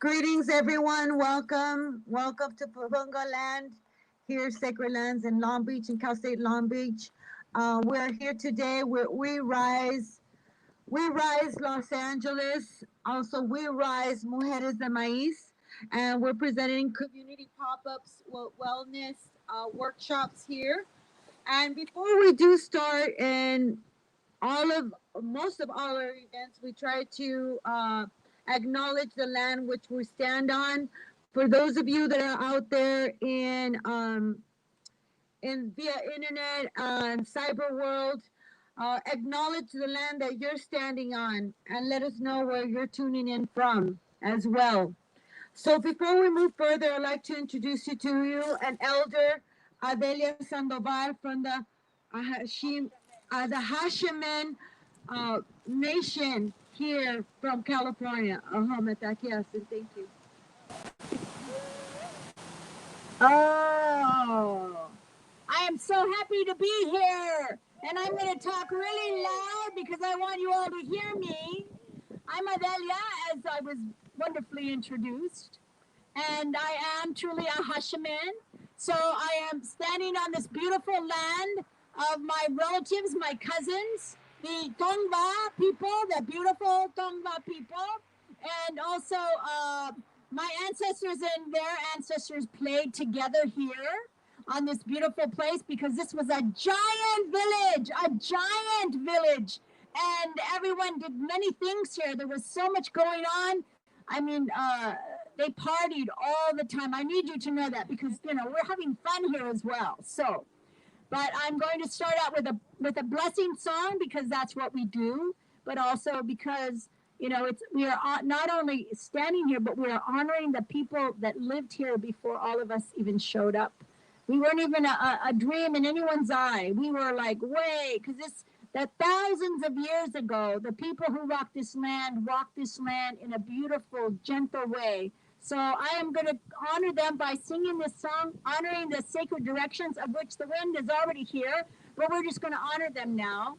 Greetings, everyone. Welcome. Welcome to Puvungna land, here, Sacred Lands in Long Beach, in Cal State Long Beach. We're here today. We rise Los Angeles. Also, we rise Mujeres de Maiz. And we're presenting community pop-ups, wellness workshops here. And before we do start in most of all our events, we try to acknowledge the land which we stand on. For those of you that are out there in via internet and cyber world, acknowledge the land that you're standing on and let us know where you're tuning in from as well. So before we move further, I'd like to introduce you an elder, Adelia Sandoval from the Hashiman nation here from California. Thank you. Oh, I am so happy to be here. And I'm going to talk really loud because I want you all to hear me. I'm Adelia, as I was wonderfully introduced. And I am truly a Hashiman. So I am standing on this beautiful land of my relatives, my cousins, the Tongva people, the beautiful Tongva people. And also my ancestors and their ancestors played together here on this beautiful place because this was a giant village. And everyone did many things here. There was so much going on. I mean, they partied all the time. I need you to know that because, you know, we're having fun here as well. So, but I'm going to start out with a blessing song because that's what we do, but also because, you know, we are not only standing here, but we are honoring the people that lived here before all of us even showed up. We weren't even a dream in anyone's eye. We were like, wait, because that thousands of years ago, the people who walked this land in a beautiful, gentle way. So I am going to honor them by singing this song, honoring the sacred directions of which the wind is already here, but we're just going to honor them now.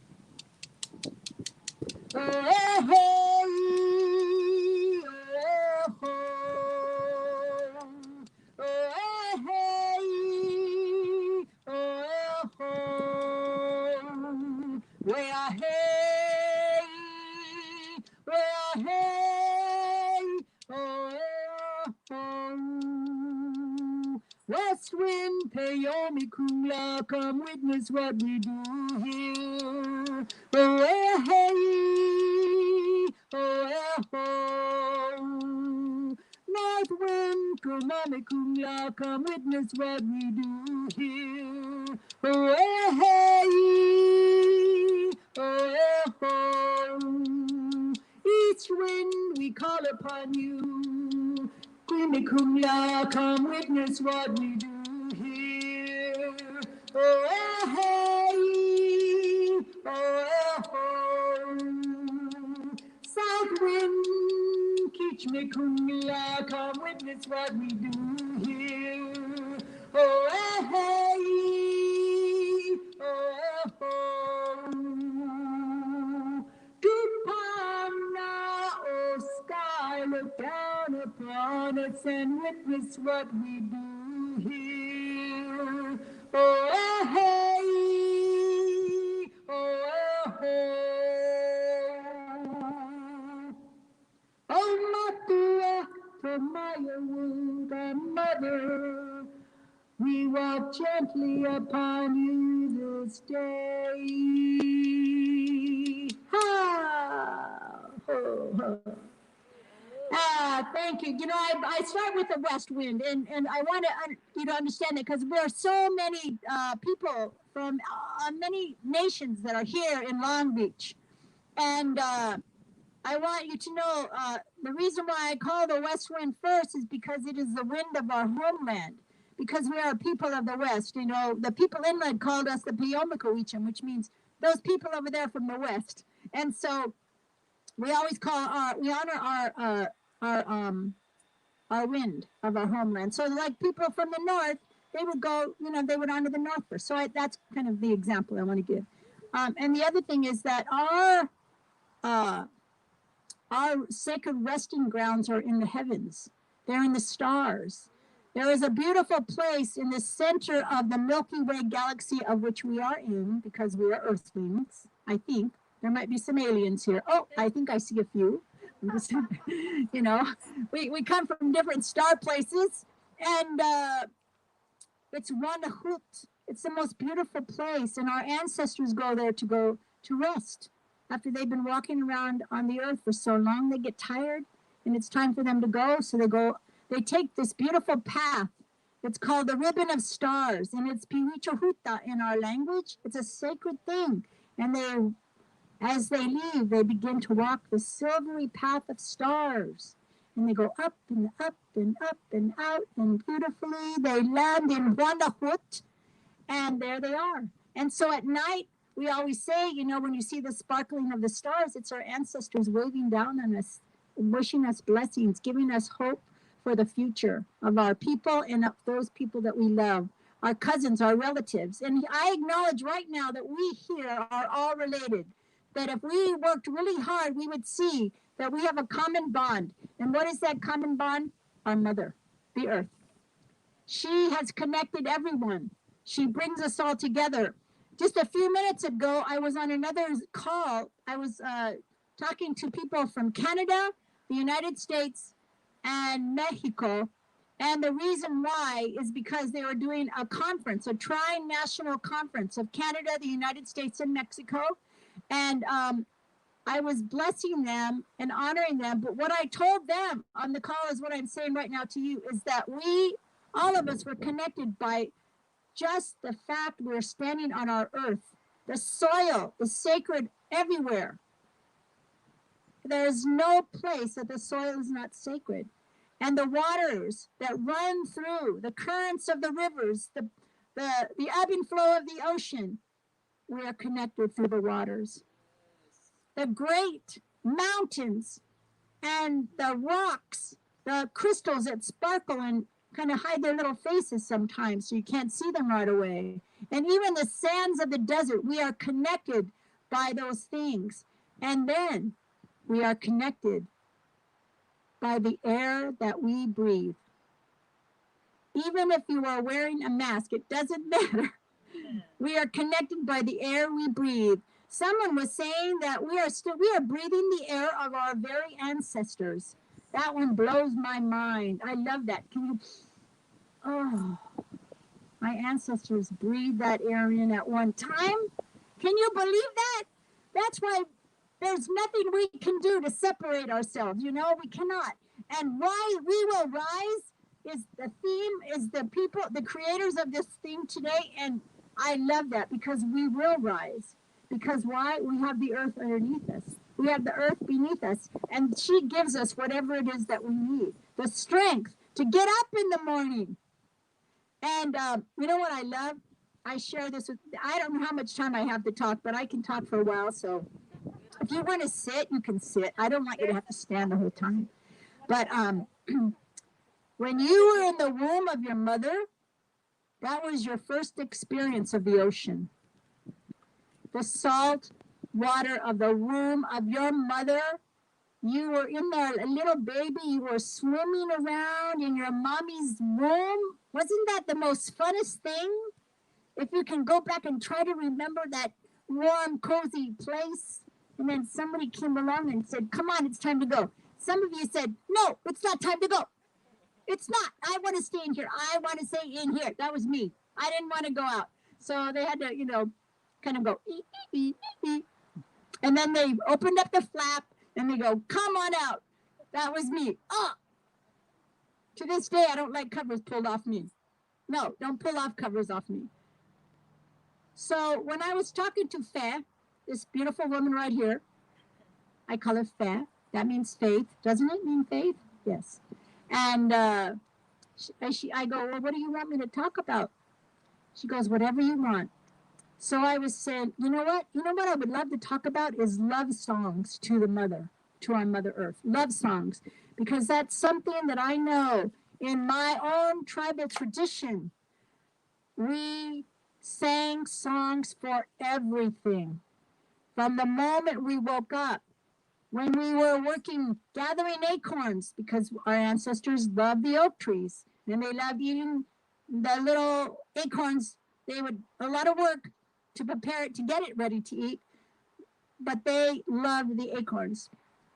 West wind, payomi kula, come witness what we do here. Oh, hey, oh, north wind, kumame kula, come witness what we do here. Oh, hey, oh, east wind, we call upon you. Kumla, come witness what we do here. Oh, hey, oh, south wind, teach me kumla, come witness what we do here. Oh, hey, oh, Tupana, oh sky, look down upon us and witness what we do here. Oh, hey, oh, Matua, Tomaya, the mother, we walk gently upon you this day. Ha! Ho, ho. Thank you. You know, I start with the west wind, and I want you to understand that because there are so many people from many nations that are here in Long Beach. And I want you to know the reason why I call the west wind first is because it is the wind of our homeland. Because we are people of the West, you know, the people inland called us the Kalokomaika'imakalanimai, which means those people over there from the West. And so we always we honor our wind of our homeland. So like people from the North, they would go, you know, they would honor the North first. So that's kind of the example I want to give. And the other thing is that our Our sacred resting grounds are in the heavens. They're in the stars. There is a beautiful place in the center of the Milky Way galaxy of which we are in, because we are Earthlings, I think. There might be some aliens here. Oh, I think I see a few. You know, we come from different star places, and it's Wanahut. It's the most beautiful place, and our ancestors go there to rest. After they've been walking around on the earth for so long, they get tired, and it's time for them to go. So they take this beautiful path. It's called the Ribbon of Stars, and it's Piwichohuta in our language. It's a sacred thing. And as they leave, they begin to walk the silvery path of stars. And they go up and up and up and out, and beautifully they land in Wanahut, and there they are. And so at night, we always say, you know, when you see the sparkling of the stars, it's our ancestors waving down on us, wishing us blessings, giving us hope for the future of our people and of those people that we love, our cousins, our relatives. And I acknowledge right now that we here are all related, that if we worked really hard, we would see that we have a common bond. And what is that common bond? Our mother, the earth. She has connected everyone. She brings us all together. Just a few minutes ago, I was on another call. I was talking to people from Canada, the United States, and Mexico. And the reason why is because they were doing a conference, a tri-national conference of Canada, the United States, and Mexico. And I was blessing them and honoring them. But what I told them on the call is what I'm saying right now to you, is that all of us were connected by just the fact we're standing on our earth. The soil is sacred everywhere. There's no place that the soil is not sacred. And the waters that run through, the currents of the rivers, the ebb and flow of the ocean, we are connected through the waters. The great mountains and the rocks, the crystals that sparkle and kind of hide their little faces sometimes so you can't see them right away. And even the sands of the desert, we are connected by those things. And then we are connected by the air that we breathe. Even if you are wearing a mask, it doesn't matter. We are connected by the air we breathe. Someone was saying that we are breathing the air of our very ancestors. That one blows my mind. I love that. My ancestors breathed that air in at one time. Can you believe that? That's why there's nothing we can do to separate ourselves. You know, we cannot. And why we will rise is the theme, is the people, the creators of this theme today. And I love that, because we will rise. Because why? We have the earth underneath us. We have the earth beneath us. And she gives us whatever it is that we need. The strength to get up in the morning. And you know what I love? I share this with, I don't know how much time I have to talk, but I can talk for a while. So if you want to sit, you can sit. I don't want you to have to stand the whole time. But when you were in the womb of your mother, that was your first experience of the ocean. The salt water of the womb of your mother. You were in there, a little baby. You were swimming around in your mommy's womb. Wasn't that the most funnest thing? If you can go back and try to remember that warm, cozy place. And then somebody came along and said, come on, it's time to go. Some of you said, no, it's not time to go. It's not. I want to stay in here. I want to stay in here. That was me. I didn't want to go out. So they had to, you know, kind of go, ee, ee, ee, ee. And then they opened up the flap and they go, come on out. That was me. Oh, to this day, I don't like covers pulled off me. No, don't pull off covers off me. So when I was talking to Fe, this beautiful woman right here, I call her Fe. That means faith. Doesn't it mean faith? Yes. And I go, well, what do you want me to talk about? She goes, whatever you want. So I was saying, you know what? You know what I would love to talk about is love songs to the mother, to our Mother Earth. Love songs. Because that's something that I know in my own tribal tradition. We sang songs for everything. From the moment we woke up, when we were working, gathering acorns, because our ancestors loved the oak trees and they loved eating the little acorns. They would, a lot of work to prepare it, to get it ready to eat, but they loved the acorns.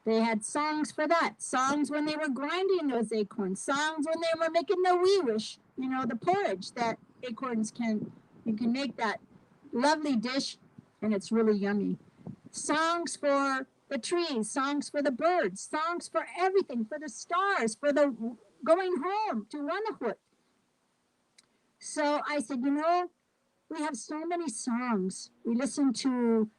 They had songs for that, songs when they were grinding those acorns, songs when they were making the wee wish, the porridge that acorns you can make that lovely dish, and it's really yummy. Songs for the trees, songs for the birds, songs for everything, for the stars, for the going home to Wanahut. So I said, we have so many songs. We listen to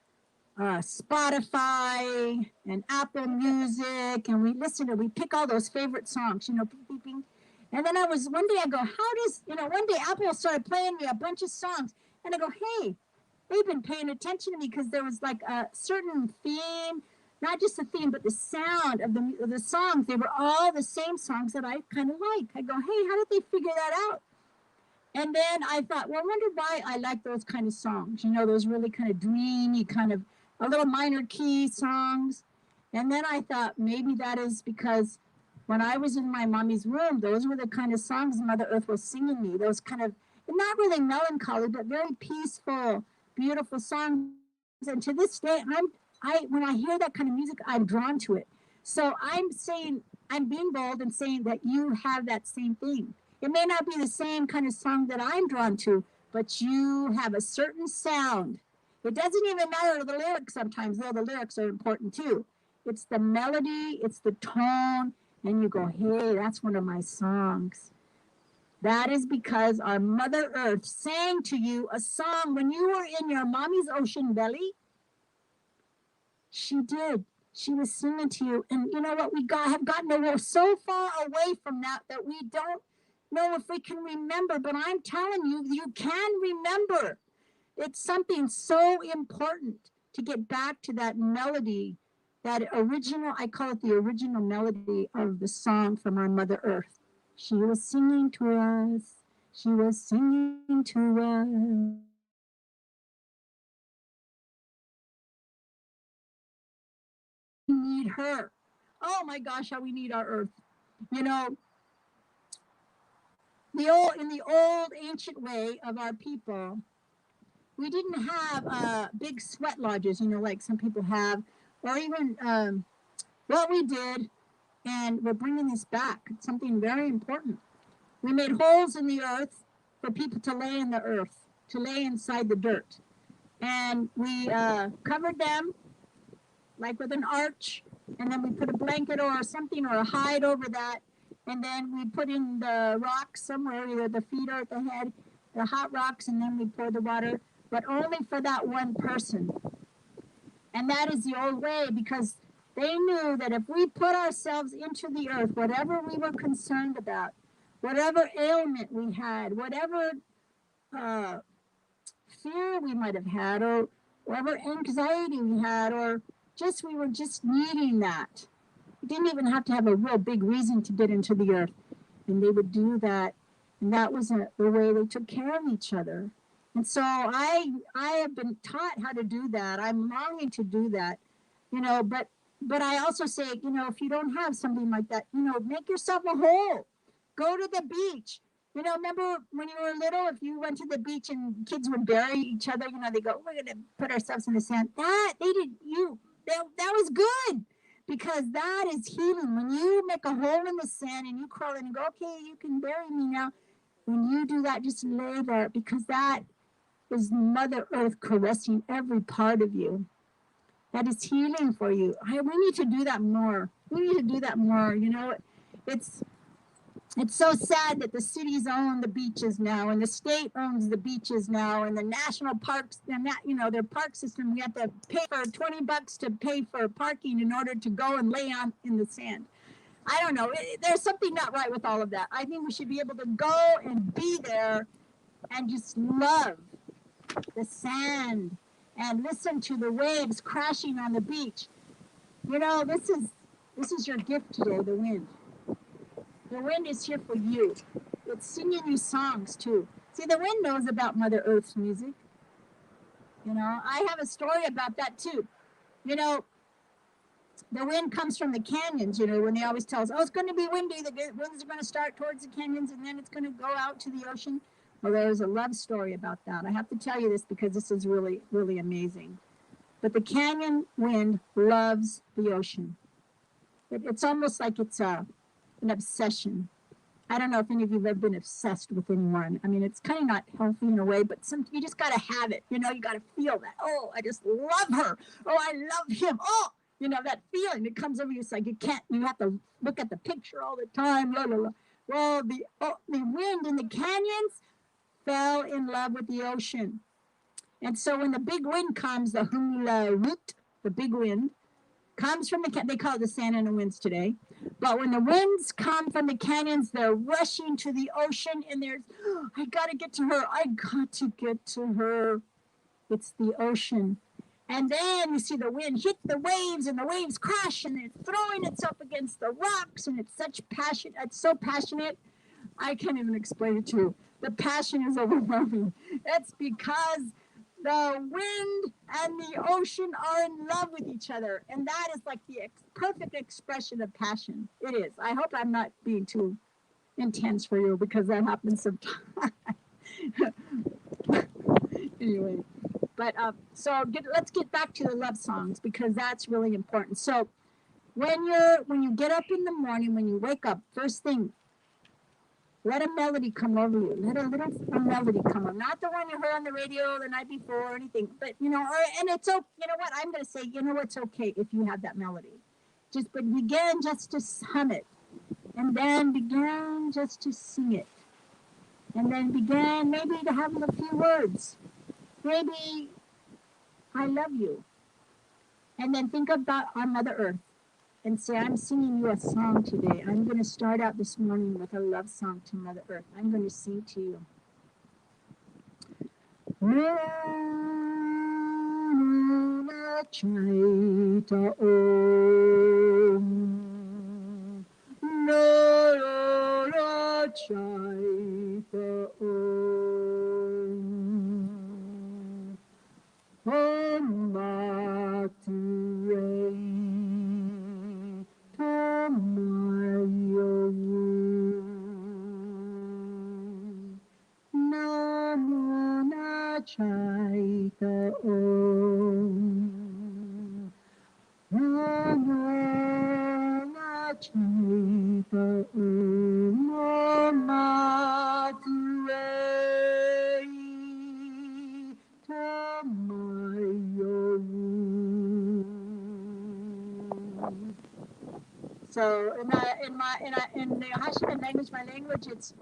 Spotify and Apple Music, and we pick all those favorite songs, beep, beep. And then one day I go, one day Apple started playing me a bunch of songs, and I go, hey, they've been paying attention to me, because there was like a certain theme, not just the theme, but the sound of the songs. They were all the same songs that I kind of like. I go, hey, how did they figure that out? And then I thought, well, I wonder why I like those kind of songs, those really kind of dreamy, kind of a little minor key songs. And then I thought maybe that is because when I was in my mommy's room, those were the kind of songs Mother Earth was singing me. Those kind of, not really melancholy, but very peaceful, beautiful songs. And to this day, when I hear that kind of music, I'm drawn to it. So I'm being bold and saying that you have that same thing. It may not be the same kind of song that I'm drawn to, but you have a certain sound. It doesn't even matter the lyrics sometimes, though the lyrics are important too. It's the melody, it's the tone, and you go, hey, that's one of my songs. That is because our Mother Earth sang to you a song when you were in your mommy's ocean belly. She did. She was singing to you. And you know what? Have gotten so far away from that we don't know if we can remember. But I'm telling you, you can remember. It's something so important to get back to that melody, that original, I call it the original melody of the song from our Mother Earth. She was singing to us. She was singing to us. We need her. Oh my gosh, how we need our Earth. In the old ancient way of our people, we didn't have big sweat lodges, like some people have, or even what we did, and we're bringing this back. It's something very important. We made holes in the earth for people to lay in the earth, to lay inside the dirt. And we covered them like with an arch, and then we put a blanket or something or a hide over that. And then we put in the rocks somewhere, either the feet or at the head, the hot rocks, and then we pour the water, but only for that one person. And that is the old way, because they knew that if we put ourselves into the earth, whatever we were concerned about, whatever ailment we had, whatever fear we might have had, or whatever anxiety we had, or we were just needing that. We didn't even have to have a real big reason to get into the earth. And they would do that. And that was the way they took care of each other. And so I have been taught how to do that. I'm longing to do that, but I also say, if you don't have something like that, make yourself a hole. Go to the beach. Remember when you were little, if you went to the beach and kids would bury each other, they go, we're going to put ourselves in the sand. That was good, because that is healing. When you make a hole in the sand and you crawl in and go, okay, you can bury me now. When you do that, just lay there, because that is Mother Earth caressing every part of you. That is healing for you. We need to do that more. It's so sad that the cities own the beaches now, and the state owns the beaches now, and the national parks, and their park system, you have to pay for $20 to pay for parking in order to go and lay in the sand. I don't know. There's something not right with all of that. I think we should be able to go and be there and just love the sand and listen to the waves crashing on the beach. This is your gift today, the wind. The wind is here for you. It's singing you songs too. See, the wind knows about Mother Earth's music. I have a story about that too. the wind comes from the canyons, you know, when they always tell us, oh, it's going to be windy, the winds are going to start towards the canyons, and then it's going to go out to the ocean. Well, there's a love story about that. I have to tell you this because this is really, really amazing. But the canyon wind loves the ocean. It's almost like it's an obsession. I don't know if any of you have ever been obsessed with anyone. I mean, it's kind of not healthy in a way, but you just got to have it. You know, you got to feel that. Oh, I just love her. Oh, I love him. Oh, you know, that feeling that comes over you. It's like you have to look at the picture all the time. La, la, la. Well, the wind in the canyons fell in love with the ocean. And so when the big wind comes, the hula root, the big wind, comes from they call it the Santa Ana winds today. But when the winds come from the canyons, they're rushing to the ocean, and there's, oh, I got to get to her. I got to get to her. It's the ocean. And then you see the wind hit the waves, and the waves crash, and it's throwing itself against the rocks, and it's such passion. It's so passionate. I can't even explain it to you. The passion is overwhelming. It's because the wind and the ocean are in love with each other. And that is like the perfect expression of passion. It is. I hope I'm not being too intense for you because that happens sometimes. Anyway, but let's get back to the love songs because that's really important. So when you get up in the morning, when you wake up, first thing, let a melody come over you. Let a melody come up. Not the one you heard on the radio the night before or anything. But, you know, and it's okay. You know what? I'm going to say, you know what's okay if you have that melody. But begin just to hum it. And then begin just to sing it. And then begin maybe to have a few words. Maybe, I love you. And then think about our Mother Earth. And say, I'm singing you a song today. I'm going to start out this morning with a love song to Mother Earth. I'm going to sing to you. So in the Hashian language, my language, it's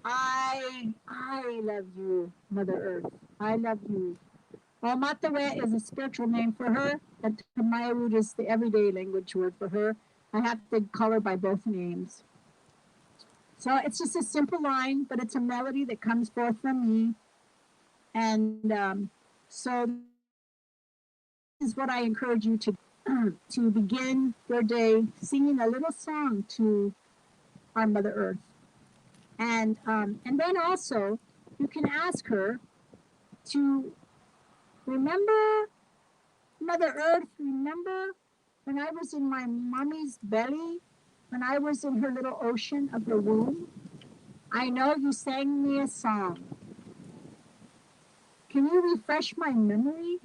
I love you, Mother Earth. I love you. Well, Matawe is a spiritual name for her, and Tamayarut is the everyday language word for her. I have to call her by both names. So it's just a simple line, but it's a melody that comes forth from me. And so this is what I encourage you to begin your day singing a little song to our Mother Earth. And then also, you can ask her to remember Mother Earth, remember when I was in my mommy's belly, when I was in her little ocean of her womb? I know you sang me a song. Can you refresh my memory?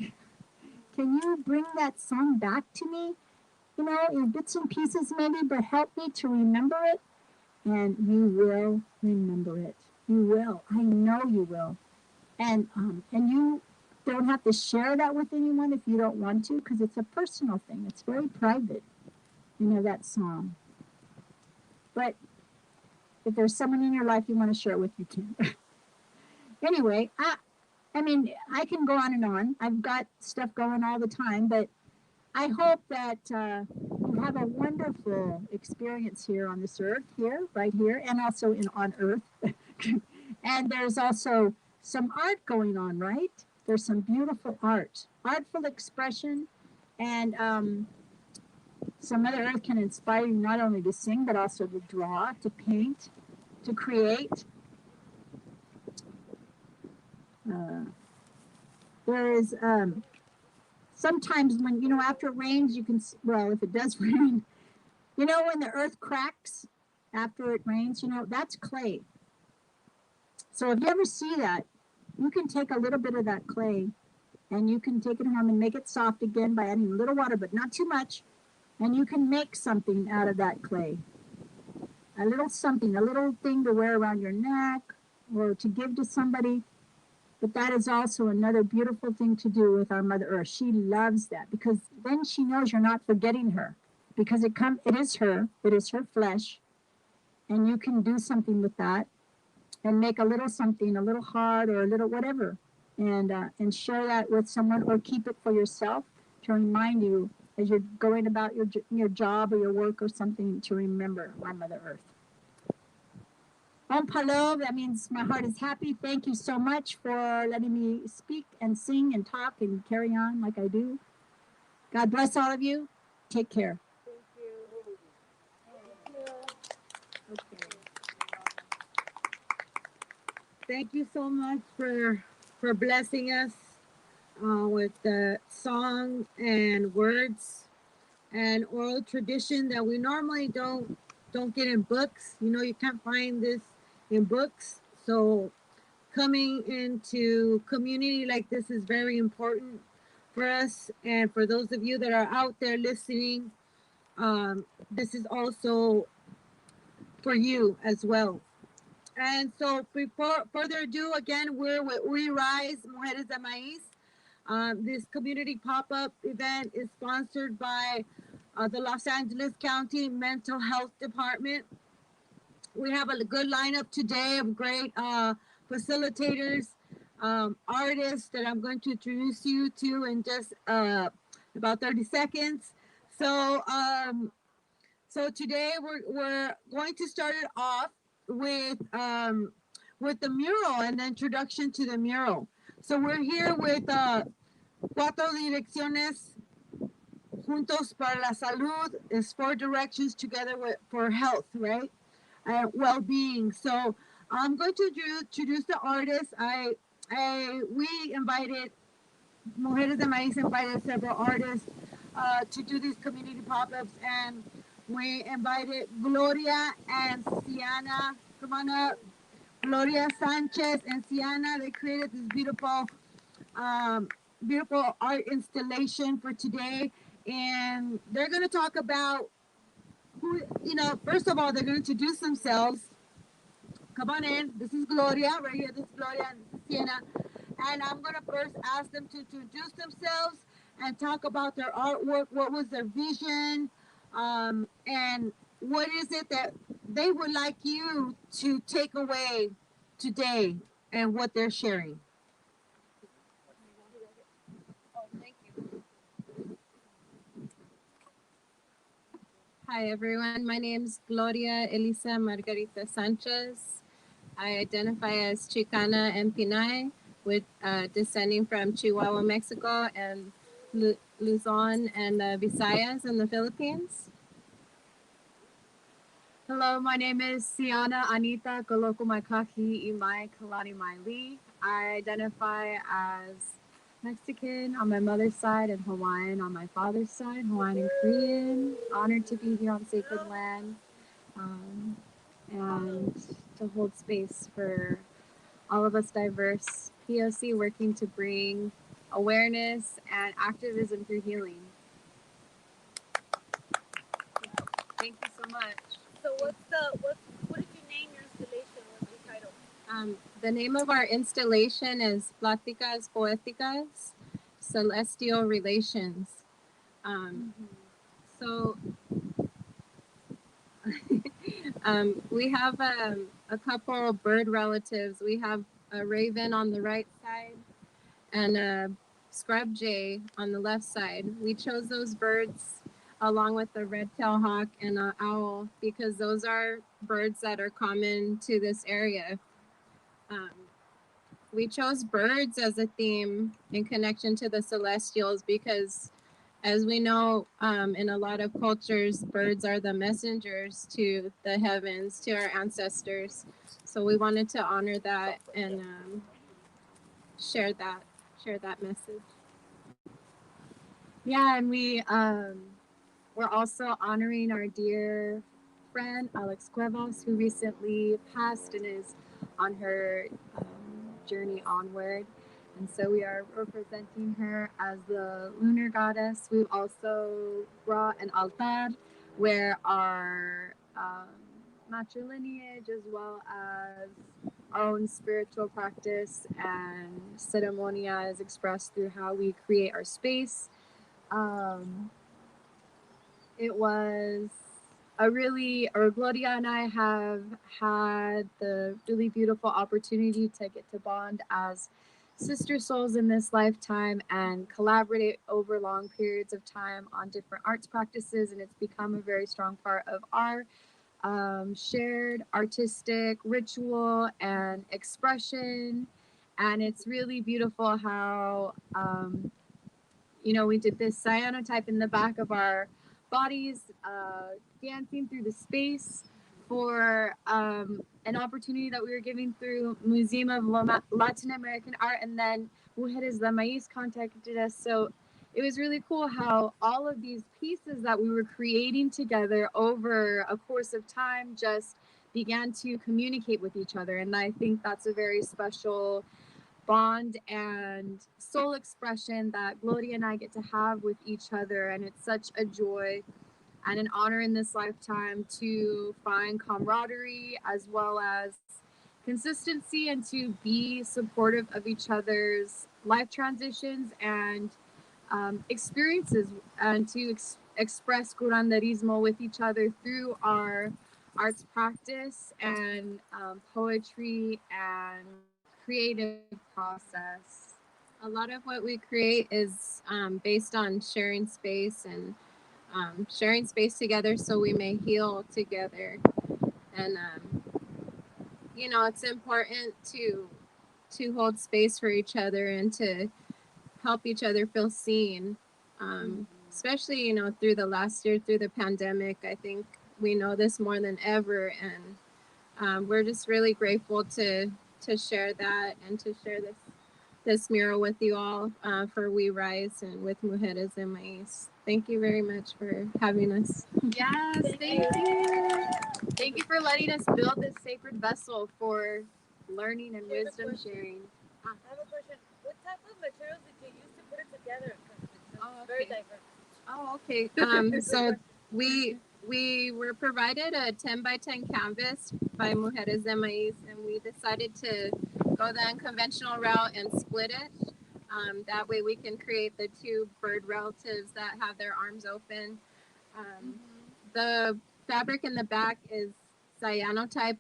Can you bring that song back to me? You know, in bits and pieces maybe, but help me to remember it. And you will remember it. You will. I know you will. And you don't have to share that with anyone if you don't want to, because it's a personal thing. It's very private, you know, that song. But if there's someone in your life you want to share it with, you can. Anyway, I mean, I can go on and on. I've got stuff going all the time, but I hope that you have a wonderful experience here on this earth, right here, and also on Earth. And there's also some art going on, right? There's some beautiful art, artful expression, and so Mother Earth can inspire you not only to sing, but also to draw, to paint, to create. There is sometimes when, you know, after it rains, you can, well, if it does rain, you know, when the earth cracks after it rains, you know, that's clay. So if you ever see that, you can take a little bit of that clay and you can take it home and make it soft again by adding a little water, but not too much. And you can make something out of that clay. A little something, a little thing to wear around your neck or to give to somebody. But that is also another beautiful thing to do with our Mother Earth. She loves that because then she knows you're not forgetting her, because it is her flesh, and you can do something with that and make a little something, a little heart or a little whatever, and share that with someone or keep it for yourself to remind you as you're going about your job or your work or something, to remember our Mother Earth. Om Palo, that means my heart is happy. Thank you so much for letting me speak and sing and talk and carry on like I do. God bless all of you. Take care. Okay. Thank you so much for blessing us with the song and words and oral tradition that we normally don't get in books. You know, you can't find this in books. So coming into community like this is very important for us, and for those of you that are out there listening, this is also for you as well. And so, before further ado, again, we're with We Rise, Mujeres de Maiz. This community pop-up event is sponsored by the Los Angeles County Mental Health Department. We have a good lineup today of great facilitators, artists that I'm going to introduce you to in just about 30 seconds. So, today we're going to start it off with the mural and the introduction to the mural. So we're here with Cuatro Direcciones Juntos para la Salud, is 4 directions together for health, right? Well-being. So I'm going to introduce the artists. We invited, Mujeres de Maiz invited several artists to do these community pop-ups, and we invited Gloria and Ciana. Come on up. Gloria, Sanchez, and Ciana. They created this beautiful art installation for today, and they're going to talk about who, you know, first of all, they're going to introduce themselves. Come on in. This is Gloria right here. This is Gloria and this is Ciana. And I'm going to first ask them to introduce themselves and talk about their artwork. What was their vision? And what is it that they would like you to take away today and what they're sharing? Oh, thank you. Hi, everyone. My name is Gloria Elisa Margarita Sanchez. I identify as Chicana and Pinay, with descending from Chihuahua, Mexico, and Luzon and Visayas in the Philippines. Hello, my name is Ciana Anita Kalokomaika'imakalanimai. I identify as Mexican on my mother's side and Hawaiian on my father's side, Hawaiian and Korean. Honored to be here on sacred land and to hold space for all of us diverse POC working to bring awareness and activism through healing. Thank you so much. So what did you name your installation? What's the title? The name of our installation is Pláticas Poéticas, Celestial Relations. So we have a couple bird relatives. We have a raven on the right side and a scrub jay on the left side. We chose those birds along with the red-tailed hawk and an owl because those are birds that are common to this area. We chose birds as a theme in connection to the celestials because, as we know, in a lot of cultures, birds are the messengers to the heavens, to our ancestors. So we wanted to honor that and share that message. Yeah, and we're also honoring our dear friend Alex Cuevas, who recently passed and is on her journey onward. And so we are representing her as the lunar goddess. We've also brought an altar where our matrilineage, as well as our own spiritual practice and ceremonia, is expressed through how we create our space. Um, it was or Gloria and I have had the really beautiful opportunity to get to bond as sister souls in this lifetime and collaborate over long periods of time on different arts practices. And it's become a very strong part of our shared artistic ritual and expression. And it's really beautiful how we did this cyanotype in the back of our bodies, dancing through the space for an opportunity that we were giving through Museum of Latin American Art, and then Mujeres de Maiz contacted us. So it was really cool how all of these pieces that we were creating together over a course of time just began to communicate with each other. And I think that's a very special bond and soul expression that Gloria and I get to have with each other. And it's such a joy and an honor in this lifetime to find camaraderie as well as consistency and to be supportive of each other's life transitions and experiences and to express curanderismo with each other through our arts practice and poetry and creative process. A lot of what we create is based on sharing space and sharing space together so we may heal together. And it's important to hold space for each other and to help each other feel seen. Especially through the last year, through the pandemic, I think we know this more than ever, and we're just really grateful to share that and to share this mural with you all for We Rise and with Mujeres de Maiz. Thank you very much for having us. Yes, thank you. Thank you for letting us build this sacred vessel for learning and wisdom sharing. I have a question. What type of materials did you use to put it together? 'Cause it's Oh, very okay. diverse. Oh, okay. So we were provided a 10 by 10 canvas by Mujeres de Maiz, and we decided to go the unconventional route and split it. That way we can create the two bird relatives that have their arms open. The fabric in the back is cyanotype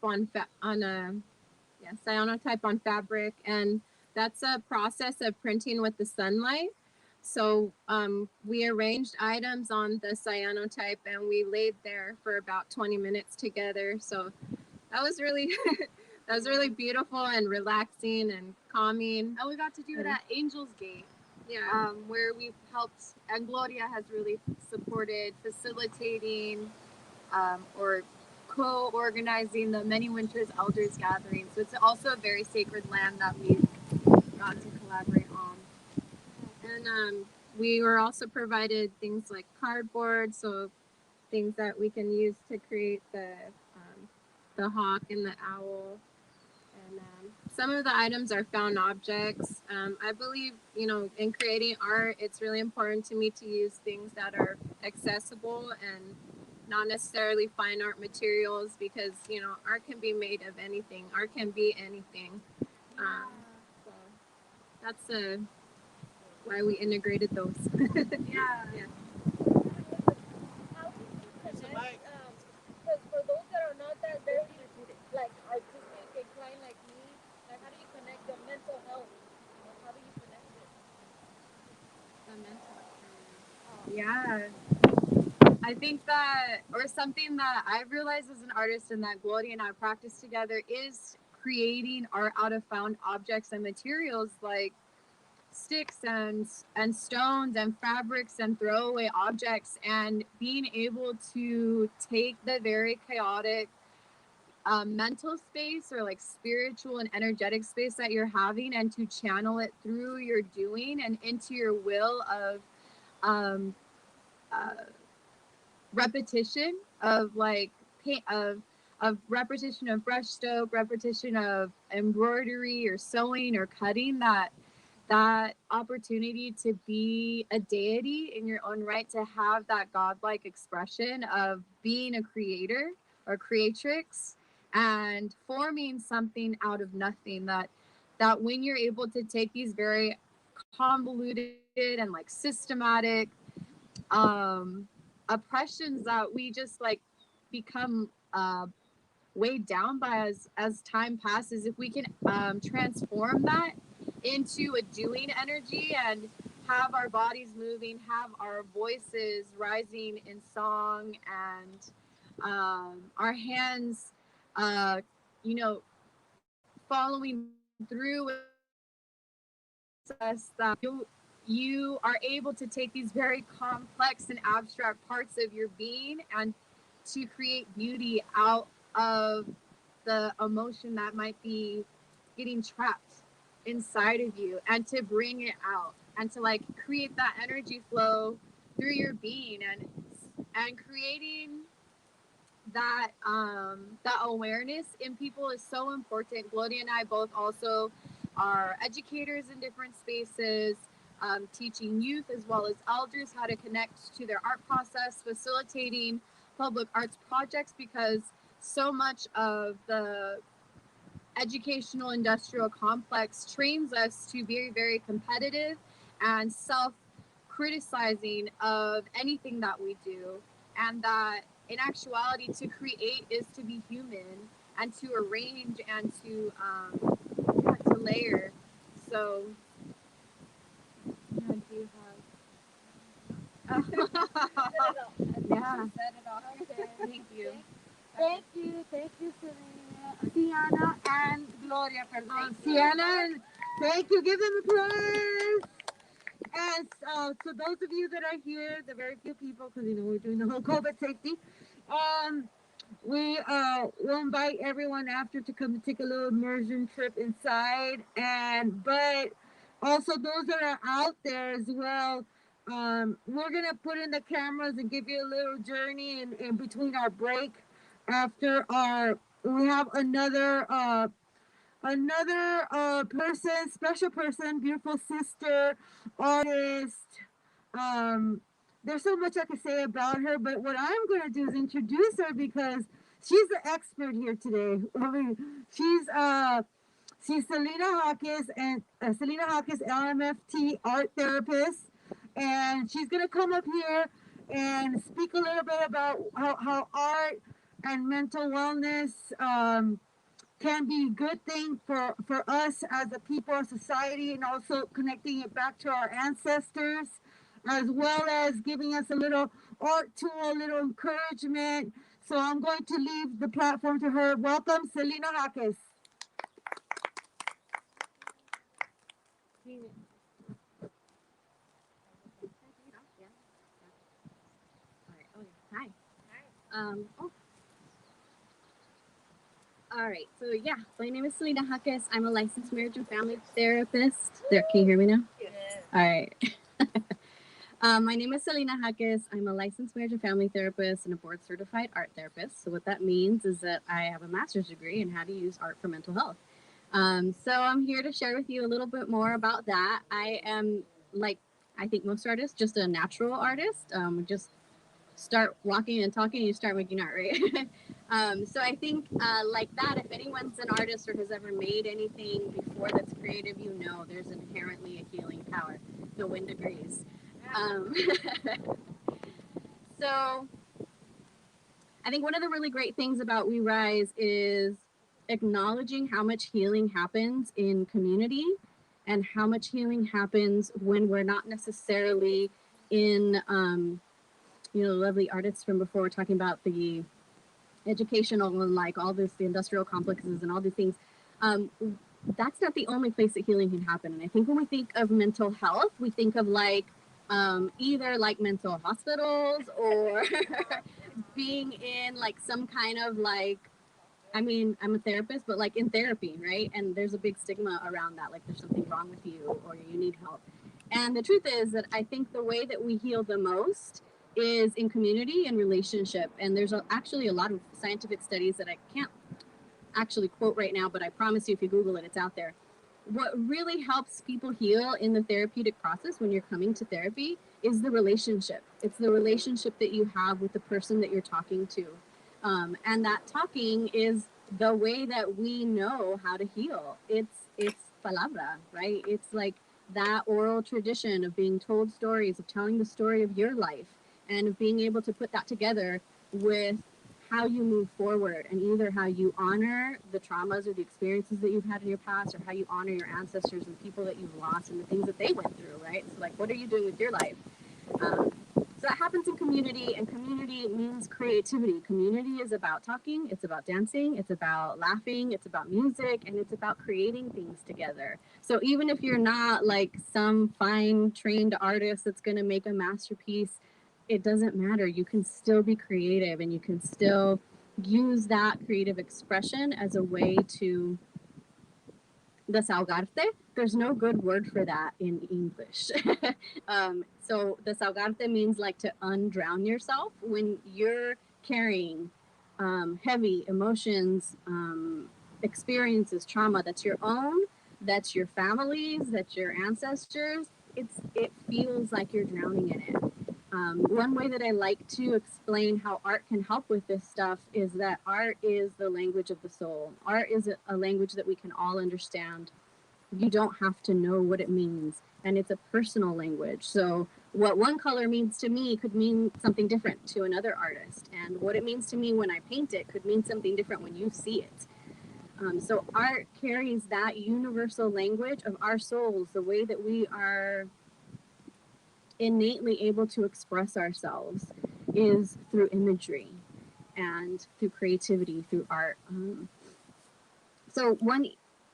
cyanotype on fabric, and that's a process of printing with the sunlight. So we arranged items on the cyanotype and we laid there for about 20 minutes together. So that was really that was really beautiful and relaxing and calming. And we got to do it at Angel's Gate. Yeah. Where we've helped, and Gloria has really supported facilitating or co-organizing the Many Winters Elders Gathering. So it's also a very sacred land that we've got to collaborate on. And we were also provided things like cardboard, so things that we can use to create the hawk and the owl. And some of the items are found objects. I believe, in creating art, it's really important to me to use things that are accessible and not necessarily fine art materials, because art can be made of anything. Art can be anything. So that's why we integrated those. Yeah. Yeah. How do you connect? Because for those that are not that very like artistic inclined like me, like how do you connect the mental health? How do you connect it? Yeah. I think that, or something that I realized as an artist and that Gloria and I practice together, is creating art out of found objects and materials like sticks and stones and fabrics and throwaway objects, and being able to take the very chaotic mental space or like spiritual and energetic space that you're having and to channel it through your doing and into your will of um, repetition of like paint of repetition of brushstroke, repetition of embroidery or sewing or cutting, that opportunity to be a deity in your own right, to have that godlike expression of being a creator or creatrix and forming something out of nothing, that when you're able to take these very convoluted and like systematic oppressions that we just like become weighed down by as time passes, if we can transform that into a doing energy and have our bodies moving, have our voices rising in song, and our hands you know, following through with us, that you are able to take these very complex and abstract parts of your being and to create beauty out of the emotion that might be getting trapped inside of you, and to bring it out and to like create that energy flow through your being, and creating that awareness in people is so important. Gloria and I both also are educators in different spaces, teaching youth as well as elders how to connect to their art process, facilitating public arts projects, because so much of the educational industrial complex trains us to be very competitive and self criticizing of anything that we do, and that in actuality to create is to be human and to arrange and to layer. So yeah, do you have yeah, Said it all. Okay. thank you. Thank you, Celina, Ciana, and Gloria. Perdón, Ciana, and thank you. Give them applause. And so those of you that are here, the very few people, because you know we're doing the whole COVID safety, we will invite everyone after to come and take a little immersion trip inside, but also those that are out there as well. We're gonna put in the cameras and give you a little journey in between our break. After our, we have another person, special person, beautiful sister, artist. Um, there's so much I could say about her, but what I'm going to do is introduce her because she's the expert here today. I mean, she's Celina Jacques, and Celina Jacques, LMFT art therapist, and she's going to come up here and speak a little bit about how art and mental wellness can be a good thing for us as a people of society, and also connecting it back to our ancestors, as well as giving us a little art tool, a little encouragement. So I'm going to leave the platform to her. Welcome, Celina Jacques. Hi. Oh. All right. So yeah, my name is Celina Jacques. I'm a licensed marriage and family therapist. There, can you hear me now? Yes. All right. My name is Celina Jacques. I'm a licensed marriage and family therapist and a board certified art therapist. So what that means is that I have a master's degree in how to use art for mental health. So I'm here to share with you a little bit more about that. I am, like I think most artists, just a natural artist. Just start walking and talking, you start making art, right? So I think like that, if anyone's an artist or has ever made anything before that's creative, you know there's inherently a healing power. The wind agrees. So I think one of the really great things about We Rise is acknowledging how much healing happens in community and how much healing happens when we're not necessarily in, you know, the lovely artists from before were talking about the educational and like all this, the industrial complexes and all these things. That's not the only place that healing can happen. And I think when we think of mental health, we think of like either like mental hospitals or being in like some kind of like, I mean, I'm a therapist, but like in therapy, right? And there's a big stigma around that, like there's something wrong with you or you need help. And the truth is that I think the way that we heal the most is in community and relationship. And there's actually a lot of scientific studies that I can't actually quote right now, but I promise you if you Google it, it's out there. What really helps people heal in the therapeutic process when you're coming to therapy is the relationship. It's the relationship that you have with the person that you're talking to. And that talking is the way that we know how to heal. It's palabra, right? It's like that oral tradition of being told stories, of telling the story of your life, and of being able to put that together with how you move forward, and either how you honor the traumas or the experiences that you've had in your past, or how you honor your ancestors and people that you've lost and the things that they went through, right? So like, what are you doing with your life? So that happens in community, and community means creativity. Community is about talking, it's about dancing, it's about laughing, it's about music, and it's about creating things together. So even if you're not like some fine trained artist that's going to make a masterpiece, it doesn't matter. You can still be creative, and you can still use that creative expression as a way to desahogarte. There's no good word for that in English. So desahogarte means like to undrown yourself when you're carrying heavy emotions, experiences, trauma that's your own, that's your family's, that's your ancestors. It feels like you're drowning in it. One way that I like to explain how art can help with this stuff is that art is the language of the soul. Art is a language that we can all understand. You don't have to know what it means, and it's a personal language. So what one color means to me could mean something different to another artist, and what it means to me when I paint it could mean something different when you see it. So art carries that universal language of our souls, the way that we are innately able to express ourselves is through imagery and through creativity, through art. So one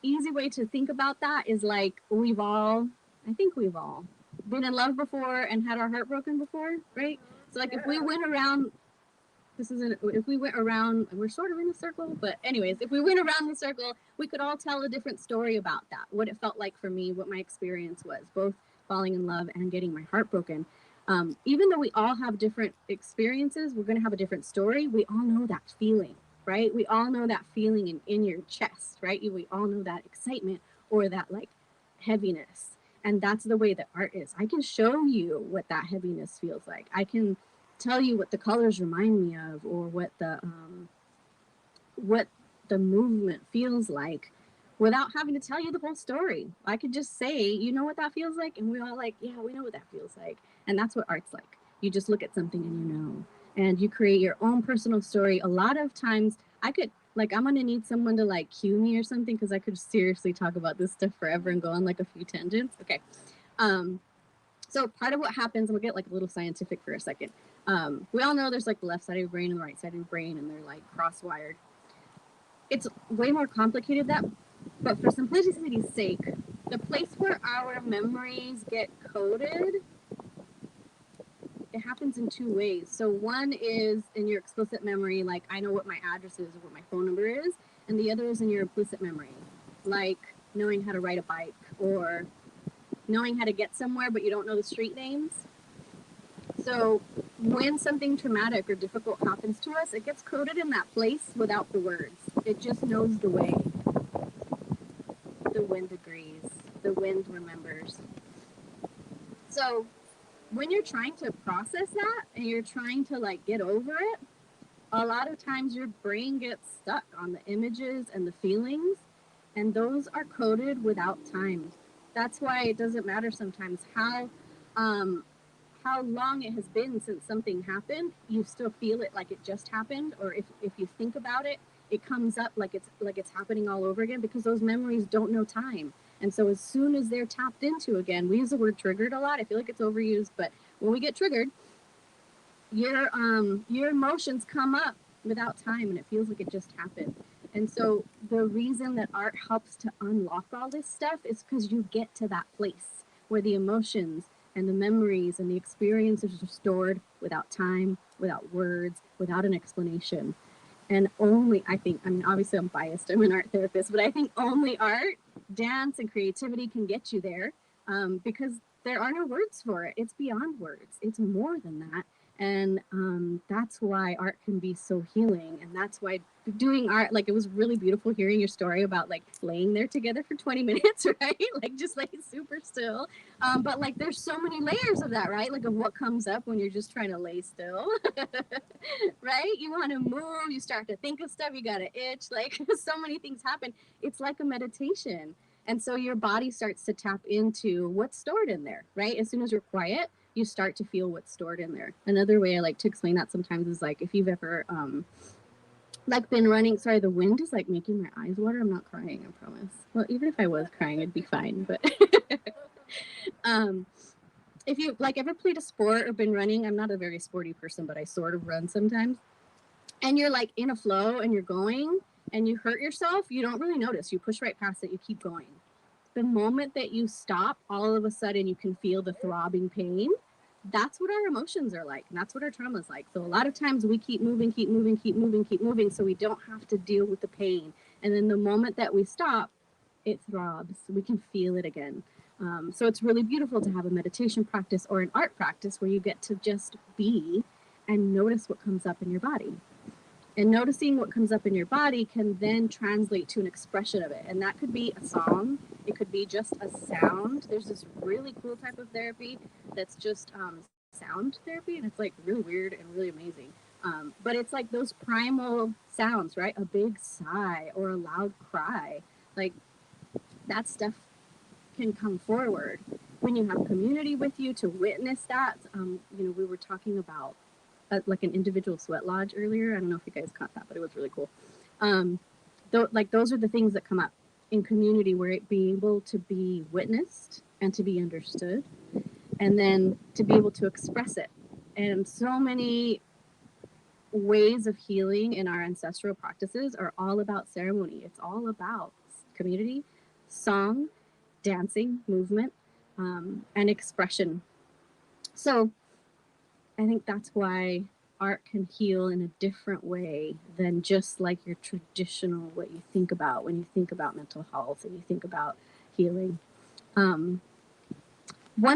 easy way to think about that is like I think we've all been in love before and had our heart broken before, right? So like if we went around, we're sort of in a circle, but anyways, if we went around the circle, we could all tell a different story about that, what it felt like for me, what my experience was, both falling in love and getting my heart broken. Even though we all have different experiences, we're going to have a different story. We all know that feeling, right? We all know that feeling in your chest, right? We all know that excitement or that like heaviness. And that's the way that art is. I can show you what that heaviness feels like. I can tell you what the colors remind me of, or what the movement feels like, without having to tell you the whole story. I could just say, you know what that feels like? And we're all like, yeah, we know what that feels like. And that's what art's like. You just look at something and you know, and you create your own personal story. A lot of times I'm gonna need someone to like cue me or something, because I could seriously talk about this stuff forever and go on like a few tangents. Okay. So part of what happens, and we'll get like a little scientific for a second. We all know there's like the left side of your brain and the right side of your brain, and they're like cross-wired. It's way more complicated that, but for simplicity's sake, the place where our memories get coded, it happens in two ways. So one is in your explicit memory, like I know what my address is or what my phone number is, and the other is in your implicit memory, like knowing how to ride a bike or knowing how to get somewhere, but you don't know the street names. So when something traumatic or difficult happens to us, it gets coded in that place without the words. It just knows the way. The wind agrees. The wind remembers. So when you're trying to process that and you're trying to like get over it, a lot of times your brain gets stuck on the images and the feelings, and those are coded without time. That's why it doesn't matter sometimes how long it has been since something happened. You still feel it like it just happened, or if you think about it, it comes up like it's happening all over again, because those memories don't know time. And so as soon as they're tapped into again, we use the word triggered a lot. I feel like it's overused, but when we get triggered, your emotions come up without time, and it feels like it just happened. And so the reason that art helps to unlock all this stuff is because you get to that place where the emotions and the memories and the experiences are stored without time, without words, without an explanation. And only, I think, I mean, obviously I'm biased, I'm an art therapist, but I think only art, dance, and creativity can get you there, because there are no words for it. It's beyond words. It's more than that. And that's why art can be so healing. And that's why doing art, like, it was really beautiful hearing your story about like laying there together for 20 minutes, right? Like just like super still. But like there's so many layers of that, right? Like of what comes up when you're just trying to lay still, right? You want to move, you start to think of stuff, you got to itch, like so many things happen. It's like a meditation. And so your body starts to tap into what's stored in there, right? As soon as you're quiet, you start to feel what's stored in there. Another way I like to explain that sometimes is like if you've ever like been running, sorry, the wind is like making my eyes water. I'm not crying, I promise. Well, even if I was crying, it'd be fine. But if you like ever played a sport or been running, I'm not a very sporty person, but I sort of run sometimes. And you're like in a flow and you're going and you hurt yourself, you don't really notice. You push right past it, you keep going. The moment that you stop, all of a sudden you can feel the throbbing pain. That's what our emotions are like. And that's what our trauma is like. So a lot of times we keep moving, so we don't have to deal with the pain. And then the moment that we stop, it throbs. We can feel it again. So it's really beautiful to have a meditation practice or an art practice where you get to just be and notice what comes up in your body. And noticing what comes up in your body can then translate to an expression of it. And that could be a song. It could be just a sound. There's this really cool type of therapy that's just sound therapy. And it's like really weird and really amazing. But it's like those primal sounds, right? A big sigh or a loud cry. Like that stuff can come forward when you have community with you to witness that. You know, we were talking about like an individual sweat lodge earlier. I don't know if you guys caught that, but it was really cool. Like those are the things that come up in community, where it being able to be witnessed and to be understood, and then to be able to express it. And so many ways of healing in our ancestral practices are all about ceremony. It's all about community, song, dancing, movement, and expression. So I think that's why art can heal in a different way than just like your traditional, what you think about when you think about mental health and you think about healing. One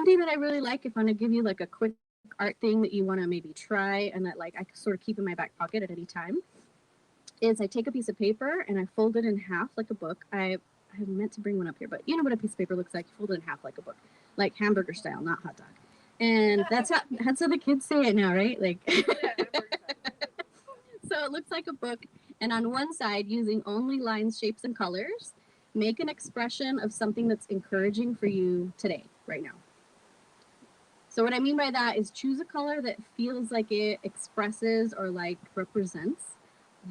thing that I really like, if I'm gonna give you like a quick art thing that you want to maybe try and that like I sort of keep in my back pocket at any time, is I take a piece of paper and I fold it in half like a book. I meant to bring one up here, but you know what a piece of paper looks like. You fold it in half like a book, like hamburger style, not hot dog. And that's how the kids say it now, right? Like, so it looks like a book. And on one side, using only lines, shapes, and colors, make an expression of something that's encouraging for you today, right now. So what I mean by that is choose a color that feels like it expresses or like represents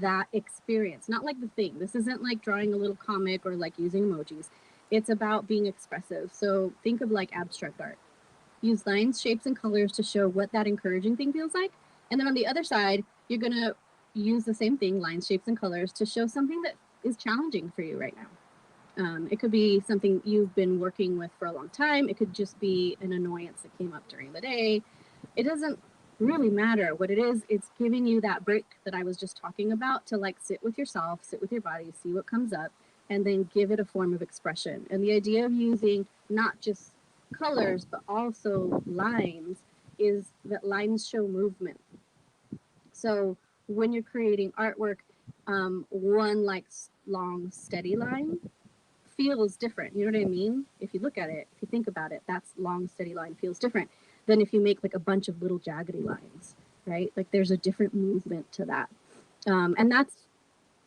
that experience, not like the thing. This isn't like drawing a little comic or like using emojis. It's about being expressive. So think of like abstract art. Use lines, shapes, and colors to show what that encouraging thing feels like. And then on the other side, you're going to use the same thing, lines, shapes, and colors, to show something that is challenging for you right now. It could be something you've been working with for a long time. It could just be an annoyance that came up during the day. It doesn't really matter what it is. It's giving you that break that I was just talking about to like sit with yourself, sit with your body, see what comes up, and then give it a form of expression. And the idea of using not just colors but also lines is that lines show movement. So when you're creating artwork, one like long steady line feels different. You know what I mean? If you look at it, if you think about it, that's long steady line feels different than if you make like a bunch of little jaggedy lines, right? Like there's a different movement to that. And that's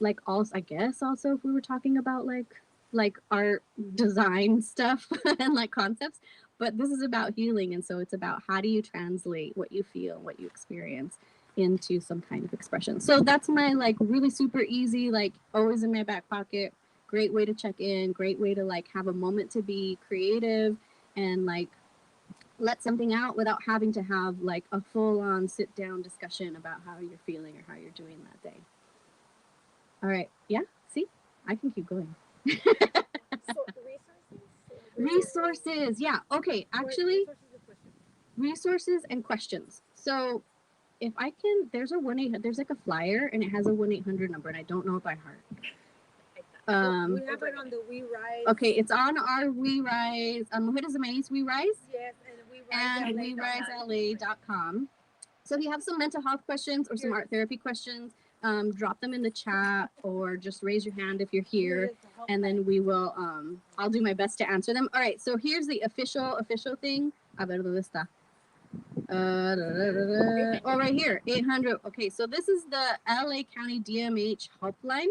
like also, I guess also if we were talking about like art design stuff and like concepts, but this is about healing. And so it's about how do you translate what you feel, what you experience into some kind of expression. So that's my like really super easy, like always in my back pocket, great way to check in, great way to like have a moment to be creative and like let something out without having to have like a full-on sit-down discussion about how you're feeling or how you're doing that day. All right, yeah, see, I can keep going. So Resources, yeah, okay, actually, resources and questions. So if I can, there's a 1-800, there's like a flyer and it has a 1-800 number and I don't know it by heart. We have it on the We Rise. Okay, it's on our We Rise, Mujeres de Maiz We Rise. Yes, and WeRiseLA.com. So if you have some mental health questions or some art therapy questions, drop them in the chat or just raise your hand if you're here, and then we will, I'll do my best to answer them. All right, so here's the official thing. A ver, ¿dónde está? Oh, right here, 800. Okay, so this is the LA County DMH helpline.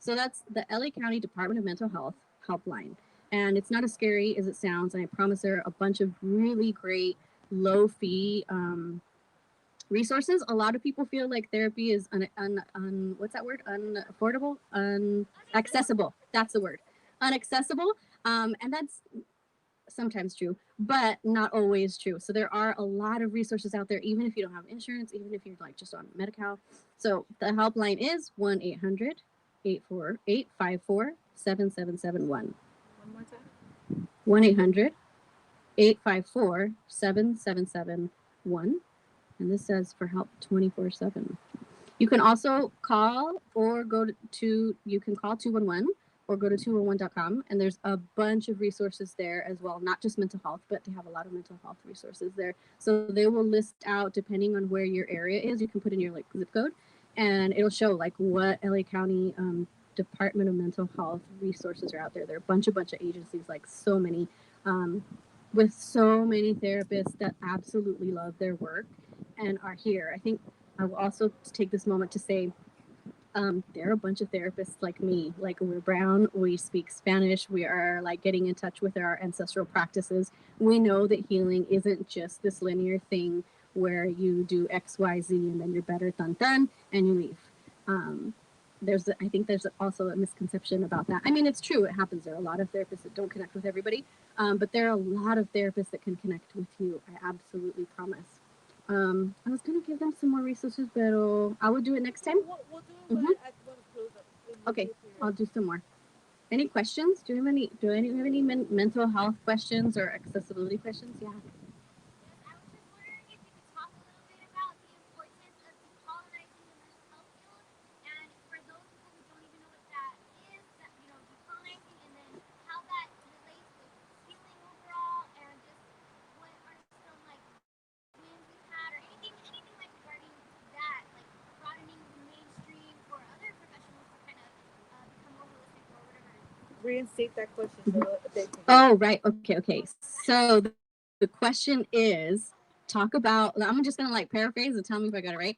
So that's the LA County Department of Mental Health helpline. And it's not as scary as it sounds. And I promise there are a bunch of really great low fee resources. A lot of people feel like therapy is what's that word? Unaffordable, unaccessible. That's the word. Unaccessible. And that's sometimes true, but not always true. So there are a lot of resources out there, even if you don't have insurance, even if you're like just on Medi-Cal. So the helpline is 1-800-854-7771. One more time. 1-800-854-7771. And this says for help 24/7. You can also call or go to you can call 211 or go to 211.com, and there's a bunch of resources there as well, not just mental health, but they have a lot of mental health resources there. So they will list out, depending on where your area is, you can put in your like zip code, and it'll show like what LA County Department of Mental Health resources are out there. There are a bunch of agencies, like so many, with so many therapists that absolutely love their work and are here. I think I will also take this moment to say, there are a bunch of therapists like me, like we're brown, we speak Spanish, we are like getting in touch with our ancestral practices. We know that healing isn't just this linear thing where you do X, Y, Z, and then you're better, done, and you leave. I think there's also a misconception about that. I mean, it's true, it happens. There are a lot of therapists that don't connect with everybody, but there are a lot of therapists that can connect with you. I absolutely promise. I was gonna give them some more resources, but I will do it next time. We'll do it at one close-up. Okay, I'll do some more. Any questions? Do you have any mental health questions or accessibility questions? Yeah. Yes, I was just wondering if you could talk a little bit about the importance of decolonizing the mental health field, and for those people who don't even know what that is, that, you know, decolonizing, and then how that relates with healing overall, and just what are some like wins we've had, or anything like regarding that, like broadening the mainstream for other professionals to kind of become more holistic or whatever. Reinstate that question. Oh, right. Okay. So the question is, talk about, I'm just going to like paraphrase and tell me if I got it right.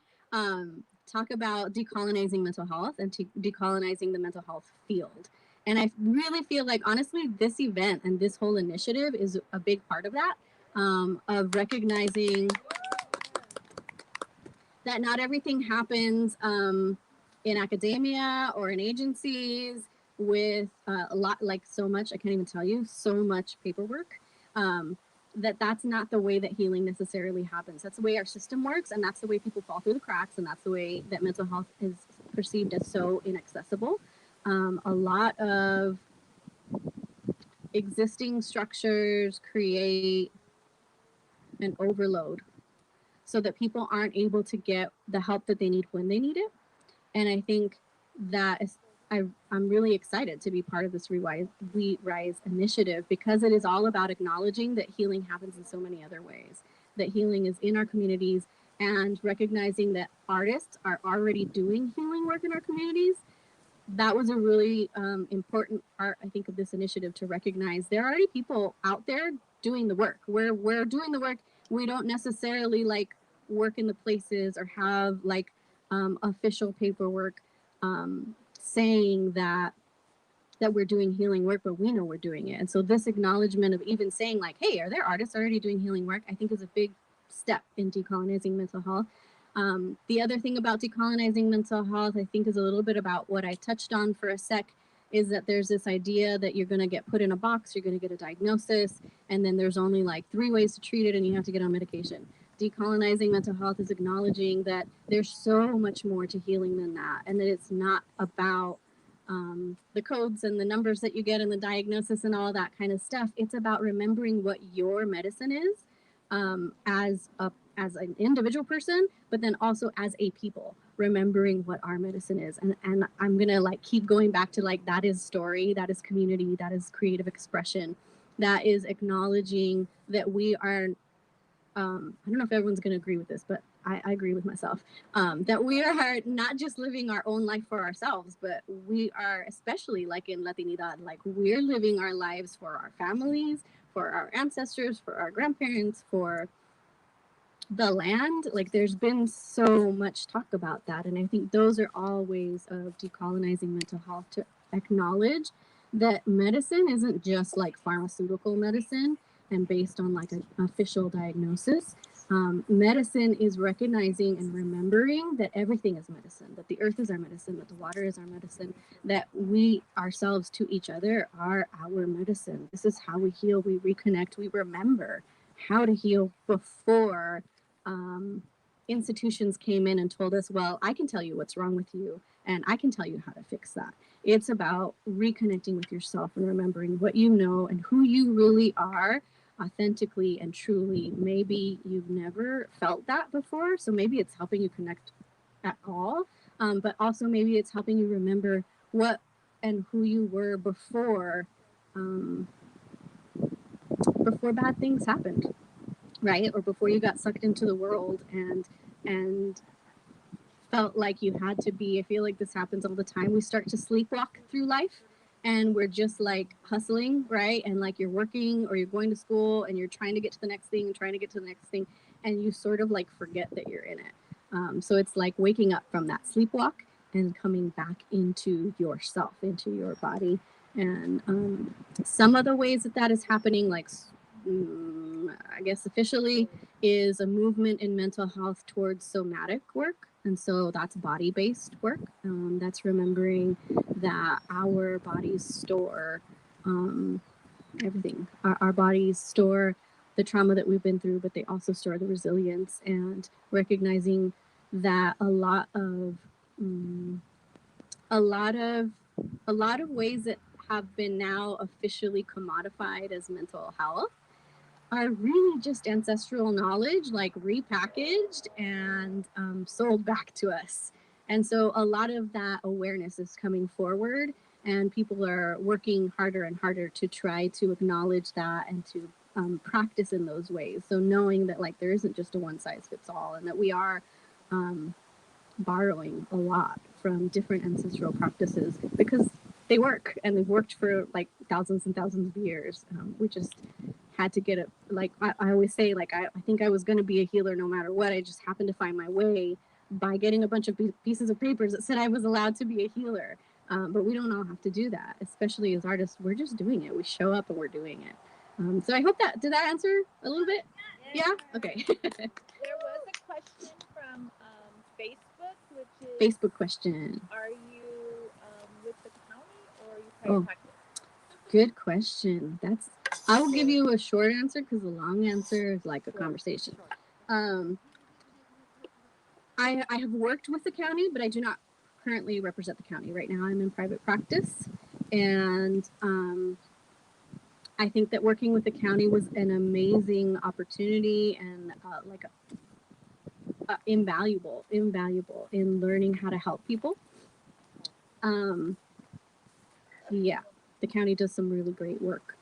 Talk about decolonizing mental health and decolonizing the mental health field. And I really feel like, honestly, this event and this whole initiative is a big part of that, of recognizing that not everything happens in academia or in agencies with a lot, like so much, I can't even tell you, so much paperwork, that's not the way that healing necessarily happens. That's the way our system works, and that's the way people fall through the cracks, and that's the way that mental health is perceived as so inaccessible. A lot of existing structures create an overload so that people aren't able to get the help that they need when they need it. And I think that I'm really excited to be part of this We Rise initiative, because it is all about acknowledging that healing happens in so many other ways, that healing is in our communities, and recognizing that artists are already doing healing work in our communities. That was a really important part, I think, of this initiative, to recognize there are already people out there doing the work. We're doing the work. We don't necessarily like work in the places or have like official paperwork saying that we're doing healing work, but we know we're doing it. And so this acknowledgement of even saying like, hey, are there artists already doing healing work, I think is a big step in decolonizing mental health. The other thing about decolonizing mental health, I think, is a little bit about what I touched on for a sec, is that there's this idea that you're going to get put in a box, you're going to get a diagnosis, and then there's only like 3 ways to treat it, and you have to get on medication. Decolonizing mental health is acknowledging that there's so much more to healing than that, and that it's not about the codes and the numbers that you get and the diagnosis and all that kind of stuff. It's about remembering what your medicine is as an individual person, but then also as a people. remembering what our medicine is. And I'm gonna like keep going back to like, that is story, that is community, that is creative expression, that is acknowledging that we are, I don't know if everyone's gonna agree with this, but I agree with myself, that we are not just living our own life for ourselves, but we are, especially like in Latinidad, like we're living our lives for our families, for our ancestors, for our grandparents, for the land. Like there's been so much talk about that, and I think those are all ways of decolonizing mental health, to acknowledge that medicine isn't just like pharmaceutical medicine and based on like an official diagnosis. Medicine is recognizing and remembering that everything is medicine, that the earth is our medicine, that the water is our medicine, that we ourselves to each other are our medicine. This is how we heal, we reconnect, we remember how to heal before institutions came in and told us, well, I can tell you what's wrong with you and I can tell you how to fix that. It's about reconnecting with yourself and remembering what you know and who you really are authentically and truly. Maybe you've never felt that before, so maybe it's helping you connect at all, but also maybe it's helping you remember what and who you were before bad things happened, right? Or before you got sucked into the world and felt like you had to be. I feel like this happens all the time. We start to sleepwalk through life and we're just like hustling, right? And like you're working or you're going to school and you're trying to get to the next thing and trying to get to the next thing, and you sort of like forget that you're in it. So it's like waking up from that sleepwalk and coming back into yourself, into your body. And some of the ways that that is happening, like I guess officially, is a movement in mental health towards somatic work. And so that's body-based work. That's remembering that our bodies store everything. Our bodies store the trauma that we've been through, but they also store the resilience, and recognizing that a lot of ways that have been now officially commodified as mental health are really just ancestral knowledge, like repackaged and sold back to us. And so a lot of that awareness is coming forward, and people are working harder and harder to try to acknowledge that and to practice in those ways. So knowing that like there isn't just a one size fits all, and that we are borrowing a lot from different ancestral practices because they work, and they've worked for like thousands and thousands of years. We just had to get it. Like I always say, like I think I was going to be a healer no matter what. I just happened to find my way by getting a bunch of pieces of papers that said I was allowed to be a healer. But we don't all have to do that, especially as artists. We're just doing it. We show up and we're doing it. So I hope that, did that answer a little bit? Yeah? Okay. There was a question from Facebook, which is... Facebook question. Are you with the county or are you private practice? Good question. I will give you a short answer because the long answer is like a conversation. I have worked with the county, but I do not currently represent the county. Right now I'm in private practice, and I think that working with the county was an amazing opportunity and invaluable in learning how to help people. Yeah, the county does some really great work.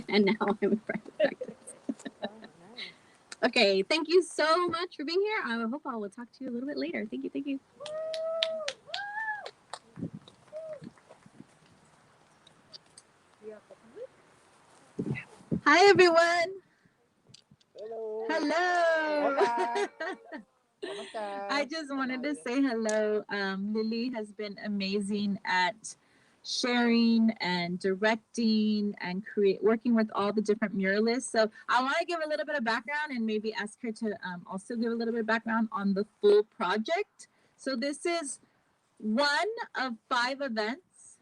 And now I'm in private practice. Okay, thank you so much for being here. I hope I will talk to you a little bit later. Thank you. Hi, everyone. Hello. Hello. I just wanted to say hello. Lily has been amazing at sharing and directing and working with all the different muralists. So I want to give a little bit of background and maybe ask her to also give a little bit of background on the full project. So this is one of 5 events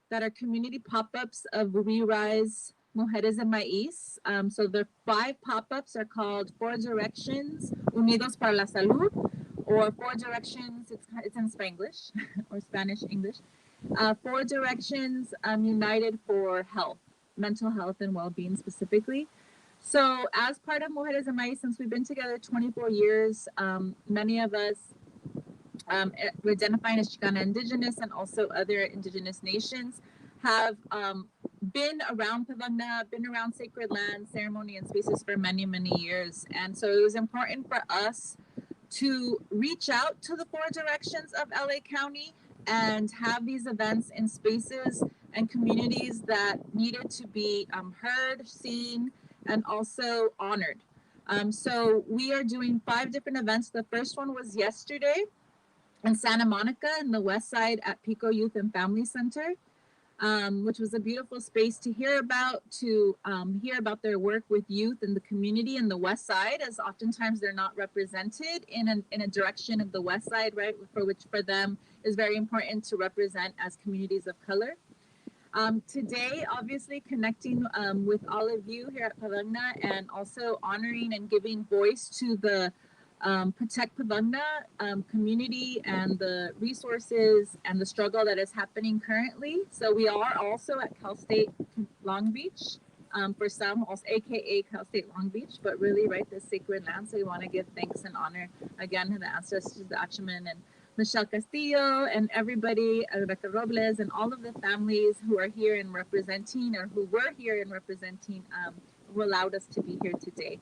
that are community pop-ups of We Rise Mujeres de Maiz. So the 5 pop-ups are called 4 Directions, Unidos para la Salud, or 4 Directions, it's in Spanglish, or Spanish, English. 4 Directions United for Health, mental health and well-being specifically. So as part of Mujeres de Maiz, since we've been together 24 years, many of us we're identifying as Chicana indigenous and also other indigenous nations, have been around Puvungna, been around sacred land, ceremony, and spaces for many, many years. And so it was important for us to reach out to the 4 directions of LA County and have these events in spaces and communities that needed to be heard, seen, and also honored. So we are doing 5 different events. The first one was yesterday in Santa Monica in the West Side at Pico Youth and Family Center, which was a beautiful space to hear about their work with youth in the community in the West Side, as oftentimes they're not represented in a direction of the West Side, right? Which for them is very important to represent as communities of color. Today, obviously, connecting with all of you here at Puvungna and also honoring and giving voice to the Protect Puvungna community and the resources and the struggle that is happening currently. So we are also at Cal State Long Beach, for some, also AKA Cal State Long Beach, but really, right, this sacred land. So we want to give thanks and honor again to the ancestors, the Achaman and Michelle Castillo and everybody, Rebecca Robles and all of the families who are here and representing, or who were here and representing, who allowed us to be here today.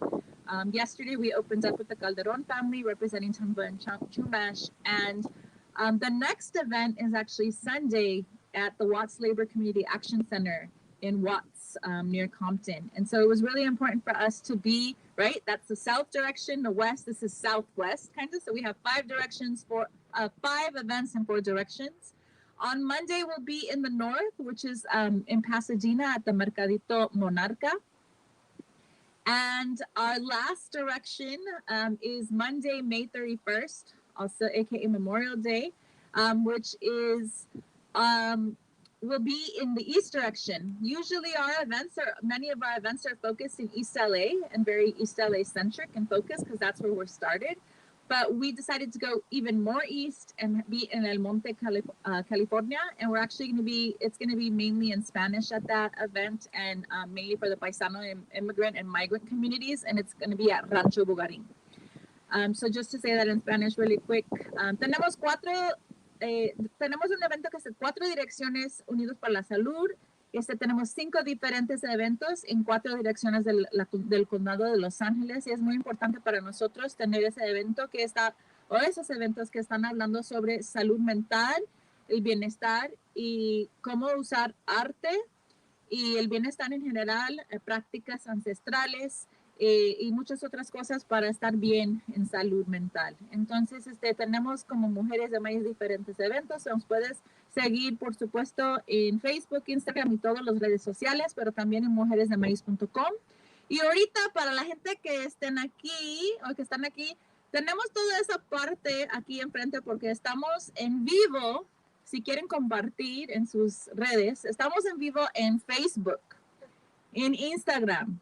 Yesterday, we opened up with the Calderon family representing Tamba and Chumash. And the next event is actually Sunday at the Watts Labor Community Action Center in Watts, near Compton. And so it was really important for us to be, right, that's the south direction, the west, this is southwest, kind of. So we have 5 directions for 5 events in 4 directions. On Monday, we'll be in the north, which is in Pasadena at the Mercadito Monarca. And our last direction is Monday, May 31st, also AKA Memorial Day, which is, will be in the east direction. Usually many of our events are focused in East LA and very East LA centric and focused because that's where we're started. But we decided to go even more east and be in El Monte, California. And we're actually it's going to be mainly in Spanish at that event and mainly for the Paisano immigrant and migrant communities. And it's going to be at Rancho Bugarin. So just to say that in Spanish really quick, tenemos un evento que es 4 direcciones Unidos para la Salud. Tenemos 5 diferentes eventos en 4 direcciones del condado de Los Ángeles y es muy importante para nosotros tener ese evento o esos eventos que están hablando sobre salud mental, el bienestar y cómo usar arte y el bienestar en general, prácticas ancestrales y muchas otras cosas para estar bien en salud mental. Entonces, tenemos como Mujeres de Maiz diferentes eventos. Nos puedes seguir, por supuesto, en Facebook, Instagram y todas las redes sociales, pero también en mujeresdemaiz.com. Y ahorita, para la gente que estén aquí o que están aquí, tenemos toda esa parte aquí enfrente porque estamos en vivo. Si quieren compartir en sus redes, estamos en vivo en Facebook, en Instagram,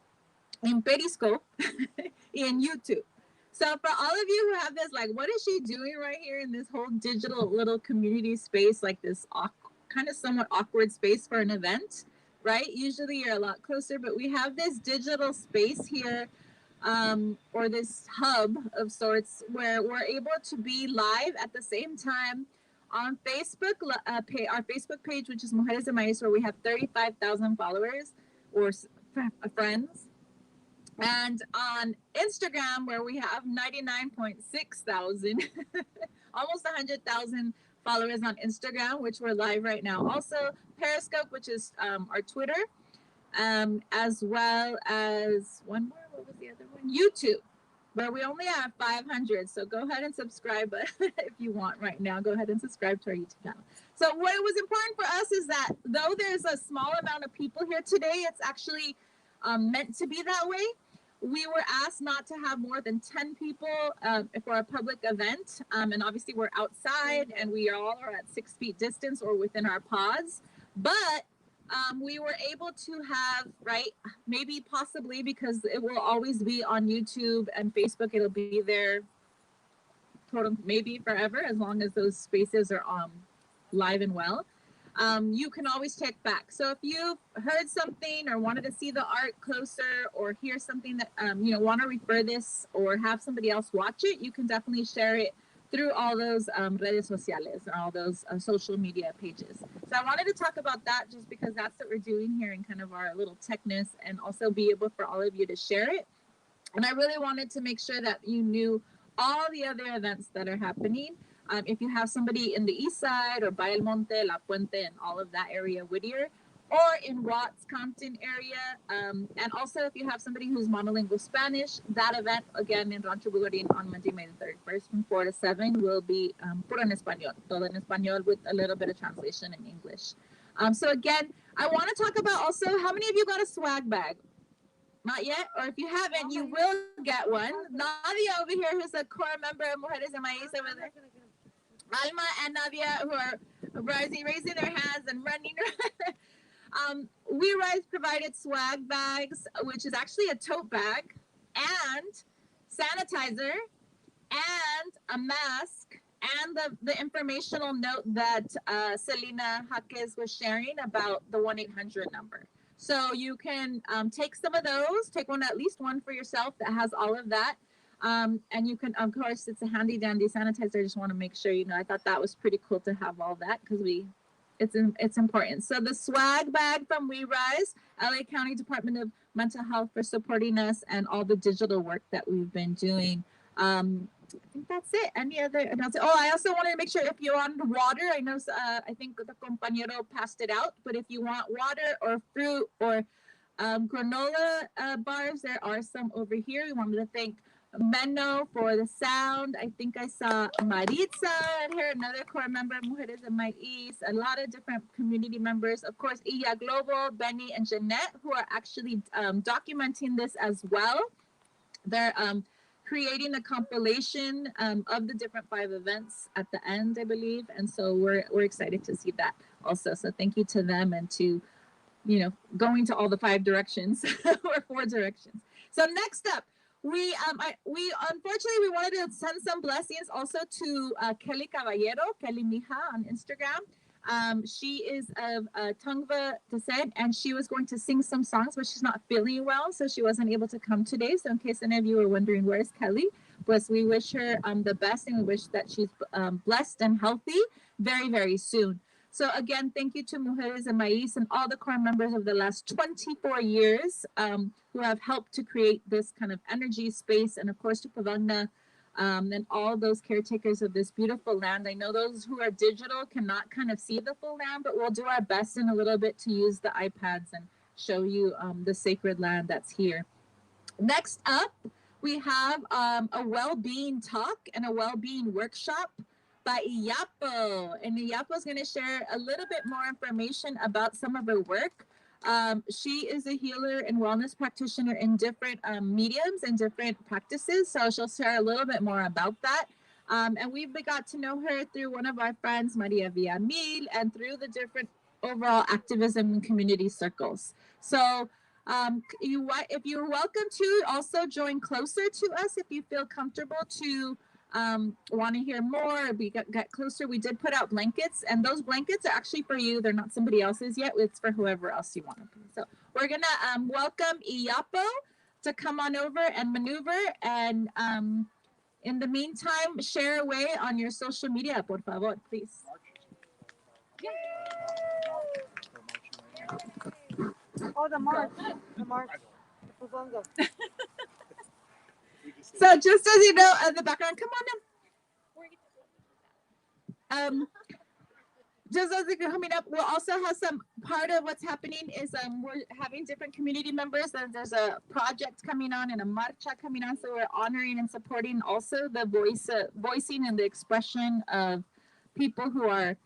in Periscope, in YouTube. So for all of you who have this, like, what is she doing right here in this whole digital little community space, like this kind of somewhat awkward space for an event, right? Usually you're a lot closer, but we have this digital space here, or this hub of sorts where we're able to be live at the same time on Facebook, our Facebook page, which is Mujeres de Maiz, where we have 35,000 followers or friends. And on Instagram, where we have 99.6 thousand, almost 100,000 followers on Instagram, which we're live right now. Also, Periscope, which is our Twitter, as well as one more, what was the other one? YouTube, where we only have 500. So go ahead and subscribe if you want right now. Go ahead and subscribe to our YouTube channel. So what was important for us is that though there's a small amount of people here today, it's actually meant to be that way. We were asked not to have more than 10 people for a public event. And obviously we're outside and we all are at 6 feet distance or within our pods. But we were able to have, right, maybe possibly because it will always be on YouTube and Facebook, it'll be there maybe forever, as long as those spaces are live and well. You can always check back. So if you heard something or wanted to see the art closer or hear something that, want to refer this or have somebody else watch it, you can definitely share it through all those redes sociales and all those social media pages. So I wanted to talk about that just because that's what we're doing here in kind of our little techness, and also be able for all of you to share it. And I really wanted to make sure that you knew all the other events that are happening. If you have somebody in the east side or Bay El Monte, La Puente, and all of that area, Whittier, or in Watts, Compton area. And also if you have somebody who's monolingual Spanish, that event again in Rancho Bugarin on Monday, May the 31st from 4 to 7 will be puro en español, todo en español with a little bit of translation in English. So again, I want to talk about also, how many of you got a swag bag? Not yet, or if you haven't, you will get one. Nadia over here, who's a core member of Mujeres de Maiz over there. Alma and Nadia, who are raising their hands and running. We Rise provided swag bags, which is actually a tote bag, and sanitizer, and a mask, and the informational note that Celina Jacques was sharing about the 1-800 number. So you can take some of those, take one, at least one for yourself that has all of that. And you can, of course, it's a handy dandy sanitizer. I just want to make sure, you know, I thought that was pretty cool to have all that because it's important. So the swag bag from We Rise, LA County Department of Mental Health for supporting us and all the digital work that we've been doing. I think that's it. Any other announcement? Oh, I also wanted to make sure if you want water, I know, I think the compañero passed it out, but if you want water or fruit or granola bars, there are some over here. We wanted to thank Menno for the sound. I think I saw Margarita and here, another core member, Mujeres de Maiz, a lot of different community members. Of course, Iya Global, Benny, and Jeanette, who are actually documenting this as well. They're creating a compilation of the different 5 events at the end, I believe. And so we're excited to see that also. So thank you to them and to, you know, going to all the 5 directions or 4 directions. So next up, we unfortunately we wanted to send some blessings also to Kelly Caballero, Kelly Mija on Instagram. She is of Tongva descent, and she was going to sing some songs, but she's not feeling well, so she wasn't able to come today. So in case any of you were wondering where's Kelly, pues we wish her the best, and we wish that she's blessed and healthy very, very soon. So again, thank you to Mujeres de Maiz and all the core members of the last 24 years who have helped to create this kind of energy space, and of course to Puvungna and all those caretakers of this beautiful land. I know those who are digital cannot kind of see the full land, but we'll do our best in a little bit to use the iPads and show you the sacred land that's here. Next up, we have a well-being talk and a well-being workshop by Iyapo. And Iyapo is going to share a little bit more information about some of her work. She is a healer and wellness practitioner in different mediums and different practices. So she'll share a little bit more about that. And we've got to know her through one of our friends, Maria Villamil, and through the different overall activism and community circles. So if you're welcome to also join closer to us if you feel comfortable to want to hear more, we get closer. We did put out blankets, and those blankets are actually for you. They're not somebody else's yet. It's for whoever else you want to be. So we're gonna welcome Iyapo to come on over and maneuver, and in the meantime, share away on your social media, por favor, please. Oh, the march. So just as you know, in the background, come on in. Just as you're coming up, we'll also have some part of what's happening is we're having different community members, and there's a project coming on and a marcha coming on. So we're honoring and supporting also the voicing and the expression of people who are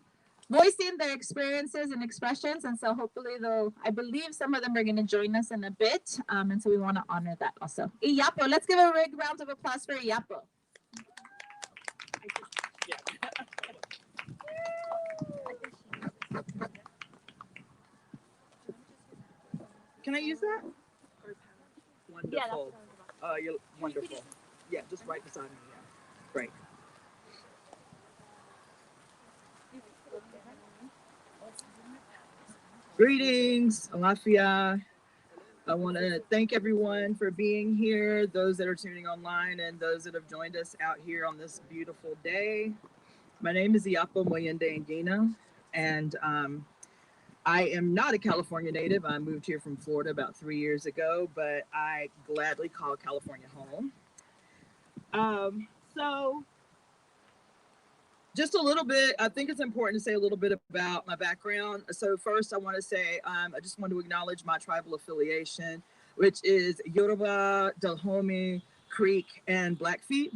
voicing their experiences and expressions. And so hopefully I believe some of them are going to join us in a bit. And so we want to honor that also. Iyapo, let's give a big round of applause for Iyapo. Can I use that? Wonderful. You're wonderful. Yeah, just right beside me. Yeah. Great. Greetings, Alafia. I want to thank everyone for being here, those that are tuning online and those that have joined us out here on this beautiful day. My name is Iyapo, Moyende, and Ngina, and I am not a California native. I moved here from Florida about 3 years ago, but I gladly call California home. So just a little bit, I think it's important to say a little bit about my background. So first I want to say, I just want to acknowledge my tribal affiliation, which is Yoruba, Dahomey, Creek, and Blackfeet.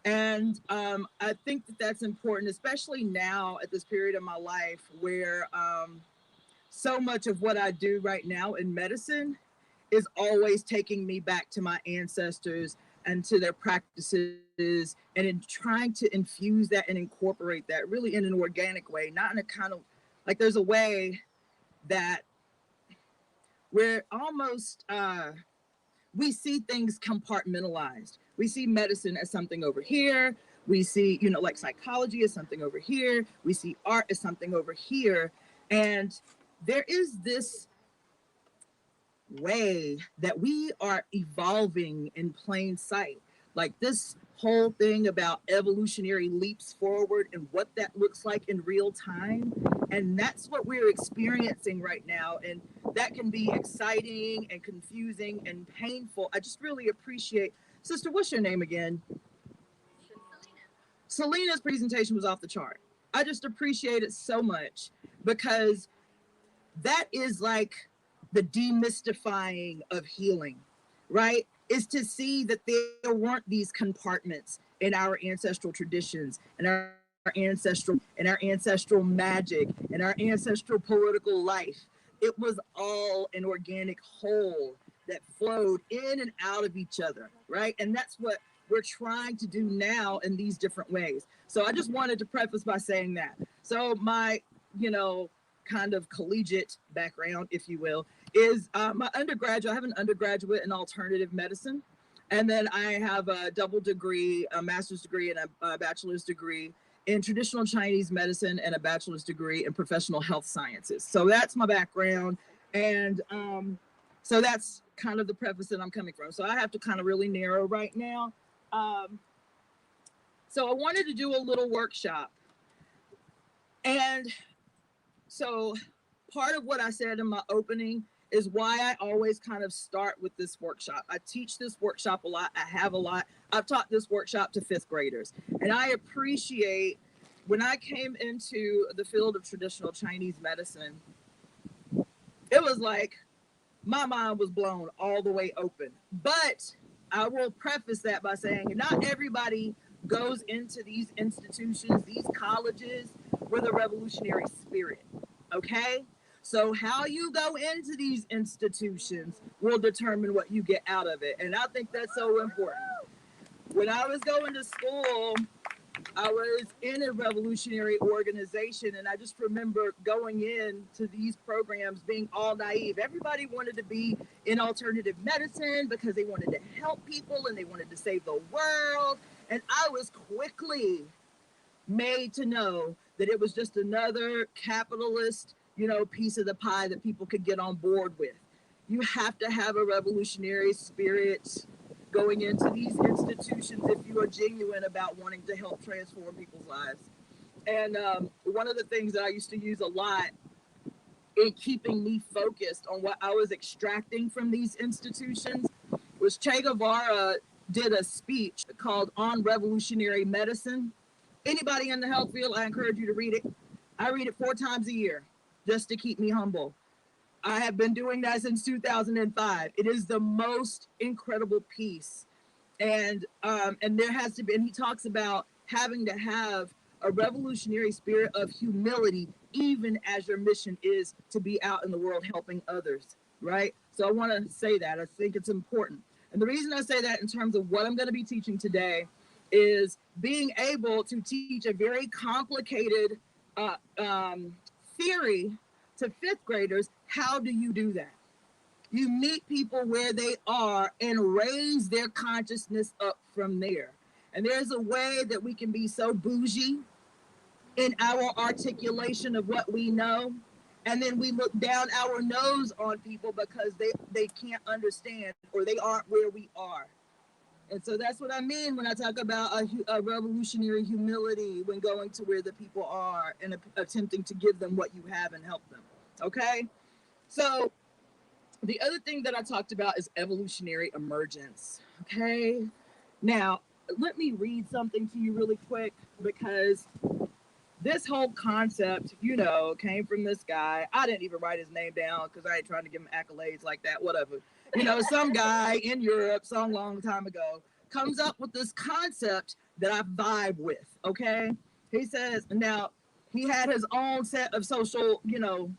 And I think that that's important, especially now at this period of my life where so much of what I do right now in medicine is always taking me back to my ancestors and to their practices, and in trying to infuse that and incorporate that really in an organic way, not in a kind of like there's a way that we're almost we see things compartmentalized. We see medicine as something over here. We see, you know, like psychology as something over here. We see art as something over here. And there is this way that we are evolving in plain sight. Like this whole thing about evolutionary leaps forward and what that looks like in real time. And that's what we're experiencing right now. And that can be exciting and confusing and painful. I just really appreciate, sister, what's your name again? Celina's presentation was off the chart. I just appreciate it so much because that is like the demystifying of healing, right? Is to see that there weren't these compartments in our ancestral traditions and our ancestral magic and our ancestral political life. It was all an organic whole that flowed in and out of each other, right? And that's what we're trying to do now in these different ways. So I just wanted to preface by saying that. So my, you know, kind of collegiate background, if you will, is my undergraduate. I have an undergraduate in alternative medicine. And then I have a double degree, a master's degree and a bachelor's degree in traditional Chinese medicine and a bachelor's degree in professional health sciences. So that's my background. And so that's kind of the preface that I'm coming from. So I have to kind of really narrow right now. So I wanted to do a little workshop. And so part of what I said in my opening is why I always kind of start with this workshop. I teach this workshop a lot. I have a lot. I've taught this workshop to 5th graders. And I appreciate when I came into the field of traditional Chinese medicine, it was like my mind was blown all the way open. But I will preface that by saying not everybody goes into these institutions, these colleges with a revolutionary spirit. Okay? So how you go into these institutions will determine what you get out of it. And I think that's so important. When I was going to school, I was in a revolutionary organization, and I just remember going into these programs being all naive. Everybody wanted to be in alternative medicine because they wanted to help people and they wanted to save the world. And I was quickly made to know that it was just another capitalist, you know, piece of the pie that people could get on board with. You have to have a revolutionary spirit going into these institutions if you are genuine about wanting to help transform people's lives. And one of the things that I used to use a lot in keeping me focused on what I was extracting from these institutions was Che Guevara did a speech called On Revolutionary Medicine. Anybody in the health field, I encourage you to read it. I read it 4 times a year just to keep me humble. I have been doing that since 2005. It is the most incredible piece. And there has to be, and he talks about having to have a revolutionary spirit of humility, even as your mission is to be out in the world helping others, right? So I want to say that. I think it's important. And the reason I say that in terms of what I'm going to be teaching today is being able to teach a very complicated theory to 5th graders. How do you do that? You meet people where they are and raise their consciousness up from there. And there's a way that we can be so bougie in our articulation of what we know And then we look down our nose on people because they can't understand or they aren't where we are. And so that's what I mean when I talk about a revolutionary humility when going to where the people are and attempting to give them what you have and help them. Okay? So the other thing that I talked about is evolutionary emergence. Okay? Now, let me read something to you really quick because this whole concept, you know, came from this guy. I didn't even write his name down because I ain't trying to give him accolades like that, whatever. You know, some guy in Europe, some long time ago, comes up with this concept that I vibe with, okay? He says, now, he had his own set of social, you know,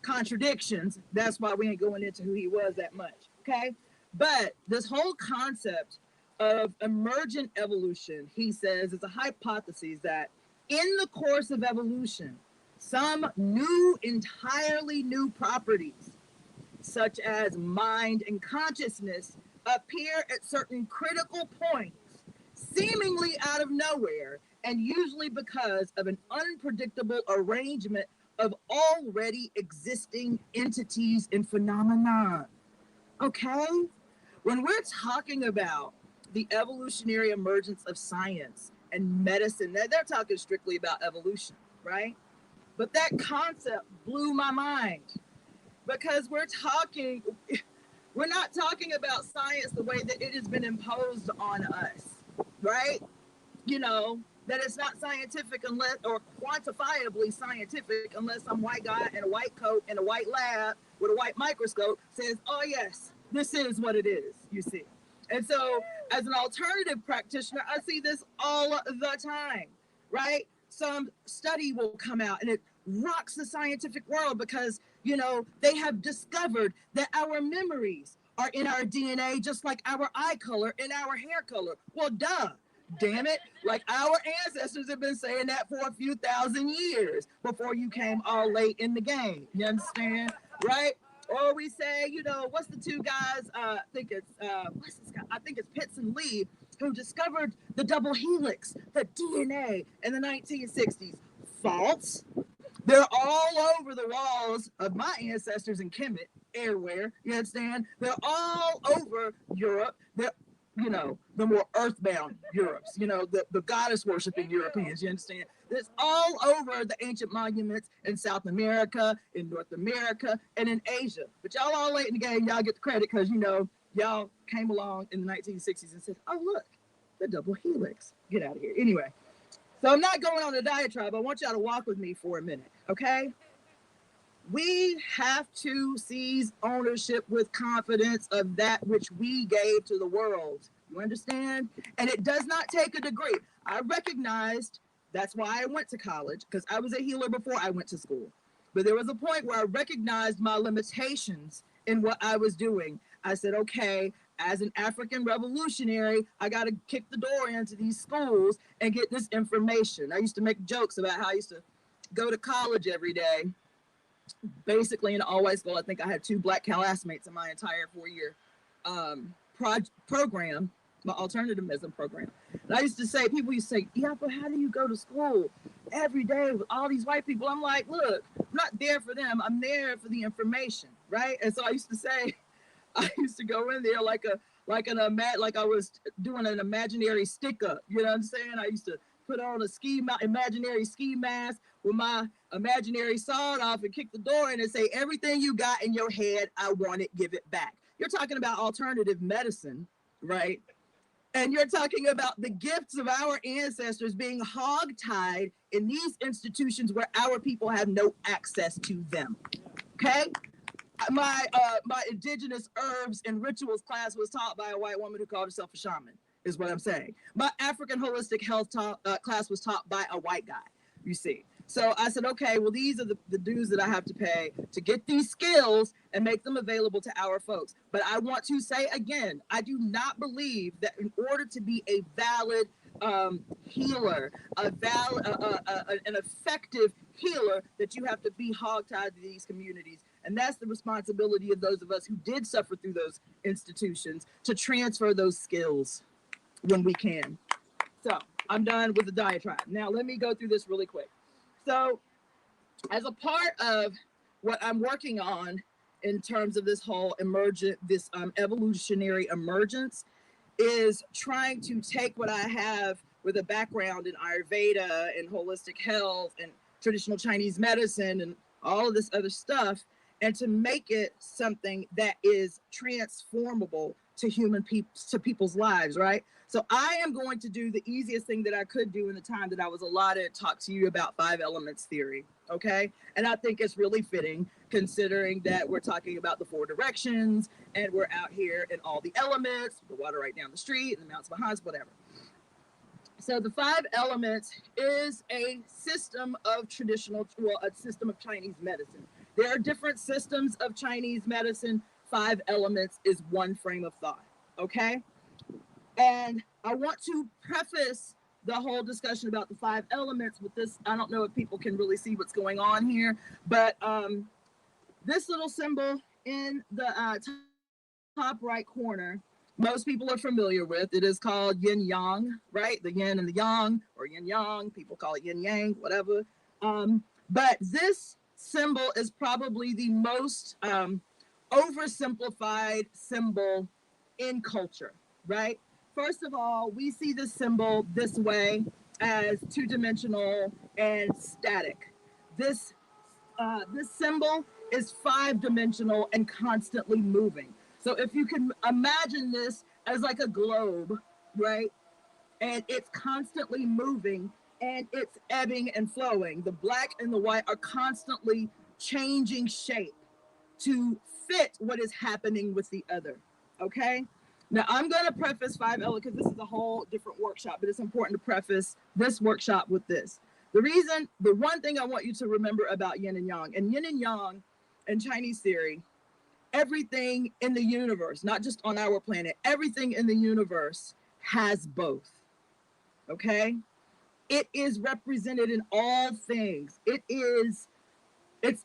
contradictions. That's why we ain't going into who he was that much, okay? But this whole concept of emergent evolution, he says, is a hypothesis that in the course of evolution, some entirely new properties, such as mind and consciousness, appear at certain critical points, seemingly out of nowhere, and usually because of an unpredictable arrangement of already existing entities and phenomena. Okay? When we're talking about the evolutionary emergence of science and medicine, they're talking strictly about evolution, right? But that concept blew my mind because we're not talking about science the way that it has been imposed on us, right? You know, that it's not scientific unless, or quantifiably scientific unless some white guy in a white coat in a white lab with a white microscope says, oh yes, this is what it is, you see. And so as an alternative practitioner, I see this all the time, right? Some study will come out and it rocks the scientific world because, you know, they have discovered that our memories are in our DNA, just like our eye color and our hair color. Well, duh, damn it. Like our ancestors have been saying that for a few thousand years before you came all late in the game. You understand? Right? Or we say, you know, what's the two guys? I think it's what's this guy? I think it's Pitts and Lee who discovered the double helix, the DNA in the 1960s. False. They're all over the walls of my ancestors in Kemet, everywhere. You understand? They're all over Europe. They're, you know, the more earthbound Europes, you know, the goddess worshiping Europeans, you understand? It's all over the ancient monuments in South America, in North America, and in Asia. But y'all all late in the game, y'all get the credit because, you know, y'all came along in the 1960s and said, oh, look, the double helix. Get out of here. Anyway, so I'm not going on a diatribe. I want y'all to walk with me for a minute, okay? We have to seize ownership with confidence of that which we gave to the world. You understand? And it does not take a degree. I recognized, that's why I went to college, because I was a healer before I went to school. But there was a point where I recognized my limitations in what I was doing. I said, okay, as an African revolutionary, I got to kick the door into these schools and get this information. I used to make jokes about how I used to go to college every day. Basically in all white school, I think I had 2 black classmates in my entire 4-year program, my alternativism program. And I used to say, people used to say, Iyapo, how do you go to school every day with all these white people? I'm like, look, I'm not there for them. I'm there for the information, right? And so I used to say, I used to go in there like I was doing an imaginary stick up. You know what I'm saying? I used to put on a imaginary ski mask with my imaginary sawed off and kick the door in and say, everything you got in your head, I want it, give it back. You're talking about alternative medicine, right? And you're talking about the gifts of our ancestors being hogtied in these institutions where our people have no access to them, okay? My indigenous herbs and rituals class was taught by a white woman who called herself a shaman, is what I'm saying. My African holistic health class was taught by a white guy, you see. So I said, okay, well, these are the dues that I have to pay to get these skills and make them available to our folks. But I want to say again, I do not believe that in order to be a valid healer, an effective healer, that you have to be hogtied to these communities. And that's the responsibility of those of us who did suffer through those institutions to transfer those skills when we can. So I'm done with the diatribe. Now let me go through this really quick. So as a part of what I'm working on in terms of this whole evolutionary emergence, is trying to take what I have with a background in Ayurveda and holistic health and traditional Chinese medicine and all of this other stuff, and to make it something that is transformable to people's lives, right? So I am going to do the easiest thing that I could do in the time that I was allotted, talk to you about 5 elements theory, okay? And I think it's really fitting considering that we're talking about the 4 directions and we're out here in all the elements, the water right down the street and the mountains behind us, whatever. So the 5 elements is a system of a system of Chinese medicine. There are different systems of Chinese medicine. 5 elements is one frame of thought, okay? And I want to preface the whole discussion about the 5 elements with this. I don't know if people can really see what's going on here, but this little symbol in the top right corner, most people are familiar with. It is called yin yang, right? The yin and the yang, or yin yang. People call it yin yang, whatever. But this symbol is probably the most oversimplified symbol in culture, right? First of all, we see this symbol this way as 2-dimensional and static. This symbol is 5-dimensional and constantly moving. So if you can imagine this as like a globe, right? And it's constantly moving and it's ebbing and flowing. The black and the white are constantly changing shape to fit what is happening with the other, okay? Now I'm gonna preface 5 elements because this is a whole different workshop, but it's important to preface this workshop with this. The one thing I want you to remember about yin and yang in Chinese theory, everything in the universe, not just on our planet, everything in the universe has both, okay? It is represented in all things. It's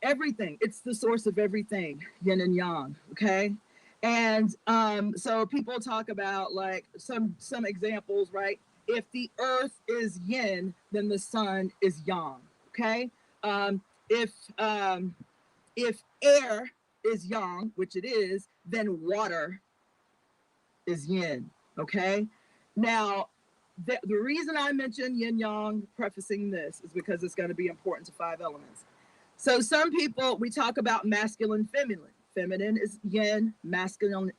everything. It's the source of everything, yin and yang, okay? And so people talk about like some examples, right? If the earth is yin, then the sun is yang, okay? If air is yang, which it is, then water is yin, okay? Now, the reason I mention yin yang prefacing this is because it's going to be important to 5 elements. So some people, we talk about masculine, feminine. Feminine is yin, masculine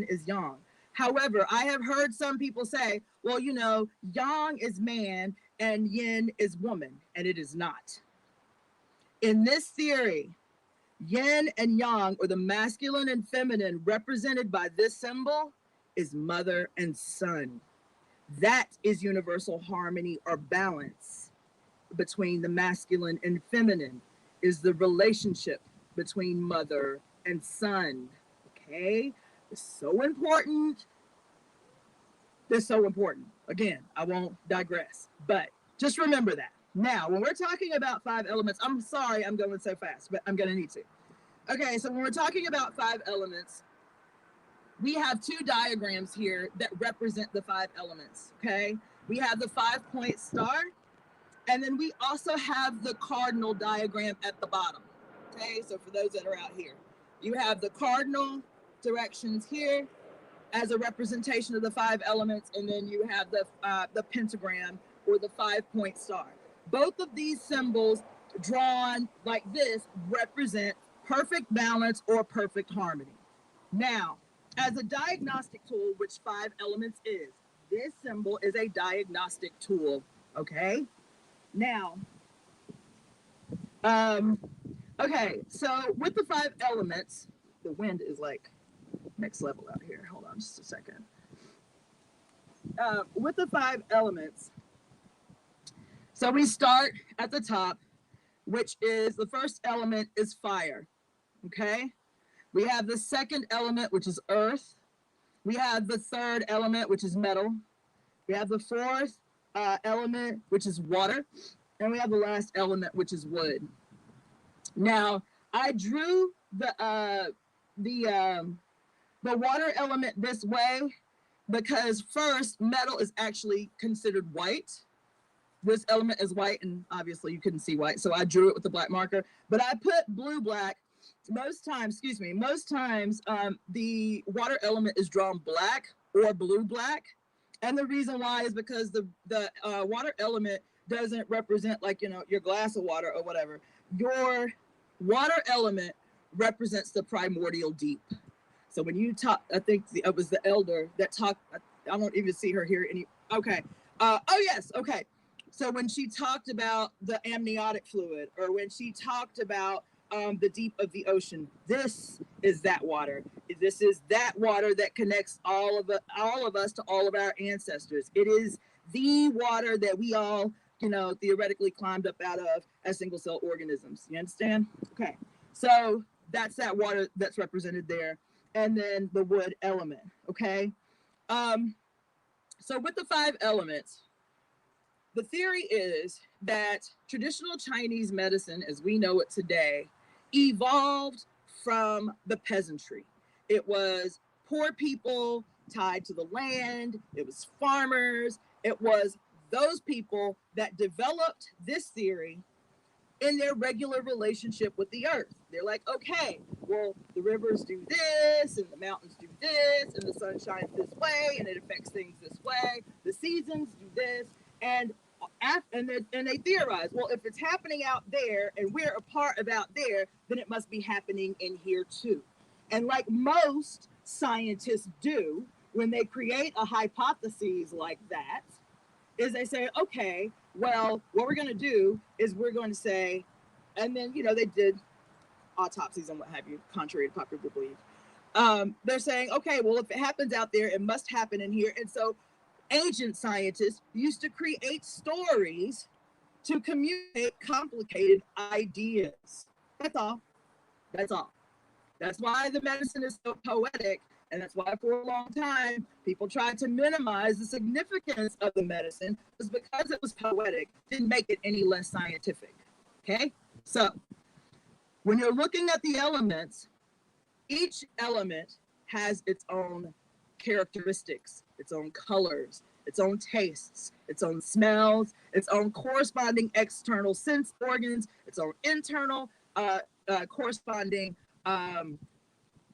is yang. However, I have heard some people say, well, you know, yang is man and yin is woman, and it is not. In this theory, yin and yang, or the masculine and feminine represented by this symbol, is mother and son. That is universal harmony or balance between the masculine and feminine, is the relationship between mother and son, okay? It's so important. It's so important. Again, I won't digress, but just remember that. Now, when we're talking about 5 elements, I'm sorry I'm going so fast, but I'm gonna need to. Okay, so when we're talking about 5 elements, we have 2 diagrams here that represent the 5 elements, okay? We have the 5-point star, and then we also have the cardinal diagram at the bottom, okay? So for those that are out here, you have the cardinal directions here as a representation of the 5 elements, and then you have the pentagram or the 5-point star. Both of these symbols drawn like this represent perfect balance or perfect harmony. Now, as a diagnostic tool, which 5 elements is, this symbol is a diagnostic tool, okay? Now, okay, so with the 5 elements, the wind is like next level out here. Hold on just a second. With the 5 elements, so we start at the top, which is the first element is fire, okay? We have the second element, which is earth. We have the third element, which is metal. We have the fourth element, which is water. And we have the last element, which is wood. Now, I drew the water element this way because first, metal is actually considered white. this element is white, and obviously you couldn't see white, so I drew it with the black marker, but I put blue black. Most times the water element is drawn black or blue black, and the reason why is because the water element doesn't represent, like, you know, your glass of water or whatever. Your water element represents the primordial deep. So when you talk, I think it was the elder that talked, I don't even see her here any, okay. Oh yes, okay. So when she talked about the amniotic fluid, or when she talked about the deep of the ocean, this is that water. This is that water that connects all of us to all of our ancestors. It is the water that we all, you know, theoretically climbed up out of as single cell organisms. You understand? Okay. So that's that water that's represented there. And then the wood element. Okay. So with the 5 elements, the theory is that traditional Chinese medicine, as we know it today, evolved from the peasantry. It was poor people tied to the land. It was farmers. It was those people that developed this theory in their regular relationship with the earth. They're like, okay, well, the rivers do this, and the mountains do this, and the sun shines this way, and it affects things this way. The seasons do this, and they theorize, well, if it's happening out there and we're a part of out there, then it must be happening in here too. And like most scientists do, when they create a hypothesis like that, is they say, okay, well, what we're going to do is we're going to say, and then, you know, they did autopsies and what have you, contrary to popular belief. They're saying, okay, well, if it happens out there, it must happen in here. And so ancient scientists used to create stories to communicate complicated ideas. That's all. That's all. That's why the medicine is so poetic. And that's why for a long time, people tried to minimize the significance of the medicine, was because it was poetic, didn't make it any less scientific. Okay? So when you're looking at the elements, each element has its own characteristics, its own colors, its own tastes, its own smells, its own corresponding external sense organs, its own internal corresponding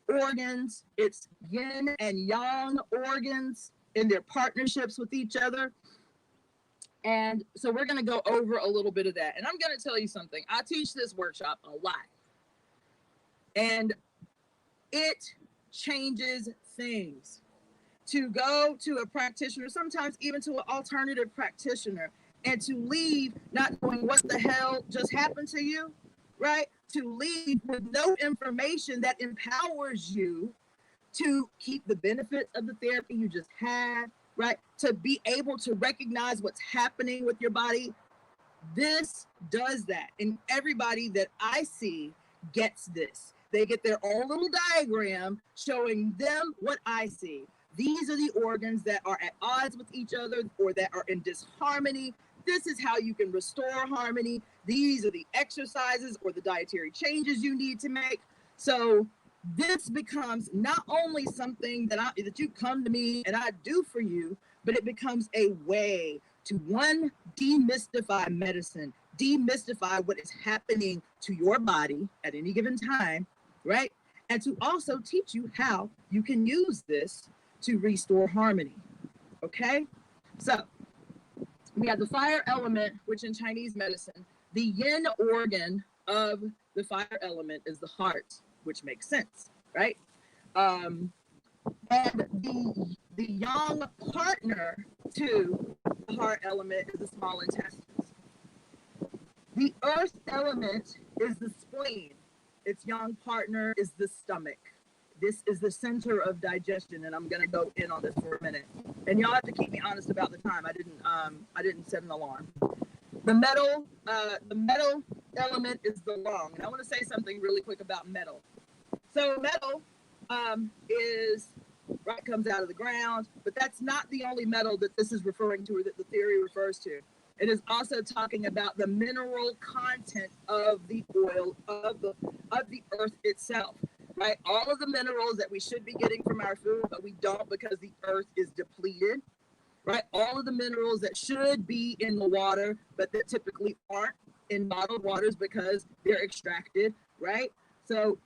organs, its yin and yang organs in their partnerships with each other. And so we're going to go over a little bit of that. And I'm going to tell you something. I teach this workshop a lot. And it changes things. To go to a practitioner, sometimes even to an alternative practitioner, and to leave not knowing what the hell just happened to you, right? To leave with no information that empowers you to keep the benefits of the therapy you just had, right? To be able to recognize what's happening with your body. This does that. And everybody that I see gets this. They get their own little diagram showing them what I see. These are the organs that are at odds with each other or that are in disharmony. This is how you can restore harmony. These are the exercises or the dietary changes you need to make. So this becomes not only something that you come to me and I do for you, but it becomes a way to, one, demystify medicine, demystify what is happening to your body at any given time, right? And to also teach you how you can use this to restore harmony. Okay, so we have the fire element, which in Chinese medicine, the yin organ of the fire element is the heart, which makes sense, right? And the yang partner to the heart element is the small intestines. The earth element is the spleen. Its yang partner is the stomach. This is the center of digestion, and I'm going to go in on this for a minute. And y'all have to keep me honest about the time. I didn't set an alarm. The metal element is the lung, and I want to say something really quick about metal. So metal comes out of the ground, but that's not the only metal that this is referring to, or that the theory refers to. It is also talking about the mineral content of the oil of the earth itself. Right, all of the minerals that we should be getting from our food, but we don't because the earth is depleted, right? All of the minerals that should be in the water, but that typically aren't in bottled waters because they're extracted, right? So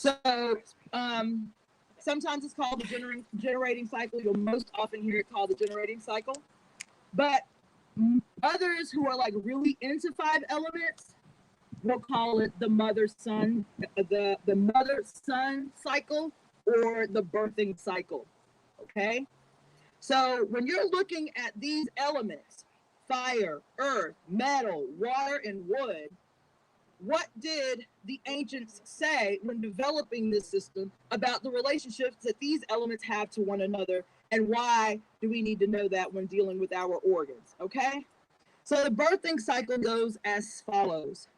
So sometimes it's called the generating cycle. You'll most often hear it called the generating cycle. But others who are like really into 5 elements will call it the mother-son, the mother-son cycle or the birthing cycle. Okay? So when you're looking at these elements, fire, earth, metal, water, and wood, what did the ancients say when developing this system about the relationships that these elements have to one another, and why do we need to know that when dealing with our organs? Okay, so the birthing cycle goes as follows.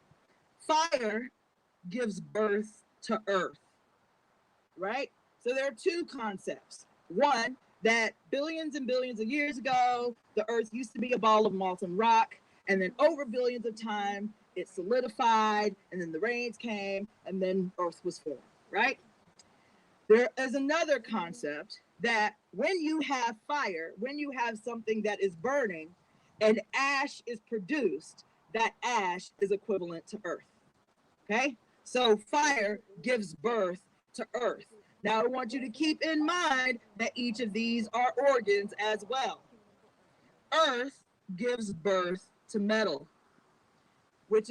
Fire gives birth to earth, right? So there are 2 concepts. One, that billions and billions of years ago, the earth used to be a ball of molten rock, and then over billions of time, it solidified, and then the rains came, and then earth was formed, right? There is another concept that when you have fire, when you have something that is burning and ash is produced, that ash is equivalent to earth, okay? So fire gives birth to earth. Now I want you to keep in mind that each of these are organs as well. Earth gives birth to metal, which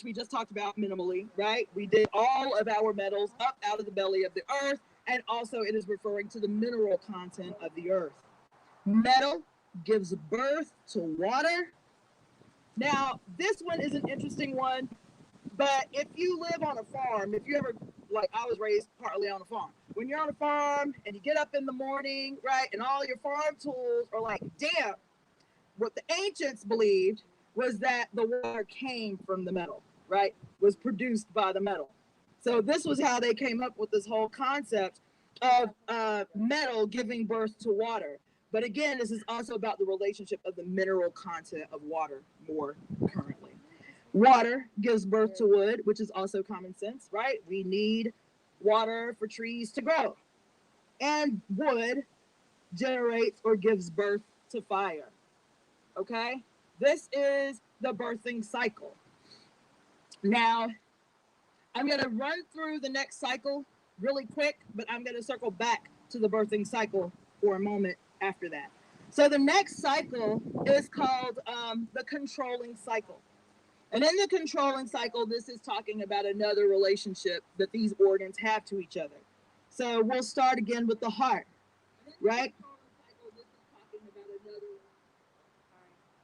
we just talked about minimally, right? We did all of our metals up out of the belly of the earth, and also it is referring to the mineral content of the earth. Metal gives birth to water. Now, this one is an interesting one, but if you live on a farm, if you ever, like I was raised partly on a farm, when you're on a farm and you get up in the morning, right, and all your farm tools are like damp, what the ancients believed was that the water came from the metal, right? Was produced by the metal. So this was how they came up with this whole concept of metal giving birth to water. But again, this is also about the relationship of the mineral content of water more currently. Water gives birth to wood, which is also common sense, right? We need water for trees to grow. And wood generates or gives birth to fire. Okay? This is the birthing cycle. Now, I'm going to run through the next cycle really quick, but I'm going to circle back to the birthing cycle for a moment after that. So the next cycle is called the controlling cycle. And in the controlling cycle, this is talking about another relationship that these organs have to each other. So we'll start again with the heart, right?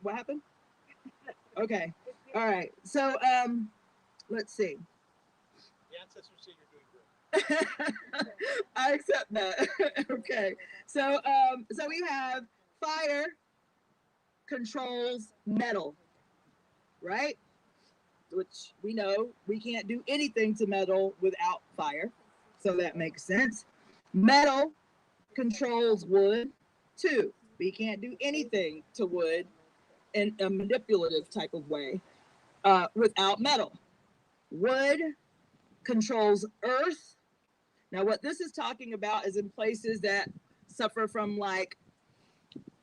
What happened? Okay. All right. So let's see. The ancestors say you're doing good. I accept that. Okay. So we have fire controls metal, right? Which we know we can't do anything to metal without fire. So that makes sense. Metal controls wood too. We can't do anything to wood in a manipulative type of way without metal. Wood controls earth. Now, what this is talking about is in places that suffer from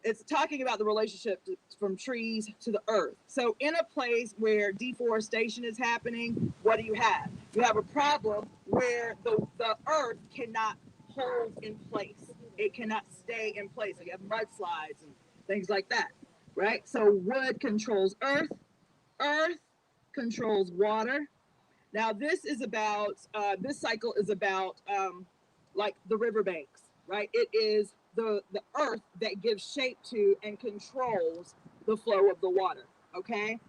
it's talking about the relationship from trees to the earth. So in a place where deforestation is happening, what do you have? You have a problem where the earth cannot hold in place. It cannot stay in place. So you have mudslides and things like that, right? So wood controls earth. Earth controls water. Now this is about, this cycle is about like the riverbanks, right? It is the earth that gives shape to and controls the flow of the water, okay?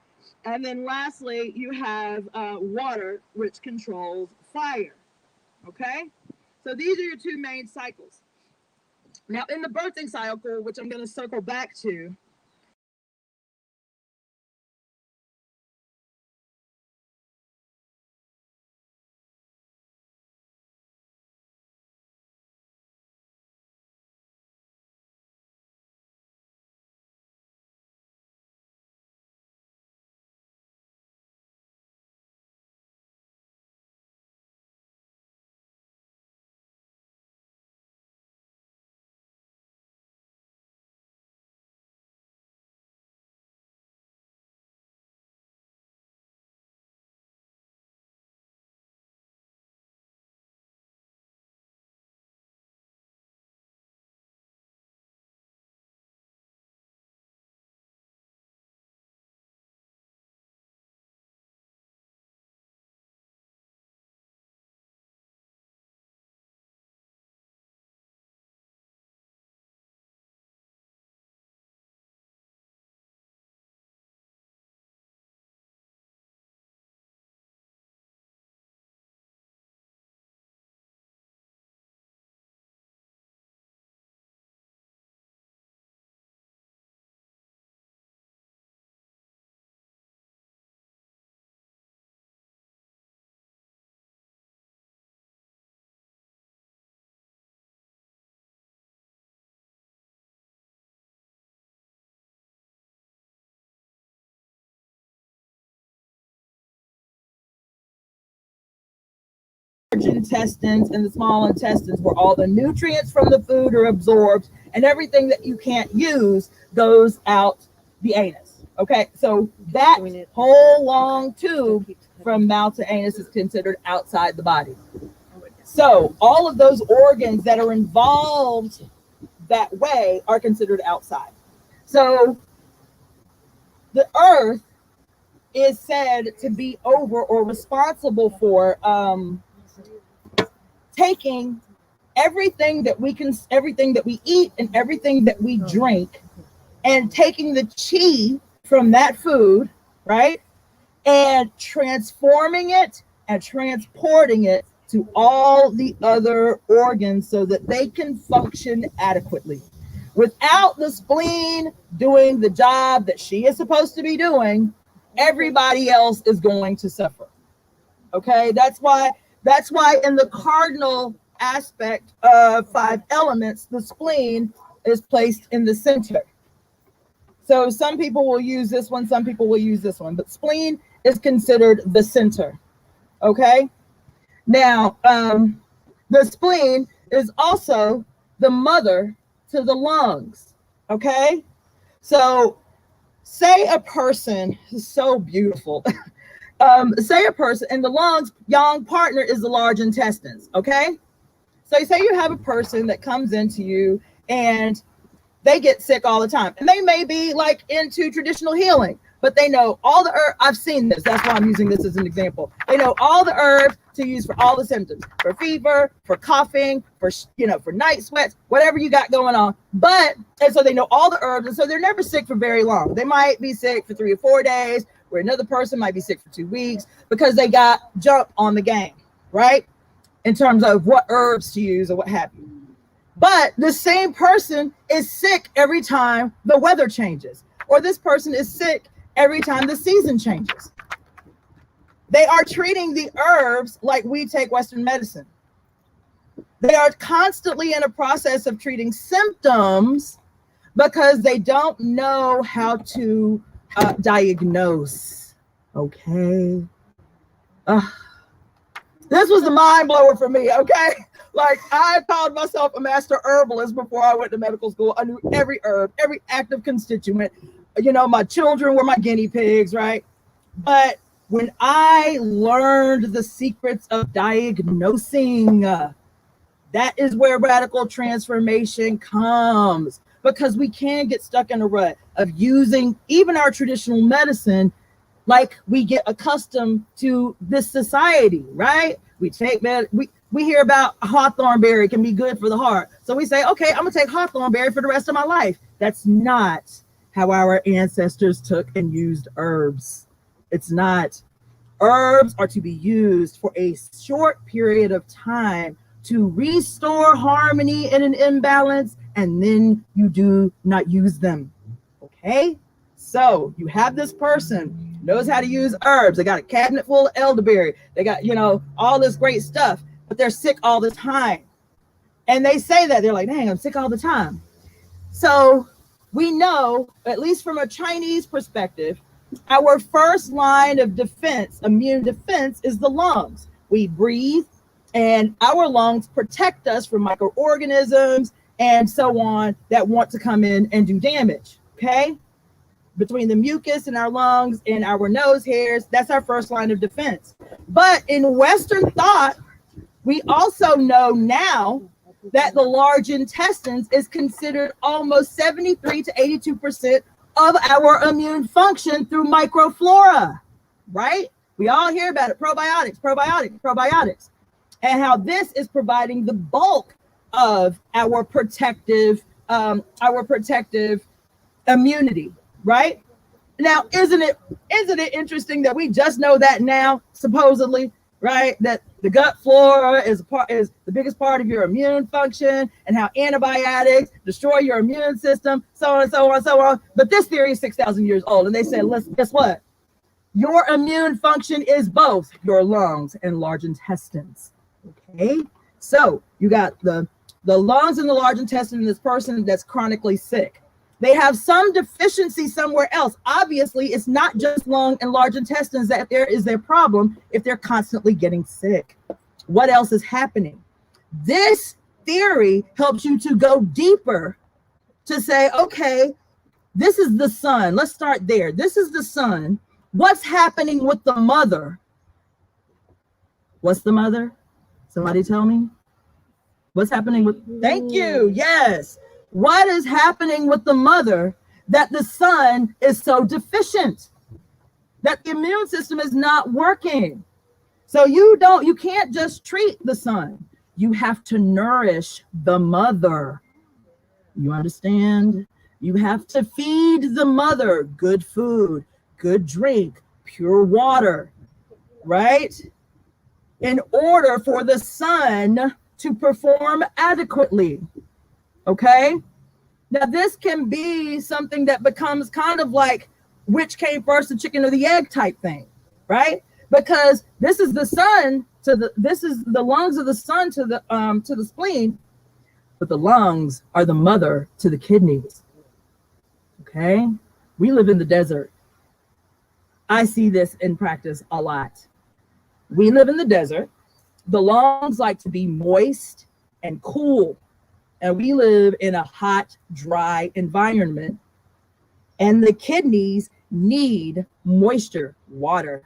And then lastly, you have water, which controls fire, okay? So these are your two main cycles. Now in the birthing cycle, which I'm gonna circle back to, intestines and the small intestines where all the nutrients from the food are absorbed and everything that you can't use goes out the anus. Okay, so that whole long tube from mouth to anus is considered outside the body. So all of those organs that are involved that way are considered outside. So the earth is said to be over or responsible for taking everything that we eat and everything that we drink and taking the chi from that food, right? And transforming it and transporting it to all the other organs so that they can function adequately. Without the spleen doing the job that she is supposed to be doing, everybody else is going to suffer. Okay, that's why in the cardinal aspect of 5 elements, the spleen is placed in the center. So some people will use this one, some people will use this one, but spleen is considered the center. Okay, now the spleen is also the mother to the lungs. Okay, so say a person is so beautiful. Say a person in the lungs, young partner is the large intestines. Okay, so say you have a person that comes into you and they get sick all the time, and they may be like into traditional healing, but they know all the herbs. I've seen this. That's why I'm using this as an example. They know all the herbs to use for all the symptoms, for fever, for coughing, for, for night sweats, whatever you got going on. And so they know all the herbs. And so they're never sick for very long. They might be sick for 3 or 4 days, where another person might be sick for 2 weeks because they got jump on the game, right? In terms of what herbs to use or what have you. But the same person is sick every time the weather changes, or this person is sick every time the season changes. They are treating the herbs like we take Western medicine. They are constantly in a process of treating symptoms because they don't know how to diagnose. Okay. This was the mind blower for me, okay? Like, I called myself a master herbalist before I went to medical school. I knew every herb, every active constituent. My children were my guinea pigs, right? But when I learned the secrets of diagnosing, that is where radical transformation comes, because we can get stuck in a rut of using even our traditional medicine like we get accustomed to this society, right? We take we hear about hawthorn berry can be good for the heart. So we say, okay, I'm gonna take hawthorn berry for the rest of my life. That's not how our ancestors took and used herbs. It's not. Herbs are to be used for a short period of time to restore harmony in an imbalance, and then you do not use them. Okay? So you have this person knows how to use herbs. They got a cabinet full of elderberry. They got, all this great stuff, but they're sick all the time. And they say that they're like, dang, I'm sick all the time. So we know, at least from a Chinese perspective, our first line of defense, immune defense, is the lungs. We breathe, and our lungs protect us from microorganisms and so on that want to come in and do damage. Okay? Between the mucus in our lungs and our nose hairs, that's our first line of defense. But in Western thought, we also know now that the large intestines is considered almost 73 to 82% of our immune function through microflora, right? We all hear about it, probiotics, probiotics, probiotics, and how this is providing the bulk of our protective immunity, right? Now, isn't it interesting that we just know that now, supposedly, right? That the gut flora is the biggest part of your immune function, and how antibiotics destroy your immune system, so on and so on and so on. But this theory is 6,000 years old, and they said, listen, guess what? Your immune function is both your lungs and large intestines. Okay, so you got the lungs and the large intestine in this person that's chronically sick. They have some deficiency somewhere else. Obviously, it's not just lung and large intestines that there is their problem if they're constantly getting sick. What else is happening? This theory helps you to go deeper to say, okay, this is the sun. Let's start there. This is the sun. What's happening with the mother? What's the mother? Somebody tell me. What's happening with, thank you, yes. What is happening with the mother that the sun is so deficient, that the immune system is not working? So you can't just treat the sun. You have to nourish the mother. You understand? You have to feed the mother good food, good drink, pure water, right? In order for the sun to perform adequately. Okay, now this can be something that becomes kind of like which came first, the chicken or the egg type thing, right? Because this is the sun this is the lungs of the sun to the spleen, but the lungs are the mother to the kidneys. Okay, we live in the desert. I see this in practice a lot. We live in the desert. The lungs like to be moist and cool. And we live in a hot, dry environment. And the kidneys need moisture, water,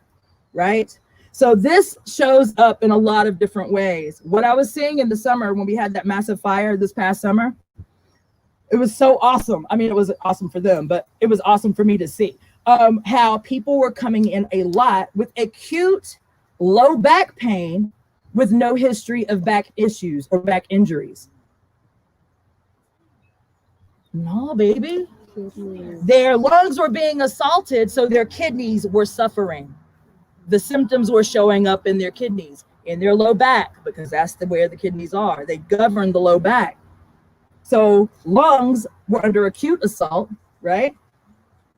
right? So this shows up in a lot of different ways. What I was seeing in the summer when we had that massive fire this past summer, it was so awesome. I mean, it was awesome for them, but it was awesome for me to see. how people were coming in a lot with acute low back pain with no history of back issues or back injuries. No, baby. Their lungs were being assaulted, so their kidneys were suffering. The symptoms were showing up in their kidneys, in their low back, because that's where the kidneys are. They govern the low back. So lungs were under acute assault, right?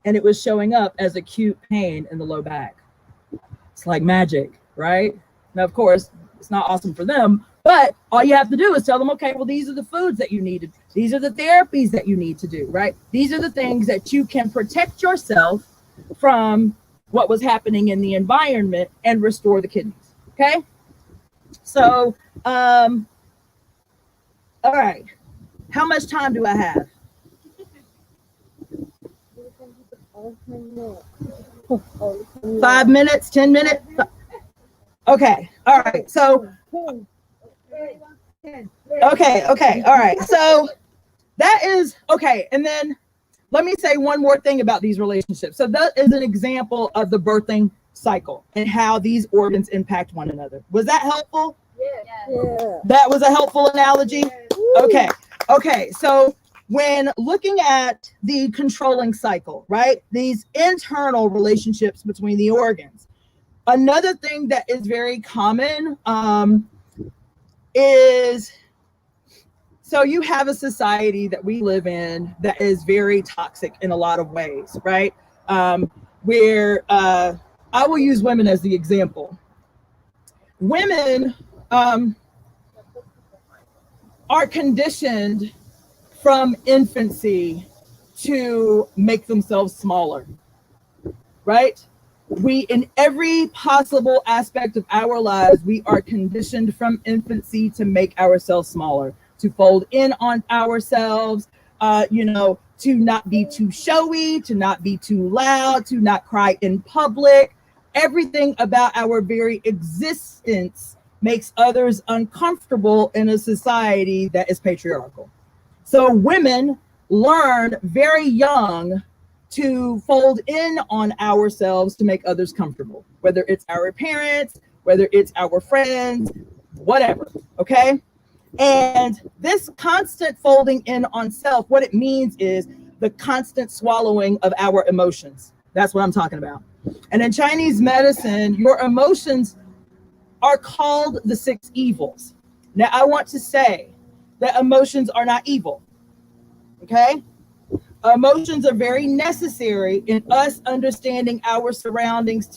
And it was showing up as acute pain in the low back. It's like magic, right? Now, of course, it's not awesome for them, but all you have to do is tell them, okay, well, these are the foods that you need. These are the therapies that you need to do, right? These are the things that you can protect yourself from what was happening in the environment and restore the kidneys, okay? So, all right. How much time do I have? 5 minutes, 10 minutes? Okay, all right. So, okay, all right. So that is, okay. And then let me say one more thing about these relationships. So that is an example of the birthing cycle and how these organs impact one another. Was that helpful? Yeah. That was a helpful analogy? Okay. Okay, so when looking at the controlling cycle, right, these internal relationships between the organs, another thing that is very common is, so you have a society that we live in that is very toxic in a lot of ways, right? Where I will use women as the example. Women are conditioned from infancy to make themselves smaller, right? We, in every possible aspect of our lives, we are conditioned from infancy to make ourselves smaller, to fold in on ourselves, to not be too showy, to not be too loud, to not cry in public. Everything about our very existence makes others uncomfortable in a society that is patriarchal. So women learn very young to fold in on ourselves to make others comfortable, whether it's our parents, whether it's our friends, whatever, okay? And this constant folding in on self, what it means is the constant swallowing of our emotions. That's what I'm talking about. And in Chinese medicine, your emotions are called the 6 evils. Now, I want to say that emotions are not evil, okay? Emotions are very necessary in us understanding our surroundings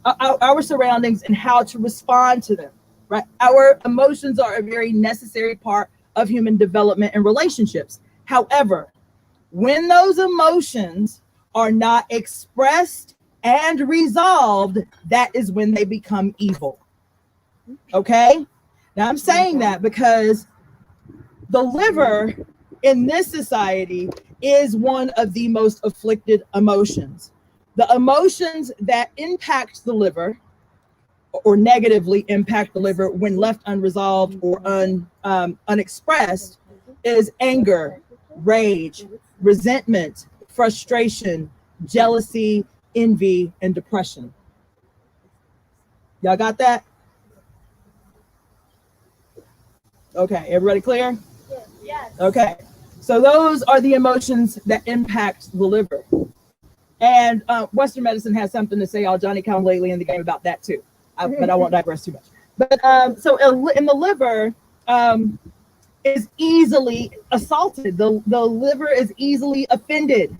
our surroundings and how to respond to them, right? Our emotions are a very necessary part of human development and relationships. However, when those emotions are not expressed and resolved, that is when they become evil, okay? Now, I'm saying that because the liver in this society is one of the most afflicted emotions. The emotions that impact the liver or negatively impact the liver when left unresolved or unexpressed is anger, rage, resentment, frustration, jealousy, envy, and depression. Y'all got that? Okay, everybody clear? Yes. Okay, so those are the emotions that impact the liver. And Western medicine has something to say, all Johnny come lately in the game about that too. But I won't digress too much. But so in the liver is easily assaulted. The liver is easily offended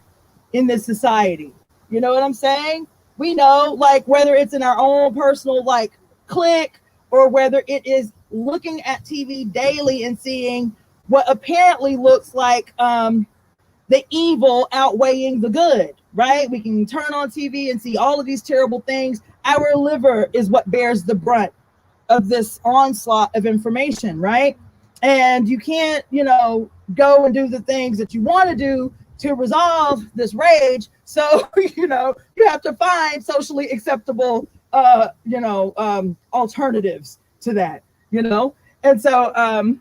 in this society. You know what I'm saying? We know, like, whether it's in our own personal like clique or whether it is looking at TV daily and seeing what apparently looks like the evil outweighing the good, right? We can turn on TV and see all of these terrible things. Our liver is what bears the brunt of this onslaught of information, right? And you can't, go and do the things that you want to do to resolve this rage. So, you have to find socially acceptable, alternatives to that, And so,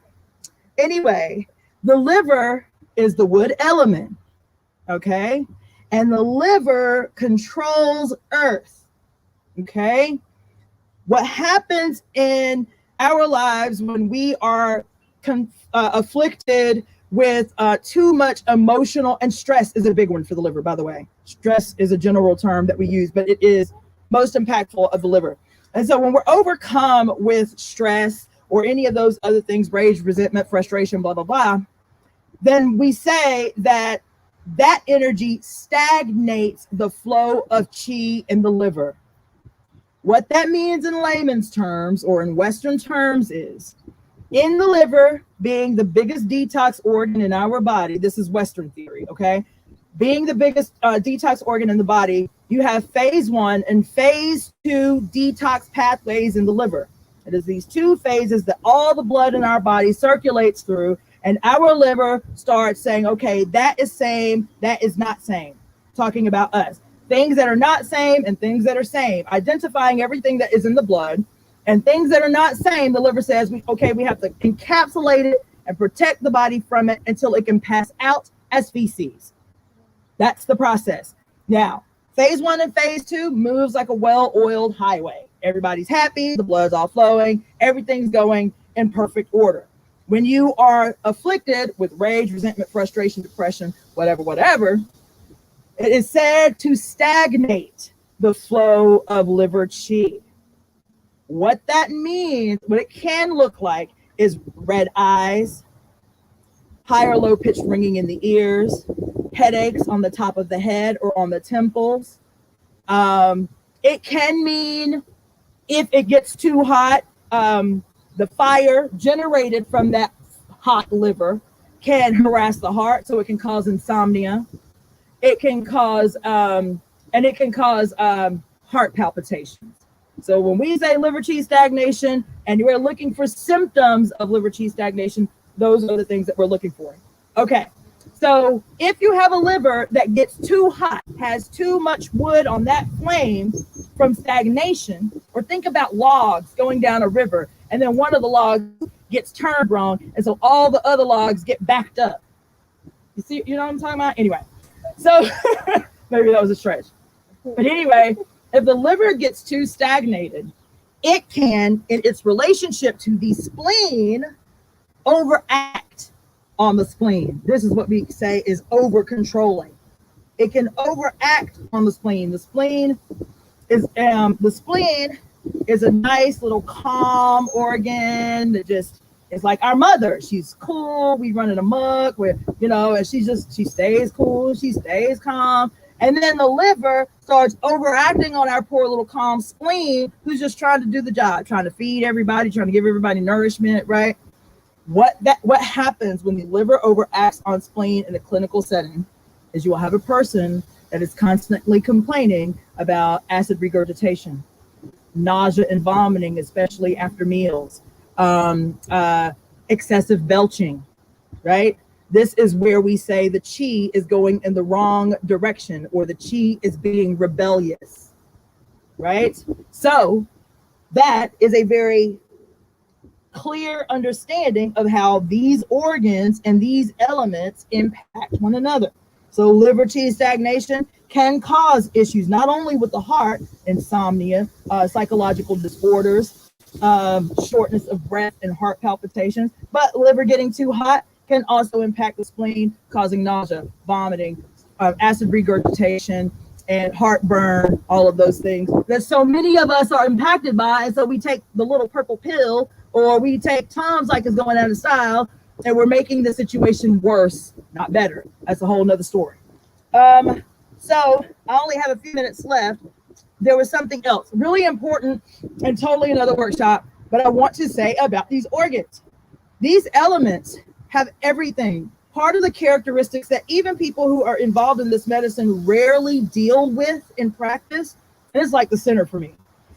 anyway, the liver is the wood element, okay? and the liver controls earth. Okay? What happens in our lives when we are afflicted with too much emotional, and stress is a big one for the liver, by the way. Stress is a general term that we use, but it is most impactful of the liver. And so when we're overcome with stress or any of those other things, rage, resentment, frustration, blah, blah, blah, then we say that that energy stagnates the flow of chi in the liver. What that means in layman's terms or in Western terms is, in the liver, being the biggest detox organ in our body, this is Western theory, okay? Being the biggest detox organ in the body, you have phase 1 and phase 2 detox pathways in the liver. It is these two phases that all the blood in our body circulates through, and our liver starts saying, okay, that is same, that is not same. Talking about us. Things that are not same and things that are same. Identifying everything that is in the blood. And things that are not same, the liver says, we have to encapsulate it and protect the body from it until it can pass out as feces. That's the process. Now, phase 1 and phase 2 moves like a well-oiled highway. Everybody's happy, the blood's all flowing, everything's going in perfect order. When you are afflicted with rage, resentment, frustration, depression, whatever, it is said to stagnate the flow of liver chi. What that means, what it can look like, is red eyes, high or low pitched ringing in the ears, headaches on the top of the head or on the temples. It can mean, if it gets too hot, the fire generated from that hot liver can harass the heart, so it can cause insomnia. It can cause heart palpitations. So when we say liver chi stagnation and we're looking for symptoms of liver chi stagnation, those are the things that we're looking for. Okay, so if you have a liver that gets too hot, has too much wood on that flame from stagnation, or think about logs going down a river, and then one of the logs gets turned wrong, and so all the other logs get backed up. You see, you know what I'm talking about? Anyway, so maybe that was a stretch. But anyway, if the liver gets too stagnated, it can, in its relationship to the spleen, overact on the spleen. This is what we say is over controlling. It can overact on the spleen. The spleen is a nice little calm organ that just is like our mother. She's cool. We run it amok. And she stays cool. She stays calm. And then the liver starts overacting on our poor little calm spleen, who's just trying to do the job, trying to feed everybody, trying to give everybody nourishment, right? What happens when the liver overacts on spleen in a clinical setting is you will have a person that is constantly complaining about acid regurgitation, nausea and vomiting, especially after meals, excessive belching, right? This is where we say the chi is going in the wrong direction, or the chi is being rebellious, right? So that is a very clear understanding of how these organs and these elements impact one another. So liver chi stagnation can cause issues not only with the heart, insomnia, psychological disorders, shortness of breath and heart palpitations, but liver getting too hot can also impact the spleen, causing nausea, vomiting, acid regurgitation, and heartburn, all of those things that so many of us are impacted by. And so we take the little purple pill, or we take Tums like it's going out of style, and we're making the situation worse, not better. That's a whole nother story. So I only have a few minutes left. There was something else really important and totally another workshop, but I want to say about these organs. These elements have everything. Part of the characteristics that even people who are involved in this medicine rarely deal with in practice, and it's like the center for me,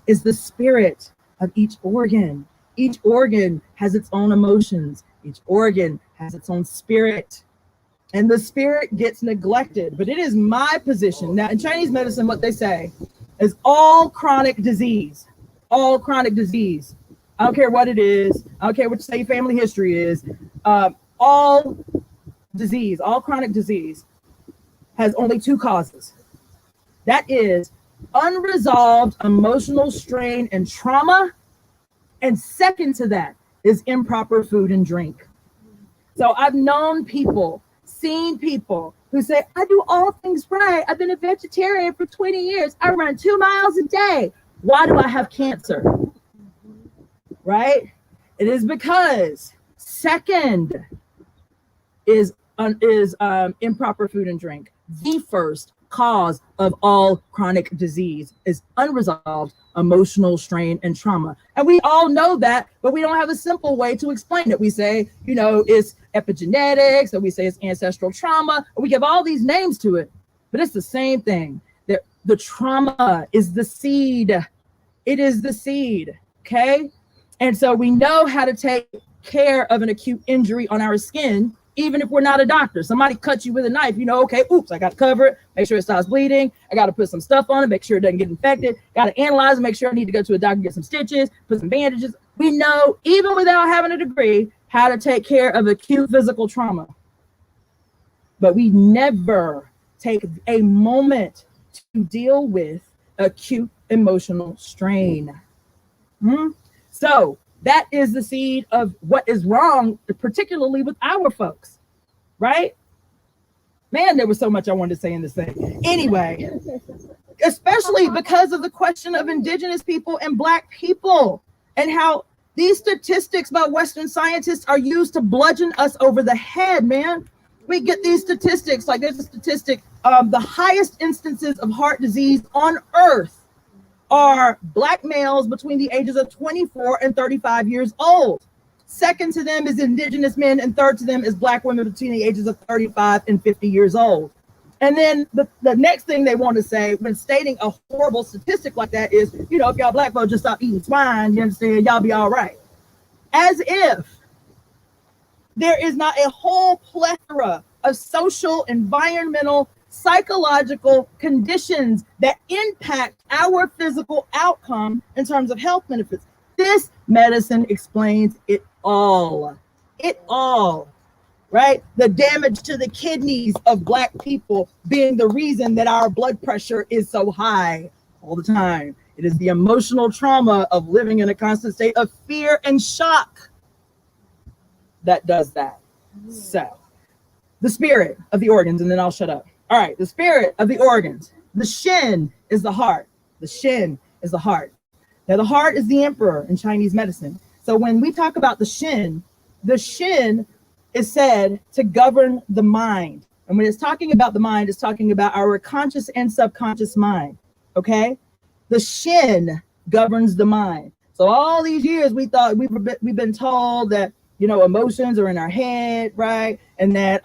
is the spirit of each organ. Each organ has its own emotions. Each organ has its own spirit. And the spirit gets neglected. But it is my position. Now, in Chinese medicine, what they say is all chronic disease. All chronic disease. I don't care what it is. I don't care what you say your family history is. All disease, all chronic disease has only two causes. That is unresolved emotional strain and trauma. And second to that is improper food and drink. So I've known people, seen people who say, I do all things right. I've been a vegetarian for 20 years. I run 2 miles a day. Why do I have cancer? Right? It is because second is improper food and drink. The first cause of all chronic disease is unresolved emotional strain and trauma. And we all know that, but we don't have a simple way to explain it. We say, you know, it's epigenetics, or we say it's ancestral trauma, or we give all these names to it, but it's the same thing. That the trauma is the seed. It is the seed, okay? And so we know how to take care of an acute injury on our skin, even if we're not a doctor. Somebody cuts you with a knife, you know, okay, oops, I got to cover it, make sure it stops bleeding. I got to put some stuff on it, make sure it doesn't get infected. Got to analyze it, make sure I need to go to a doctor, get some stitches, put some bandages. We know, even without having a degree, how to take care of acute physical trauma. But we never take a moment to deal with acute emotional strain. So that is the seed of what is wrong, particularly with our folks, right? Man, there was so much I wanted to say in this thing. Anyway, especially because of the question of indigenous people and Black people, and how these statistics by Western scientists are used to bludgeon us over the head, man. We get these statistics, like there's a statistic, the highest instances of heart disease on earth are Black males between the ages of 24 and 35 years old. Second to them is indigenous men, and third to them is Black women between the ages of 35 and 50 years old. And then the next thing they want to say when stating a horrible statistic like that is, you know, if y'all Black folks just stop eating swine, you understand, y'all be all right. As if there is not a whole plethora of social, environmental, psychological conditions that impact our physical outcome in terms of health benefits. This medicine explains it all. It all. Right? The damage to the kidneys of Black people being the reason that our blood pressure is so high all the time. It is the emotional trauma of living in a constant state of fear and shock that does that. So, the spirit of the organs, and then I'll shut up. All right, the spirit of the organs. The Shin is the heart. The Shin is the heart. Now, the heart is the emperor in Chinese medicine. So when we talk about the Shin is said to govern the mind. And when it's talking about the mind, it's talking about our conscious and subconscious mind, okay? The Shin governs the mind. So all these years we thought we've been told that, you know, emotions are in our head, right? And that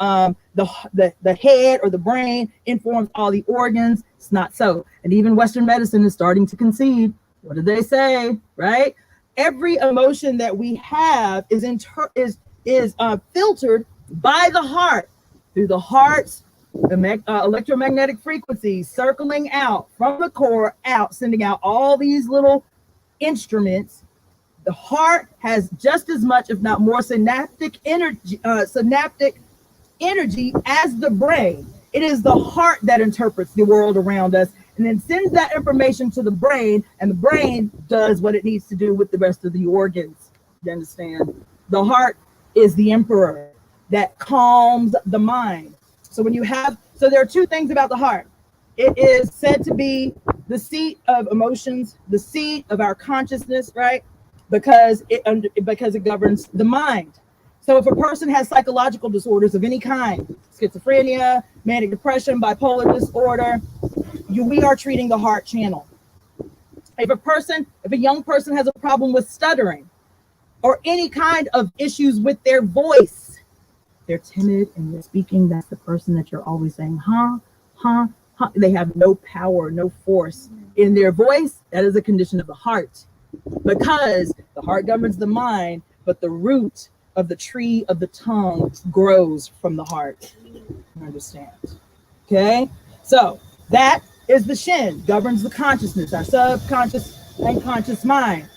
the head or the brain informs all the organs. It's not so. And even Western medicine is starting to concede. What did they say, right? Every emotion that we have is filtered by the heart, through the heart's electromagnetic frequencies circling out from the core out, sending out all these little instruments. The heart has just as much, if not more, synaptic energy as the brain. It is the heart that interprets the world around us and then sends that information to the brain, and the brain does what it needs to do with the rest of the organs. You understand? The heart is the emperor that calms the mind. So there are two things about the heart. It is said to be the seat of emotions, the seat of our consciousness, right? Because it governs the mind. So if a person has psychological disorders of any kind, schizophrenia, manic depression, bipolar disorder, we are treating the heart channel. If a young person has a problem with stuttering or any kind of issues with their voice, they're timid and they're speaking, that's the person that you're always saying, huh, huh, huh. They have no power, no force in their voice. That is a condition of the heart, because the heart governs the mind, but the root of the tree of the tongue grows from the heart. You understand? Okay, so that is the Shin, governs the consciousness, our subconscious and conscious mind.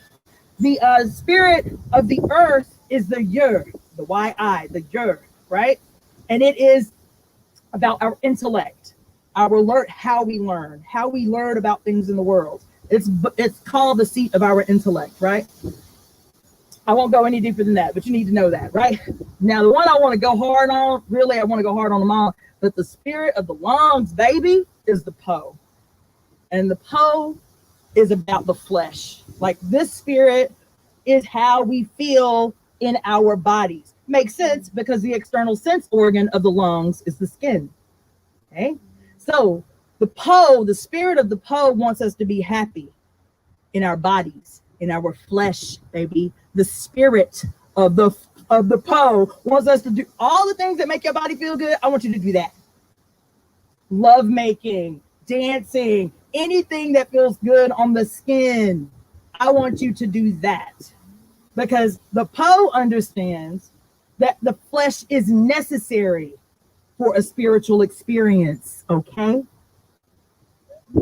The spirit of the earth is the Yer, the Y-I, the Yer, right? And it is about our intellect. how we learn about things in the world. It's called the seat of our intellect, right? I won't go any deeper than that, but you need to know that, right? Now, the one I want to go hard on, really, I want to go hard on them all, but the spirit of the lungs, baby, is the Po. And the Po is about the flesh. Like, this spirit is how we feel in our bodies. Makes sense because the external sense organ of the lungs is the skin. Okay? So the Po, the spirit of the Po wants us to be happy in our bodies, in our flesh, baby. The spirit of the Po wants us to do all the things that make your body feel good. I want you to do that. Love making, dancing, anything that feels good on the skin. I want you to do that. Because the Po understands that the flesh is necessary for a spiritual experience, okay?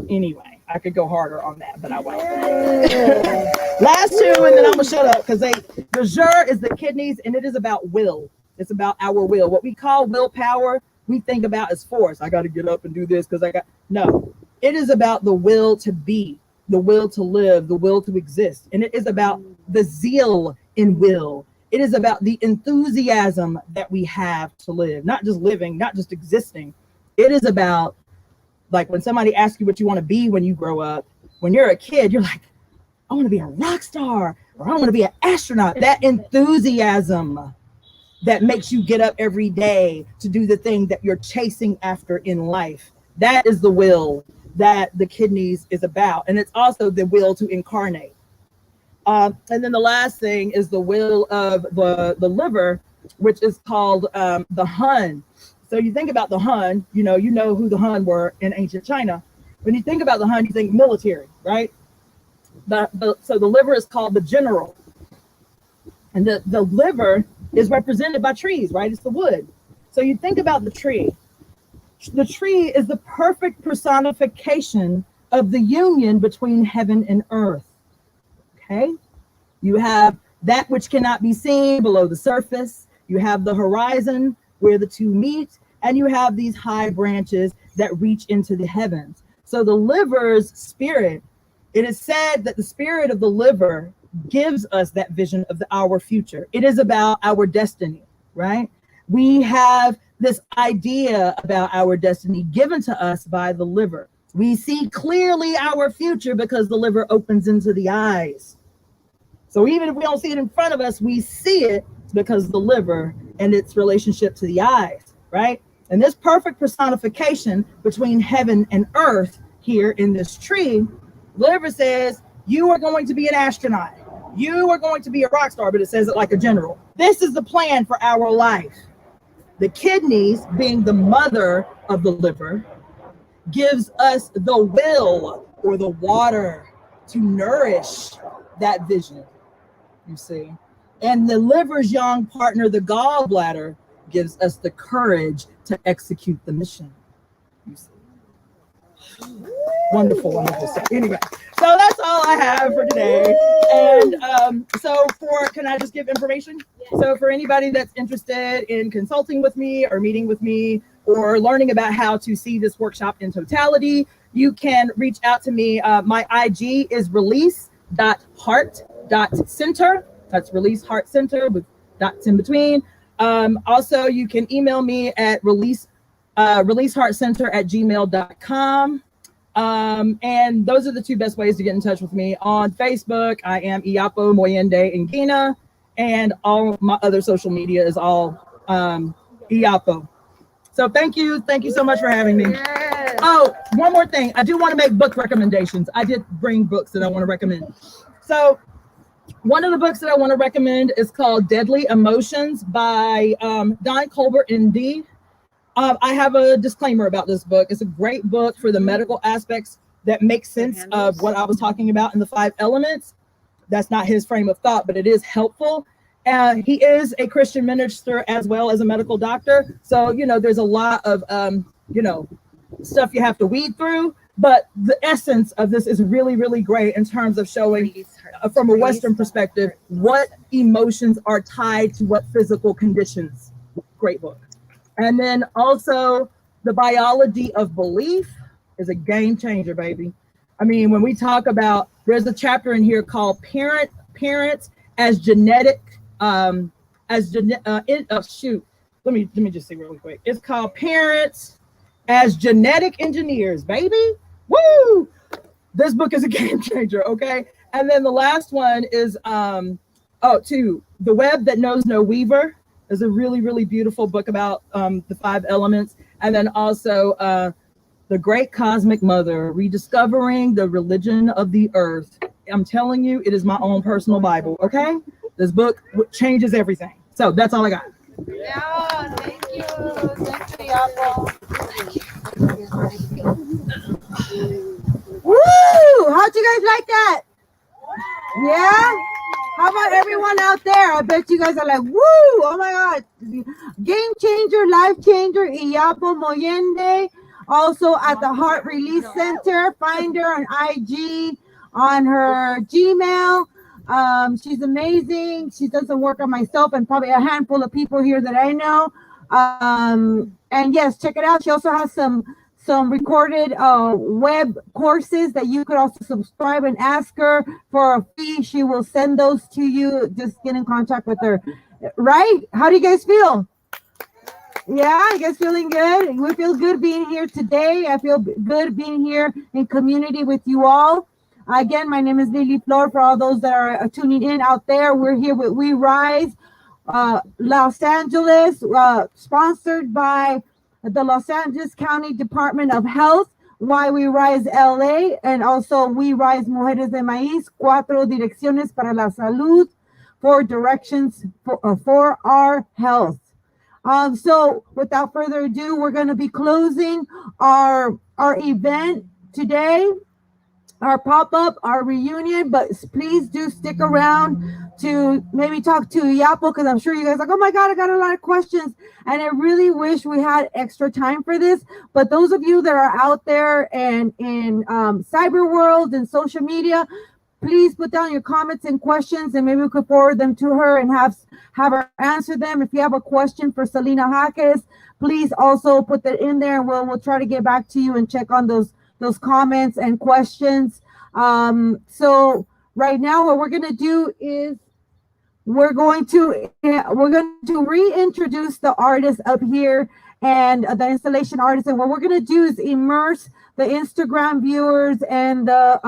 Anyway, I could go harder on that, but I won't. Last two, and then I'm gonna shut up, because the Jur is the kidneys, and it is about will. It's about our will. What we call willpower, we think about as force. I got to get up and do this because no. It is about the will to be, the will to live, the will to exist. And it is about the zeal in will. It is about the enthusiasm that we have to live, not just living, not just existing. It is about, like, when somebody asks you what you want to be when you grow up, when you're a kid, you're like, I want to be a rock star, or I want to be an astronaut. That enthusiasm that makes you get up every day to do the thing that you're chasing after in life. That is the will that the kidneys is about. And it's also the will to incarnate. And then the last thing is the will of the liver, which is called the Hun. So you think about the Hun, you know who the Hun were in ancient China. When you think about the Hun, you think military, right? So the liver is called the general. And the liver is represented by trees, right? It's the wood. So you think about the tree. The tree is the perfect personification of the union between heaven and earth. Okay? You have that which cannot be seen below the surface. You have the horizon where the two meet, and you have these high branches that reach into the heavens. So the liver's spirit, it is said that the spirit of the liver gives us that vision of our future. It is about our destiny, right? We have this idea about our destiny given to us by the liver. We see clearly our future because the liver opens into the eyes. So even if we don't see it in front of us, we see it because the liver and its relationship to the eyes, right? And this perfect personification between heaven and earth here in this tree, liver says, you are going to be an astronaut. You are going to be a rock star, but it says it like a general. This is the plan for our life. The kidneys, being the mother of the liver, gives us the will or the water to nourish that vision, you see. And the liver's young partner, the gallbladder, gives us the courage to execute the mission, you see. Wonderful, wonderful stuff. Anyway, so that's all I have for today. And can I just give information? Yeah. So for anybody that's interested in consulting with me or meeting with me or learning about how to see this workshop in totality, you can reach out to me. My IG is release.heart.center. That's Release Heart Center with dots in between. Also, you can email me at releaseheartcenter@gmail.com. And those are the two best ways to get in touch with me. On Facebook, I am Iyapo, Moyende, and Ngina, and all my other social media is all Iyapo. So thank you so much for having me. Yes. Oh, one more thing. I do want to make book recommendations. I did bring books that I want to recommend. So one of the books that I want to recommend is called Deadly Emotions by Don Colbert, MD. I have a disclaimer about this book. It's a great book for the medical aspects that make sense of what I was talking about in the 5 elements. That's not his frame of thought, but it is helpful. He is a Christian minister as well as a medical doctor. So, there's a lot of, stuff you have to weed through. But the essence of this is really, really great in terms of showing from a Western perspective what emotions are tied to what physical conditions. Great book. And then also the biology of belief is a game changer, baby. I mean, when we talk about, there's a chapter in here called parents as genetic, let me just say really quick. It's called Parents as Genetic Engineers, baby. Woo! This book is a game changer, okay? And then the last one is, The Web That Knows No Weaver is a really, really beautiful book about the 5 elements. And then also The Great Cosmic Mother, Rediscovering the Religion of the Earth. I'm telling you, it is my own personal Bible, okay? This book changes everything. So that's all I got. Yeah, thank you. Thank you, Iyapo. Woo! How'd you guys like that? Yeah? How about everyone out there? I bet you guys are like, woo! Oh my God. Game changer, life changer, Iyapo Moyende. Also at the Heart Release Center. Find her on IG, on her Gmail. She's amazing. She does some work on myself and probably a handful of people here that I know. And yes, check it out. She also has some recorded web courses that you could also subscribe and ask her for a fee. She will send those to you. Just get in contact with her. Right? How do you guys feel? Yeah, you guys feeling good? We feel good being here today. I feel good being here in community with you all. Again, my name is Lily Flor. For all those that are tuning in out there, we're here with We Rise Los Angeles, sponsored by the Los Angeles County Department of Health, Why We Rise LA, and also We Rise Mujeres de Maiz, 4 direcciones para la salud, 4 directions for our health. So without further ado, we're going to be closing our event today, our pop-up, our reunion, but please do stick around to maybe talk to Iyapo, because I'm sure you guys are like, oh my God, I got a lot of questions. And I really wish we had extra time for this. But those of you that are out there and in cyber world and social media, please put down your comments and questions, and maybe we could forward them to her and have her answer them. If you have a question for Celina Jacques, please also put that in there, and we'll try to get back to you and check on those comments and questions. So right now, what we're going to do is we're going to reintroduce the artist up here and the installation artist. And what we're going to do is immerse the Instagram viewers and the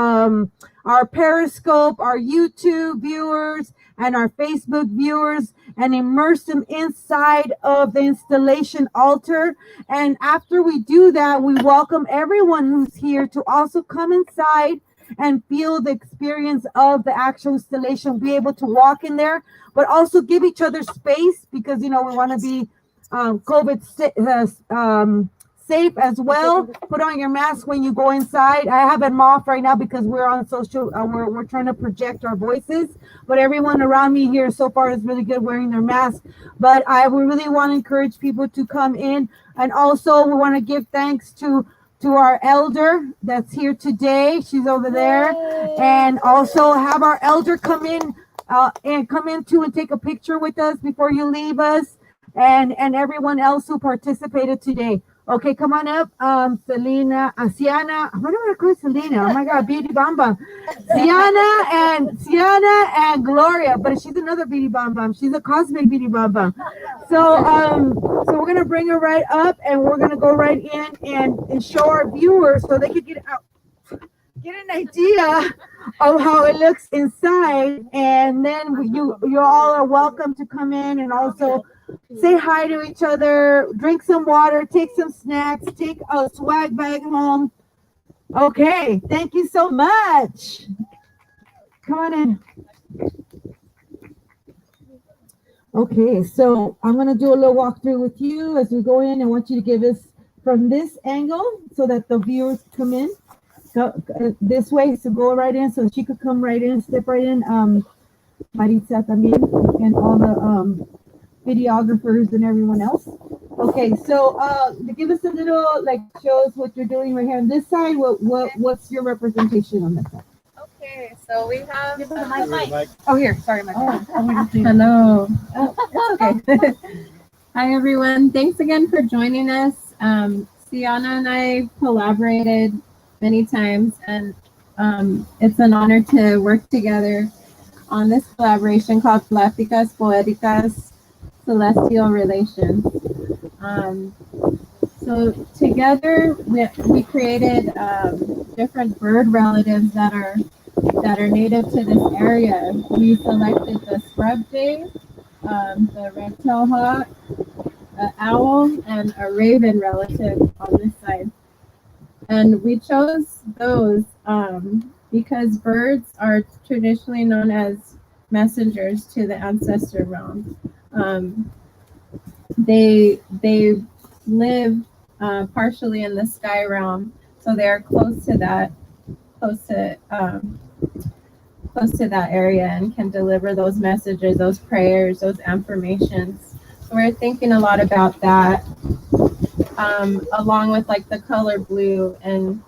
our Periscope, our YouTube viewers, and our Facebook viewers, and immerse them inside of the installation altar. And after we do that, we welcome everyone who's here to also come inside and feel the experience of the actual installation, be able to walk in there, but also give each other space, because, you know, we want to be COVID safe as well. Put on your mask when you go inside. I have them off right now because we're on social, we're trying to project our voices, but everyone around me here so far is really good wearing their mask. But I really want to encourage people to come in. And also we want to give thanks to our elder that's here today. She's over there. And also have our elder come in too and take a picture with us before you leave us, and everyone else who participated today. Okay, come on up. Celina, Ciana. What do I call Celina? Oh my God, Beauty Bamba. Ciana and Gloria, but she's another Beauty Bamba. She's a cosmic Beauty Bamba. So we're gonna bring her right up, and we're gonna go right in and show our viewers so they can get an idea of how it looks inside, and then you all are welcome to come in and also say hi to each other, drink some water, take some snacks, take a swag bag home. Okay, thank you so much. Come on in. Okay, so I'm going to do a little walkthrough with you as we go in. I want you to give us from this angle so that the viewers come in. Go this way, so go right in so she could come right in, step right in. Margarita también, and all the videographers and everyone else. Okay, so to give us a little, like, shows what you're doing right here on this side. What's your representation on this side? Okay, so we have Oh, here, sorry, my hello. Oh, okay. Hi everyone, thanks again for joining us. Ciana and I collaborated many times, and it's an honor to work together on this collaboration called Pláticas Poéticas Celestial Relations. So together we created different bird relatives that are native to this area. We selected the scrub jay, the red-tailed hawk, an owl, and a raven relative on this side. And we chose those because birds are traditionally known as messengers to the ancestor realm. They live partially in the sky realm, so they are close to that area and can deliver those messages, those prayers, those affirmations. So we're thinking a lot about that, along with like the color blue and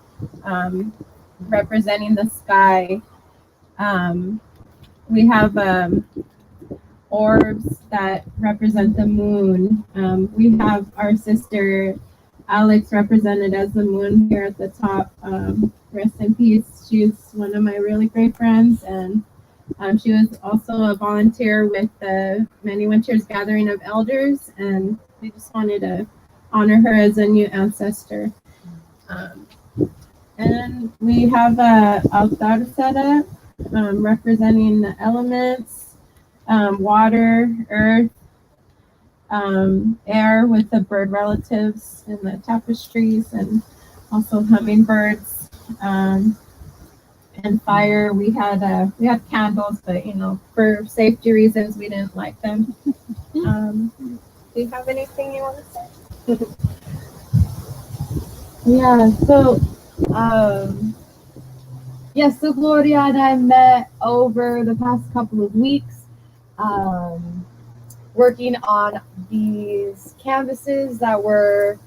representing the sky. We have orbs that represent the moon. We have our sister Alex represented as the moon here at the top. Rest in peace. She's one of my really great friends, and she was also a volunteer with the Many Winters Gathering of Elders, and we just wanted to honor her as a new ancestor. And we have a altar set up representing the elements, water, earth, air with the bird relatives and the tapestries, and also hummingbirds, and fire. We had candles, but for safety reasons we didn't light them. Do you have anything you want to say? Yeah, so so Gloria and I met over the past couple of weeks, working on these canvases that were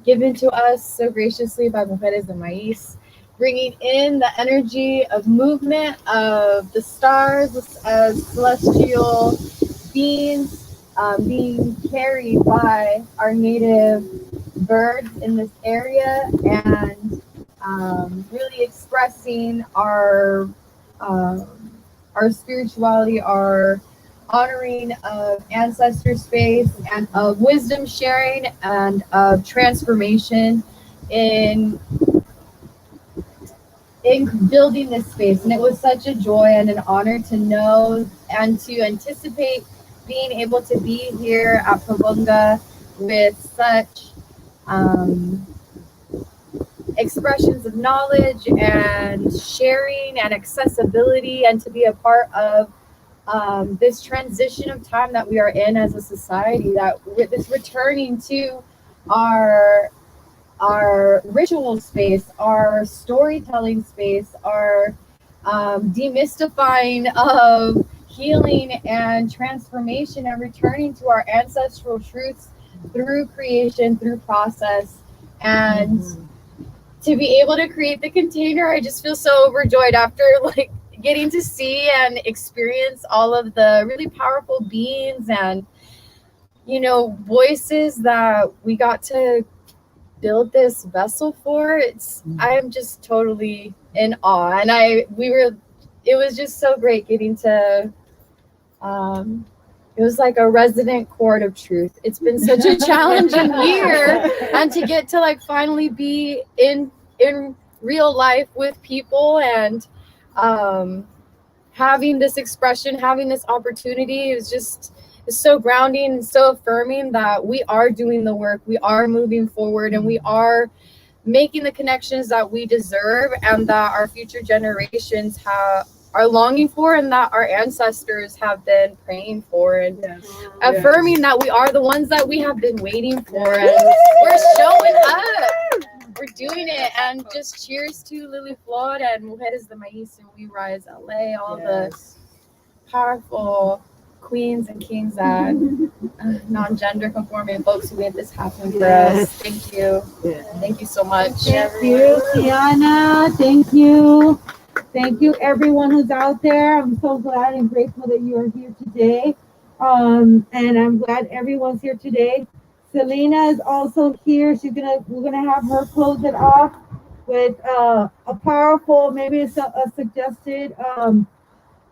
given to us so graciously by Mujeres de Maiz, bringing in the energy of movement of the stars as celestial beings, being carried by our native birds in this area, and really expressing our spirituality, our honoring of ancestor space, and of wisdom sharing, and of transformation in building this space. And it was such a joy and an honor to know and to anticipate being able to be here at Puvungna with such expressions of knowledge and sharing and accessibility, and to be a part of this transition of time that we are in as a society, that this returning to our ritual space, our storytelling space, our demystifying of healing and transformation, and returning to our ancestral truths through creation, through process. And to be able to create the container, I just feel so overjoyed after getting to see and experience all of the really powerful beings and voices that we got to build this vessel for. I'm just totally in awe, and it was just so great getting to it was like a resonant chord of truth. It's been such a challenging year, and to get to finally be in real life with people, and having this expression, having this opportunity, is so grounding and so affirming that we are doing the work, we are moving forward, and we are making the connections that we deserve, and that our future generations are longing for, and that our ancestors have been praying for, and affirming that we are the ones that we have been waiting for, and we're showing up, we're doing it. And just cheers to Lily Flor and Mujeres de Maiz and We Rise LA, all the powerful queens and kings and non-gender conforming folks who made this happen for us. Thank you. Thank you so much. Thank you, Ciana. Thank you. Thank you, everyone who's out there. I'm so glad and grateful that you are here today. And I'm glad everyone's here today. Celina is also here. We're gonna have her close it off with a powerful, maybe it's a suggested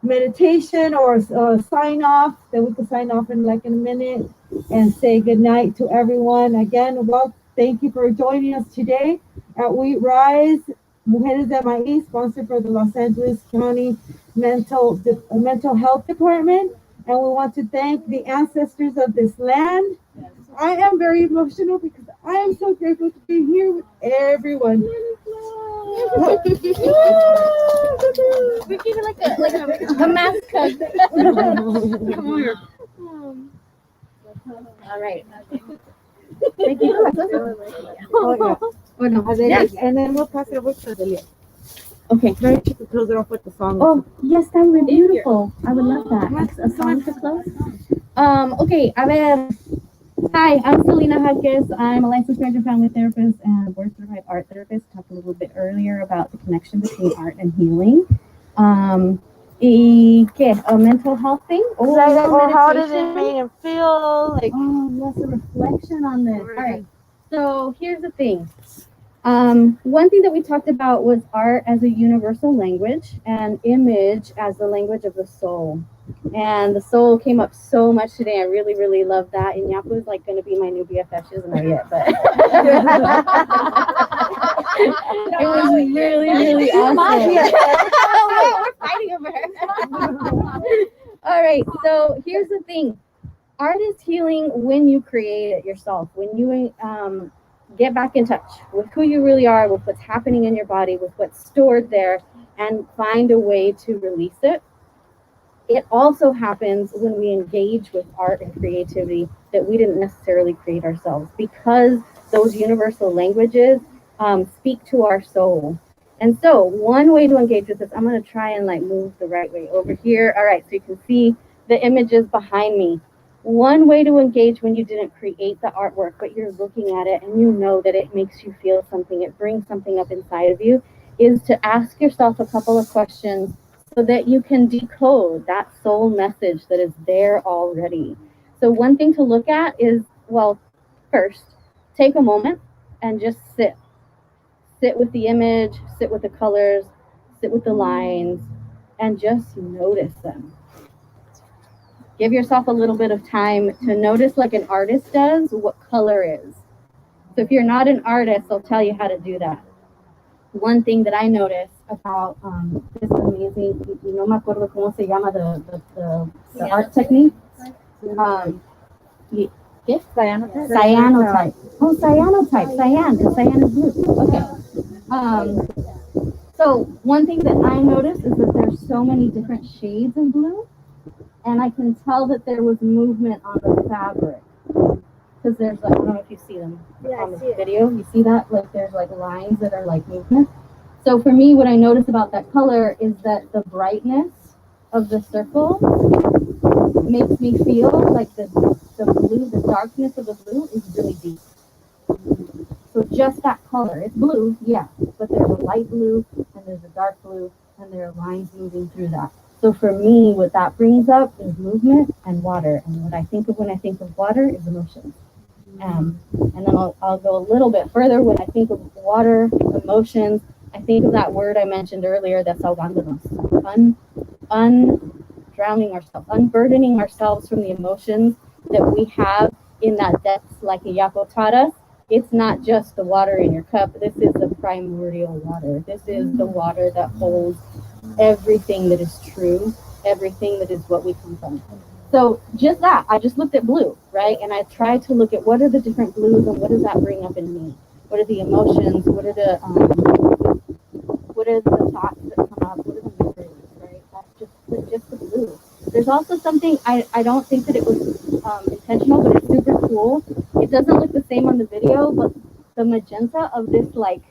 meditation or a sign off that we can sign off in like in a minute and say good night to everyone. Again, well, thank you for joining us today at We Rise, Mujeres de Maiz, sponsored for the Los Angeles County Mental Health Department. And we want to thank the ancestors of this land. I am very emotional because I am so grateful to be here with everyone. We're giving like a mascot. Come here. All right. Thank you. Adelia, and then we'll pass it over to Adelia. Okay. Maybe she could close it off with the song. Oh, yes, that would be beautiful. I would love that. A song to close. Okay, a ver. Hi, I'm Celina Jacques. I'm a licensed marriage and family therapist and board certified art therapist. Talked a little bit earlier about the connection between art and healing. ¿Y qué? A mental health thing? Or how did it make him feel? Like, oh, yes, a reflection on this. All right. So here's the thing. One thing that we talked about was art as a universal language and image as the language of the soul. And the soul came up so much today. I really, really love that. Iyapo is like going to be my new BFF. She doesn't know yet, but it was really, really awesome. We're fighting over her. All right. So here's the thing. Art is healing when you create it yourself. When you get back in touch with who you really are, with what's happening in your body, with what's stored there, and find a way to release it. It also happens when we engage with art and creativity that we didn't necessarily create ourselves, because those universal languages speak to our soul. And so one way to engage with this, I'm going to try and like move the right way over here. All right, so you can see the images behind me. One way to engage when you didn't create the artwork, but you're looking at it and you know that it makes you feel something, it brings something up inside of you, is to ask yourself a couple of questions so that you can decode that soul message that is there already. So one thing to look at is, well, first, take a moment and just sit. Sit with the image, sit with the colors, sit with the lines, and just notice them. Give yourself a little bit of time to notice, like an artist does, what color is. So if you're not an artist, I'll tell you how to do that. One thing that I noticed about this amazing, no me acuerdo cómo se llama the art technique. ¿Qué? Cyanotype. Cyanotype. Oh, cyanotype. Cyan, because cyan is blue. Okay. So one thing that I noticed is that there's so many different shades of blue. And I can tell that there was movement on the fabric, because there's like, I don't know if you see them on the video. You see that? Like there's like lines that are like movement. So for me, what I noticed about that color is that the brightness of the circle makes me feel like the blue, the darkness of the blue is really deep. So just that color, it's blue, yeah, but there's a light blue and there's a dark blue and there are lines moving through that. So for me, what that brings up is movement and water. And what I think of when I think of water is emotions. And then I'll go a little bit further. When I think of water, emotions, I think of that word I mentioned earlier, that's ahogándonos. Drowning ourselves, unburdening ourselves from the emotions that we have in that depth, like Iyapo taught us. It's not just the water in your cup. This is the primordial water. This is the water that holds everything that is true, everything that is what we come from. So just that, I just looked at blue, right? And I tried to look at what are the different blues and what does that bring up in me? What are the emotions? What are the thoughts that come up? What are the memories, right? That's just the blue. There's also something, I don't think that it was intentional, but it's super cool. It doesn't look the same on the video, but the magenta of this like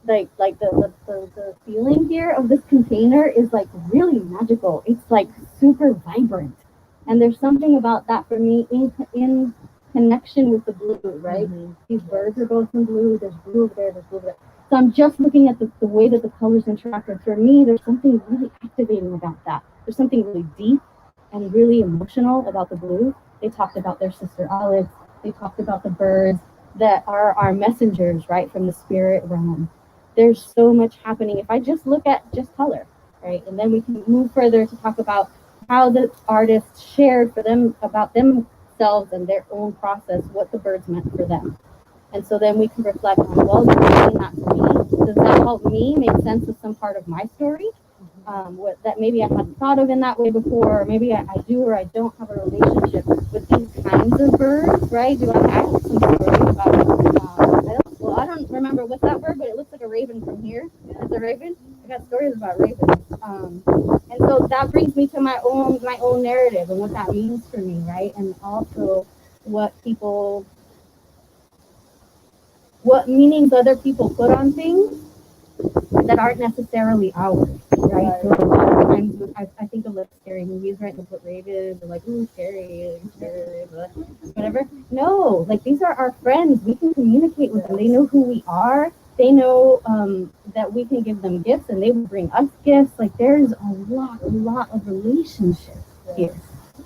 the feeling here of this container is like really magical. It's like super vibrant, and there's something about that for me in connection with the blue, right? Mm-hmm. These birds are both in blue. There's blue over there. There's blue over there. So I'm just looking at the way that the colors interact. And for me, there's something really activating about that. There's something really deep and really emotional about the blue. They talked about their sister Alex. They talked about the birds that are our messengers, right, from the spirit realm. There's so much happening. If I just look at just color, right, and then we can move further to talk about how the artists shared for them about themselves and their own process, what the birds meant for them. And so then we can reflect on, well, you're saying that to me. Does that help me make sense of some part of my story? What that maybe I hadn't thought of in that way before, or maybe I do or I don't have a relationship with these kinds of birds, right? Do I have some stories about, I don't remember what's that bird, but it looks like a raven from here. It's a raven. I got stories about ravens. And so that brings me to my own narrative and what that means for me, right? And also what meanings other people put on things that aren't necessarily ours, right? So a lot of times I think of like scary movies, right? They put ravens, they're like, ooh, scary, but whatever. No, like these are our friends. We can communicate with them. They know who we are. They know that we can give them gifts and they will bring us gifts. Like there's a lot of relationships here.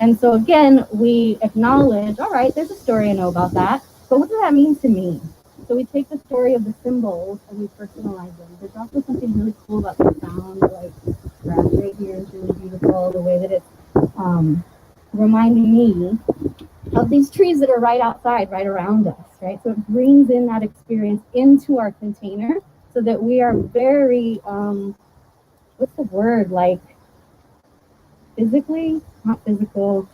And so again, we acknowledge, all right, there's a story I know about that, but what does that mean to me? So we take the story of the symbols and we personalize them. There's also something really cool about the sound, like grass right here is really beautiful, the way that it's reminding me of these trees that are right outside, right around us, right? So it brings in that experience into our container so that we are very, what's the word, like physically, not physical,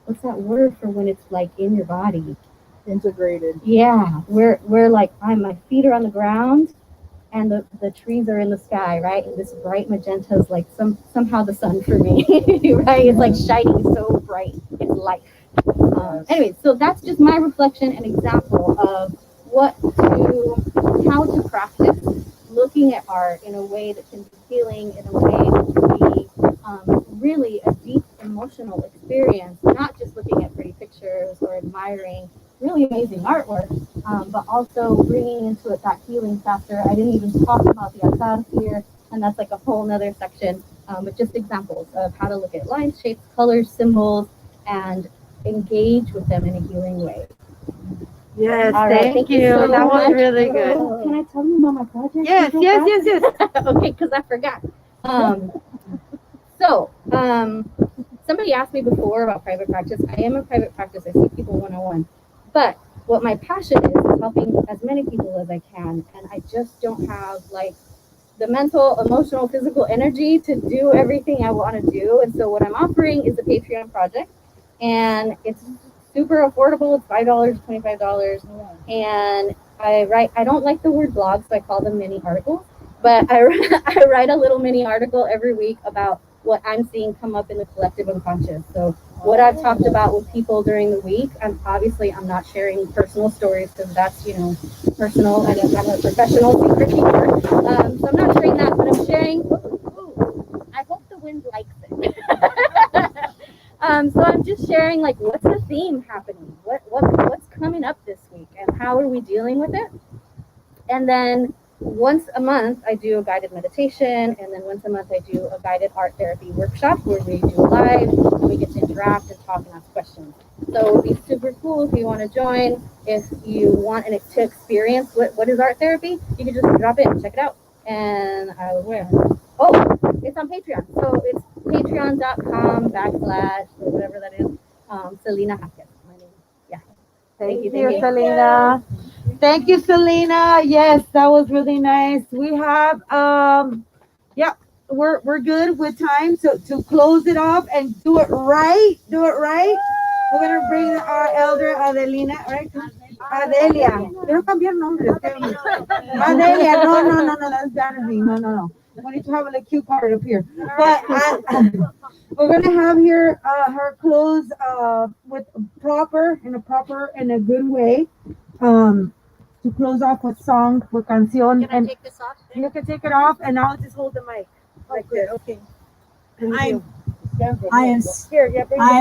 what's that word for when it's like in your body? Integrated. Yeah, we're like, my feet are on the ground and the trees are in the sky, right? And this bright magenta is like somehow the sun for me, right? It's like shining so bright. It's light. Anyway, so that's just my reflection and example of how to practice looking at art in a way that can be healing, in a way that can be really a deep emotional experience, not just looking at pretty pictures or admiring really amazing artwork, but also bringing into it that healing factor. I didn't even talk about the ATR here, and that's like a whole nother section, but just examples of how to look at lines, shapes, colors, symbols, and engage with them in a healing way. Yes, All right, thank you. so That was much. really good. Can I tell you about my project? Yes. Okay, because I forgot. Somebody asked me before about private practice. I am a private practice. I see people one-on-one. But what my passion is helping as many people as I can. And I just don't have like the mental, emotional, physical energy to do everything I want to do. And so what I'm offering is a Patreon project. And it's super affordable. It's $5, $25. And I don't like the word blog, so I call them mini articles. But I write a little mini article every week about what I'm seeing come up in the collective unconscious. So what I've talked about with people during the week, I'm not sharing personal stories because that's, personal and I'm a professional secret keeper. So I'm not sharing that, but I'm sharing, I hope the wind likes it. So I'm just sharing like, what's the theme happening? What's coming up this week and how are we dealing with it? And then once a month, I do a guided meditation, and then once a month, I do a guided art therapy workshop where we do live, and we get to interact and talk and ask questions. So it would be super cool if you want to join. If you want to experience what is art therapy, you can just drop in and check it out. And I will wear. Oh, it's on Patreon. So it's patreon.com/ or whatever that is, Celina Jacques. My name. Yeah. Thank you, Celina. Thank you, Celina. Yes, that was really nice. We have we're good with time. So to close it off and do it right. We're gonna bring our elder Adelina, right? Adelia. Quiero cambiar nombres. Adelia. No, that's better than no. We need to have a cue card up here. But we're gonna have here her close with in a good way. To close off with song, with canción. Can I take this off? You can take it off, and I'll just hold the mic like this. Okay. I I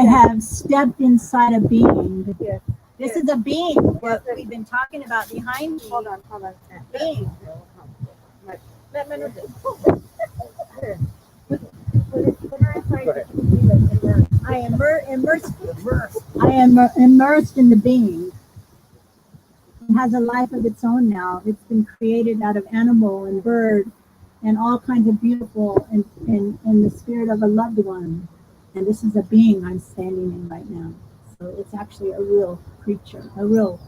have stepped inside a being. Yes. This is a being. What we've been talking about behind me. Hold on. Being. Let me know this. Put her inside. I am immersed in the being. It has a life of its own now. It's been created out of animal and bird and all kinds of beautiful in the spirit of a loved one. And this is a being I'm standing in right now. So it's actually a real creature, it's a real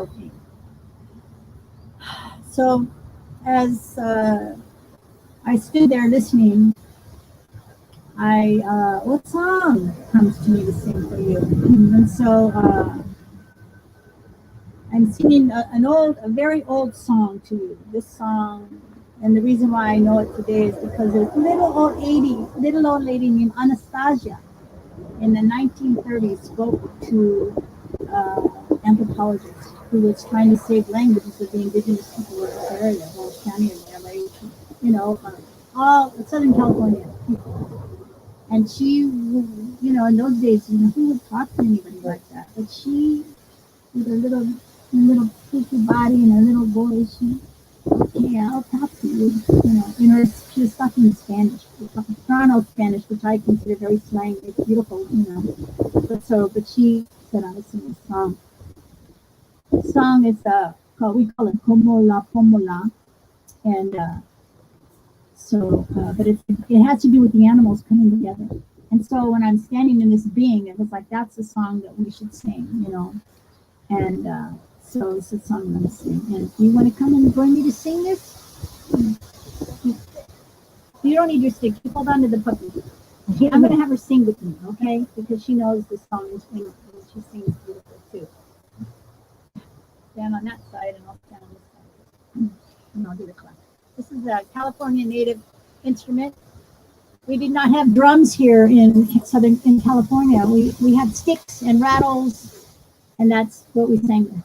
thing. So as I stood there listening, what song comes to me to sing for you? And so I'm singing a very old song to you. This song, and the reason why I know it today is because there's a little old lady named Anastasia in the 1930s spoke to anthropologist who was trying to save languages of the indigenous people of this area, Orange County and LA, all Southern California people. And she, in those days, who would talk to anybody like that? But she, with her little poofy body and her little voice, okay, I'll talk to you. She was talking in Spanish, Toronto Spanish, which I consider very slang. It's beautiful, But she said I was singing a song. The song is we call it Como La Pomola, and but it has to do with the animals coming together. And so when I'm standing in this being, it was like that's a song that we should sing, And so it's a song I'm going to sing. And do you want to come and join me to sing this? You don't need your stick. You hold on to the puppy. I'm going to have her sing with me, okay? Because she knows this song is beautiful. She sings beautiful too. Stand on that side, and I'll stand on this side. And I'll do the clap. This is a California native instrument. We did not have drums here in California. We had sticks and rattles, and that's what we sang there.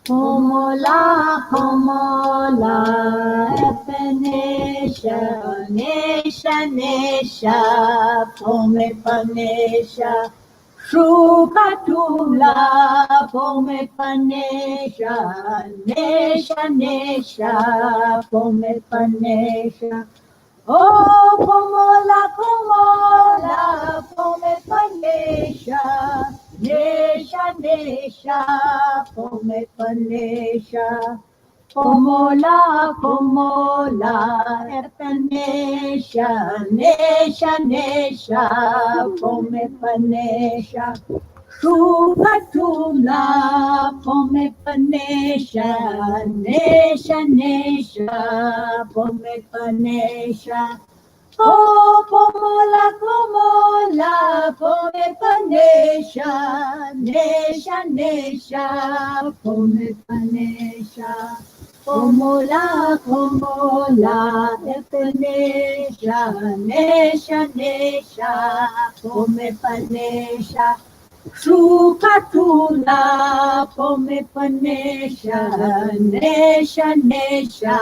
Como la, epenesha, nesha, pome panesha, shukatula, pome panesha, nesha, pome panesha. Oh, como la, pome panesha, nesha, pome panesha. Como la, epanesha, nesha, pome panesha. Shukatula, pome panesha, nesha, pome panesha. Oh, como la, pome panesha, nesha, pome panesha. Como la, epanesha, nesha, pome panesha. Shukatula, pome panesha, nesha,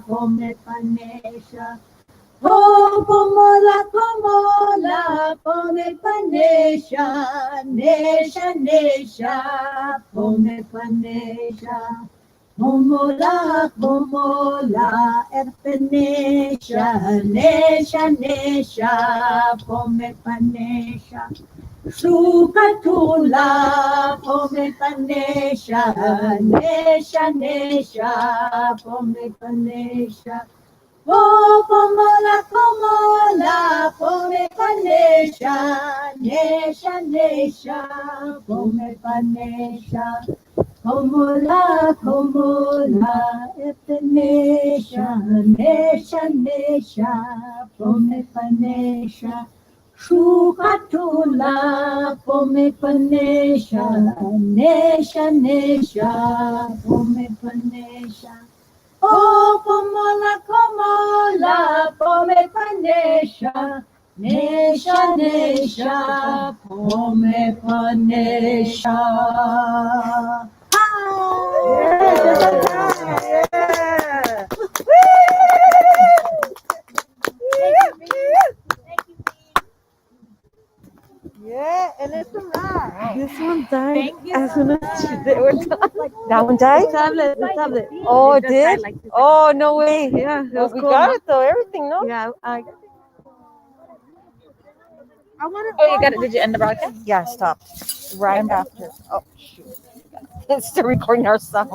pome panesha. Oh, como la, pome panesha, nesha, pome panesha. Como la, epanesha, nesha, pome panesha. Shukatula, pome panesha, nesha, pome panesha. Oh, como la, pome panesha, nesha, pome panesha. Como la, epanesha, nesha, pome panesha. Shukatula, pome panesha, nesha, pome panesha. Oh, como la, pome panesha, nesha, pome panesha. Yeah, and it's a lot. This one died Thank you as so soon as they were done. That one died? The tablet. Oh, it just did? died like 2 seconds. Oh, no way. Yeah, it Well, was we cool. got Huh? it though, everything, no? Yeah, I want to. Oh, you got it. Did you end the broadcast? Yeah, stopped. Right after. Oh, shoot. It's still recording our sound.